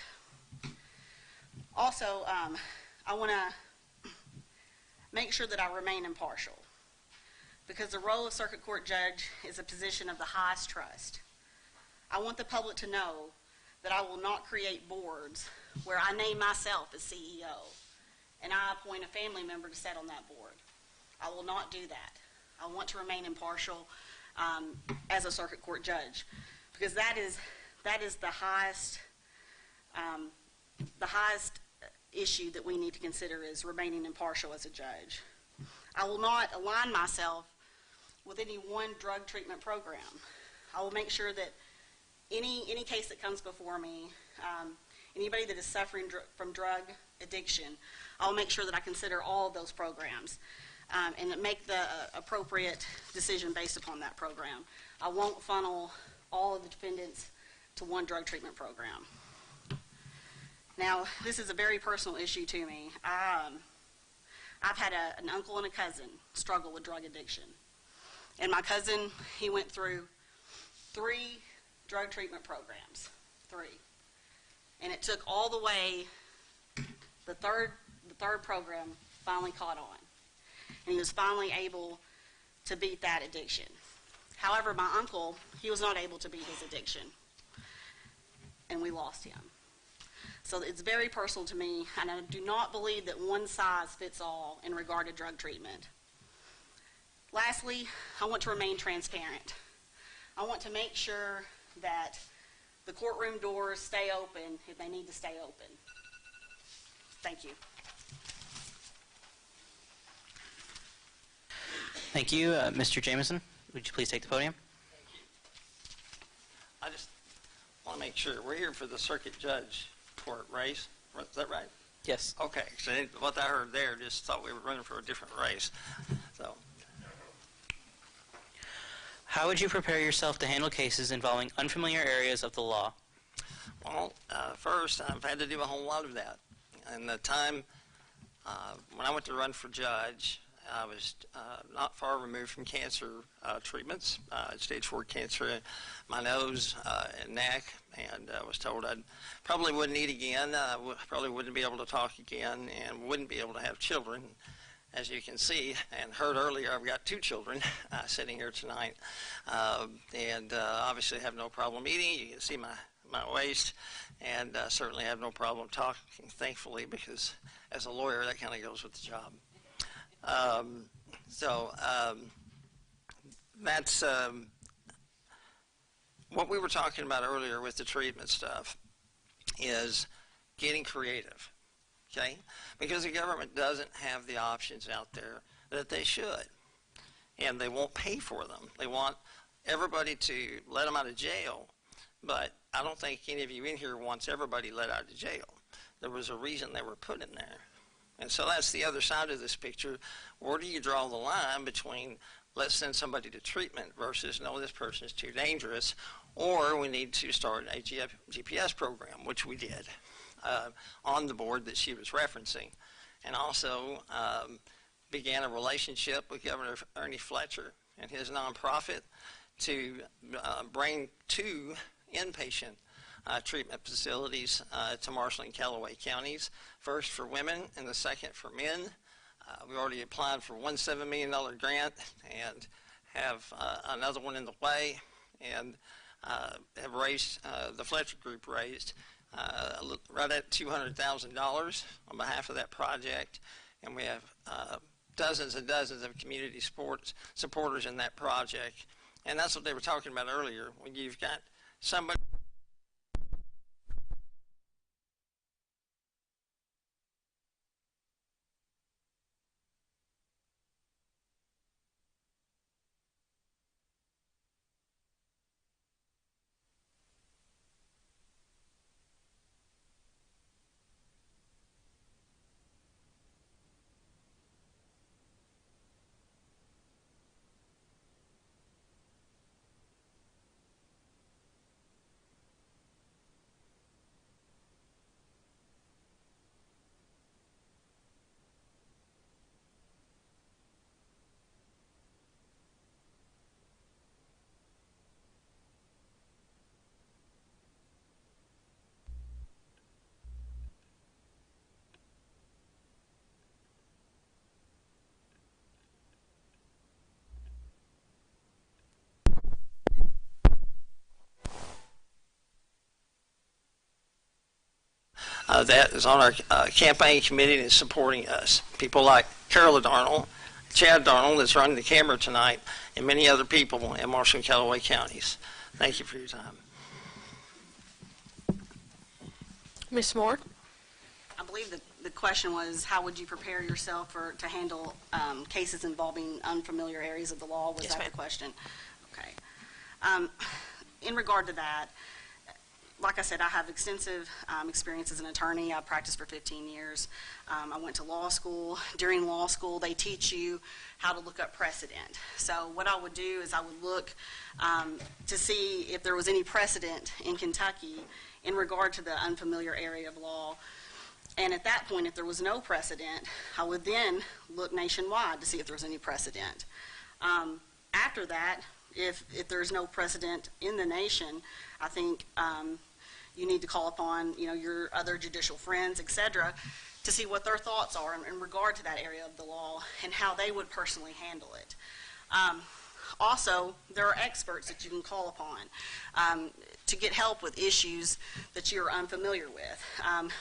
Also, I want to make sure that I remain impartial because the role of circuit court judge is a position of the highest trust. I want the public to know that I will not create boards where I name myself as CEO and I appoint a family member to sit on that board. I will not do that. I want to remain impartial as a circuit court judge, because that is the highest issue that we need to consider, is remaining impartial as a judge. I will not align myself with any one drug treatment program. I will make sure that any case that comes before me, anybody that is suffering from drug addiction, I will make sure that I consider all of those programs and make the appropriate decision based upon that program. I won't funnel all of the defendants to one drug treatment program. Now, this is a very personal issue to me. I've had an uncle and a cousin struggle with drug addiction. And my cousin, he went through 3 drug treatment programs, 3. And it took all the way, the third program finally caught on. And he was finally able to beat that addiction. However, my uncle, he was not able to beat his addiction. And we lost him. So it's very personal to me, and I do not believe that one size fits all in regard to drug treatment. Lastly, I want to remain transparent. I want to make sure that the courtroom doors stay open if they need to stay open. Thank you. Thank you. Mr. Jameson, would you please take the podium? I just want to make sure we're here for the circuit judge court race. Is that right? Yes. Okay. So what I heard there, just thought we were running for a different race. So. How would you prepare yourself to handle cases involving unfamiliar areas of the law? Well, first, I've had to do a whole lot of that. And the time when I went to run for judge, I was not far removed from cancer treatments, stage 4 cancer in my nose and neck, and I was told I probably wouldn't eat again, probably wouldn't be able to talk again, and wouldn't be able to have children. As you can see and heard earlier, I've got 2 children sitting here tonight, and obviously have no problem eating. You can see my waist, and certainly have no problem talking, thankfully, because as a lawyer, that kind of goes with the job. That's what we were talking about earlier with the treatment stuff, is getting creative, okay? Because the government doesn't have the options out there that they should, and they won't pay for them. They want everybody to let them out of jail, but I don't think any of you in here wants everybody let out of jail. There was a reason they were put in there. And so that's the other side of this picture. Where do you draw the line between let's send somebody to treatment versus no, this person is too dangerous, or we need to start a GPS program, which we did on the board that she was referencing, and also began a relationship with Governor Ernie Fletcher and his nonprofit to bring 2 inpatient treatment facilities to Marshall and Callaway counties, first for women and the second for men. We already applied for one $7 million grant and have another one in the way, and have raised, the Fletcher Group raised right at $200,000 on behalf of that project, and we have dozens and dozens of community supporters in that project. And that's what they were talking about earlier, when you've got somebody that is on our campaign committee and is supporting us. People like Carol Darnell, Chad Darnell, that's running the camera tonight, and many other people in Marshall and Callaway counties. Thank you for your time. Ms. Moore? I believe the question was, how would you prepare yourself to handle cases involving unfamiliar areas of the law? Was that the question? Okay. In regard to that, like I said, I have extensive experience as an attorney. I practiced for 15 years. I went to law school. During law school, they teach you how to look up precedent. So what I would do is I would look to see if there was any precedent in Kentucky in regard to the unfamiliar area of law. And at that point, if there was no precedent, I would then look nationwide to see if there was any precedent. After that, if there's no precedent in the nation, I think you need to call upon your other judicial friends, et cetera, to see what their thoughts are in regard to that area of the law and how they would personally handle it. Also, there are experts that you can call upon to get help with issues that you're unfamiliar with.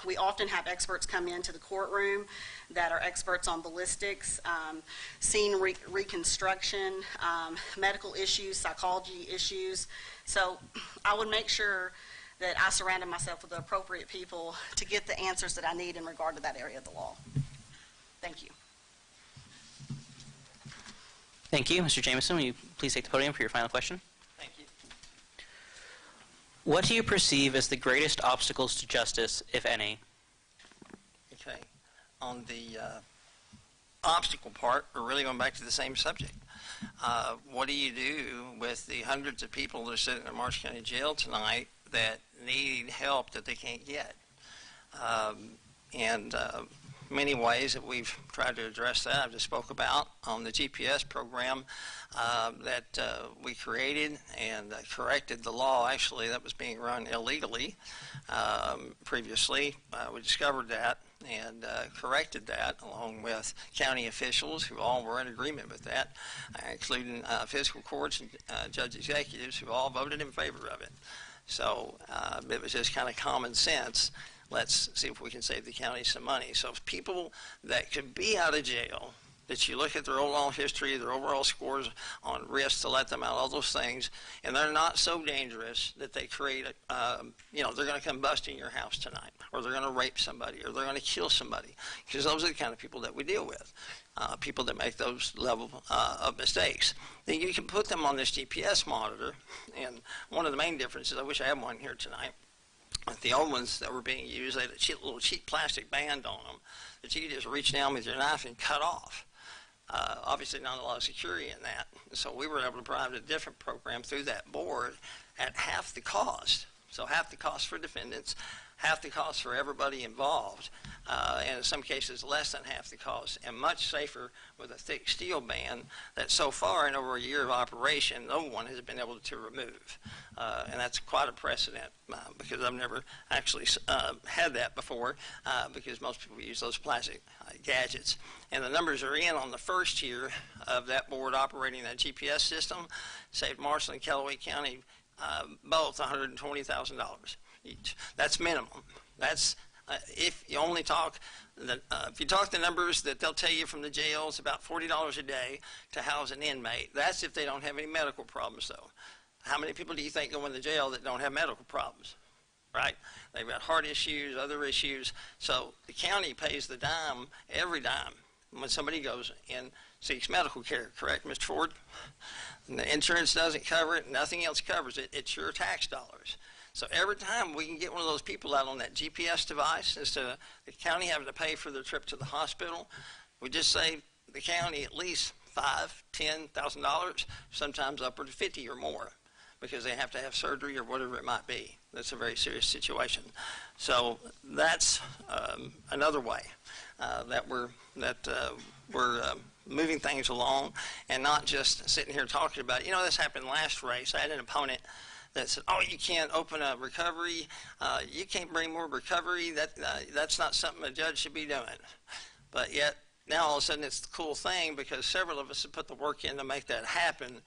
We often have experts come into the courtroom that are experts on ballistics, scene reconstruction, medical issues, psychology issues. So I would make sure that I surrounded myself with the appropriate people to get the answers that I need in regard to that area of the law. Thank you. Thank you. Mr. Jameson, will you please take the podium for your final question? Thank you. What do you perceive as the greatest obstacles to justice, if any? Okay. On the obstacle part, we're really going back to the same subject. What do you do with the hundreds of people that are sitting in Marshall County Jail tonight that need help that they can't get? Many ways that we've tried to address that, I've just spoke about on the GPS program that we created and corrected the law, actually, that was being run illegally previously. We discovered that and corrected that along with county officials who all were in agreement with that, including fiscal courts and judge executives who all voted in favor of it. So it was just kind of common sense. Let's see if we can save the county some money. So if people that could be out of jail, that you look at their overall history, their overall scores on risk to let them out, all those things, and they're not so dangerous that they create, they're going to come busting your house tonight, or they're going to rape somebody, or they're going to kill somebody, because those are the kind of people that we deal with, people that make those level of mistakes. Then you can put them on this GPS monitor, and one of the main differences, I wish I had one here tonight, the old ones that were being used, they had a little cheap plastic band on them that you could just reach down with your knife and cut off. Obviously not a lot of security in that. So we were able to provide a different program through that board at half the cost. So half the cost for defendants, half the cost for everybody involved, and in some cases less than half the cost, and much safer with a thick steel band that so far in over a year of operation, no one has been able to remove. And that's quite a precedent because I've never actually had that before because most people use those plastic gadgets. And the numbers are in on the first year of that board operating that GPS system, saved Marshall and Callaway County both $120,000 each. That's minimum. That's if you only talk, if you talk the numbers that they'll tell you from the jails, about $40 a day to house an inmate. That's if they don't have any medical problems, though. How many people do you think go in the jail that don't have medical problems, right? They've got heart issues, other issues. So the county pays the dime, every dime, when somebody goes and seeks medical care, correct, Mr. Ford? And the insurance doesn't cover it, nothing else covers it. It's your tax dollars. So every time we can get one of those people out on that GPS device, instead of the county having to pay for their trip to the hospital, we just save the county at least $5,000, $10,000, sometimes upward to $50,000 or more, because they have to have surgery or whatever it might be. That's a very serious situation. So that's another way that we're moving things along, and not just sitting here talking about it. You know, this happened last race. I had an opponent that said, oh, you can't open a recovery, you can't bring more recovery, that's not something a judge should be doing. But yet, now all of a sudden it's the cool thing because several of us have put the work in to make that happen.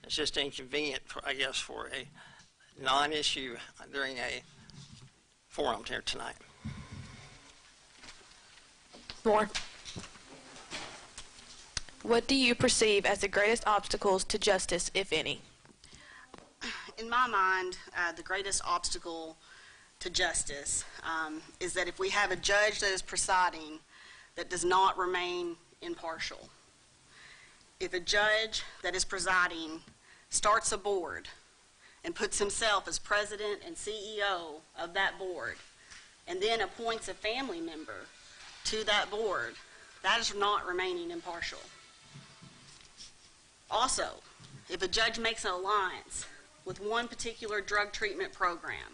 It's just inconvenient, I guess, for a non-issue during a forum here tonight. Moore. What do you perceive as the greatest obstacles to justice, if any? In my mind, the greatest obstacle to justice is that if we have a judge that is presiding that does not remain impartial. If a judge that is presiding starts a board and puts himself as president and CEO of that board and then appoints a family member to that board, that is not remaining impartial. Also, if a judge makes an alliance with one particular drug treatment program,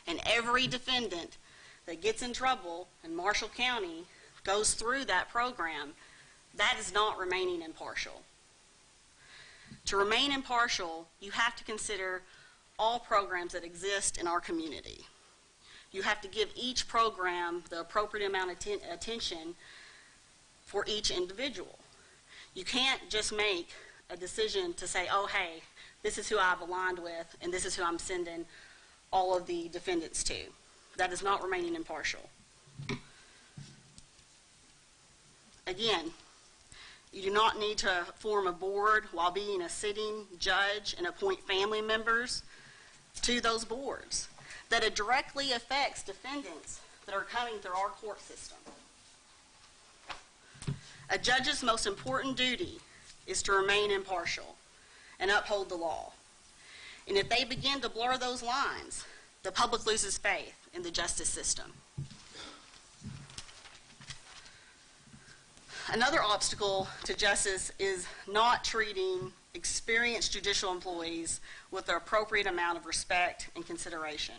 and every defendant that gets in trouble in Marshall County goes through that program, that is not remaining impartial. To remain impartial, you have to consider all programs that exist in our community. You have to give each program the appropriate amount of attention for each individual. You can't just make a decision to say, oh, hey, this is who I've aligned with, and this is who I'm sending all of the defendants to. That is not remaining impartial. Again, you do not need to form a board while being a sitting judge and appoint family members to those boards. That it directly affects defendants that are coming through our court system. A judge's most important duty is to remain impartial and uphold the law. And if they begin to blur those lines, the public loses faith in the justice system. Another obstacle to justice is not treating experienced judicial employees with the appropriate amount of respect and consideration.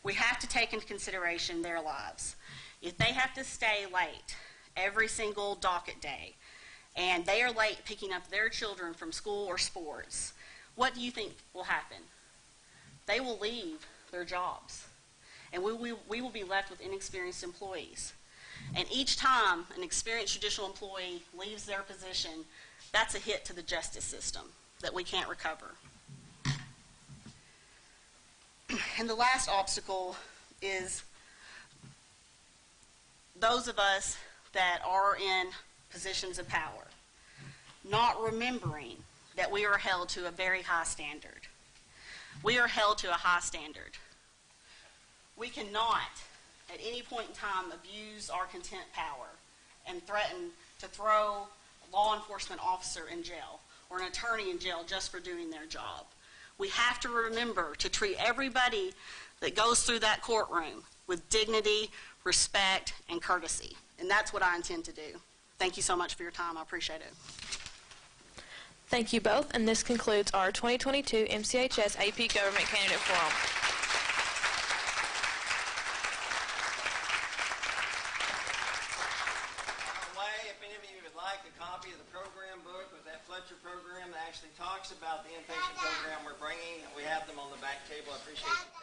We have to take into consideration their lives. If they have to stay late every single docket day, and they are late picking up their children from school or sports, what do you think will happen? They will leave their jobs, and we will be left with inexperienced employees. And each time an experienced judicial employee leaves their position, that's a hit to the justice system that we can't recover. And the last obstacle is those of us that are in positions of power, not remembering that we are held to a very high standard. We are held to a high standard. We cannot, at any point in time, abuse our contempt power and threaten to throw a law enforcement officer in jail or an attorney in jail just for doing their job. We have to remember to treat everybody that goes through that courtroom with dignity, respect, and courtesy. And that's what I intend to do. Thank you so much for your time. I appreciate it. Thank you both, and this concludes our 2022 MCHS AP Government Candidate Forum. If any of you would like a copy of the program book with that Fletcher program that actually talks about the inpatient program we're bringing, we have them on the back table. I appreciate it.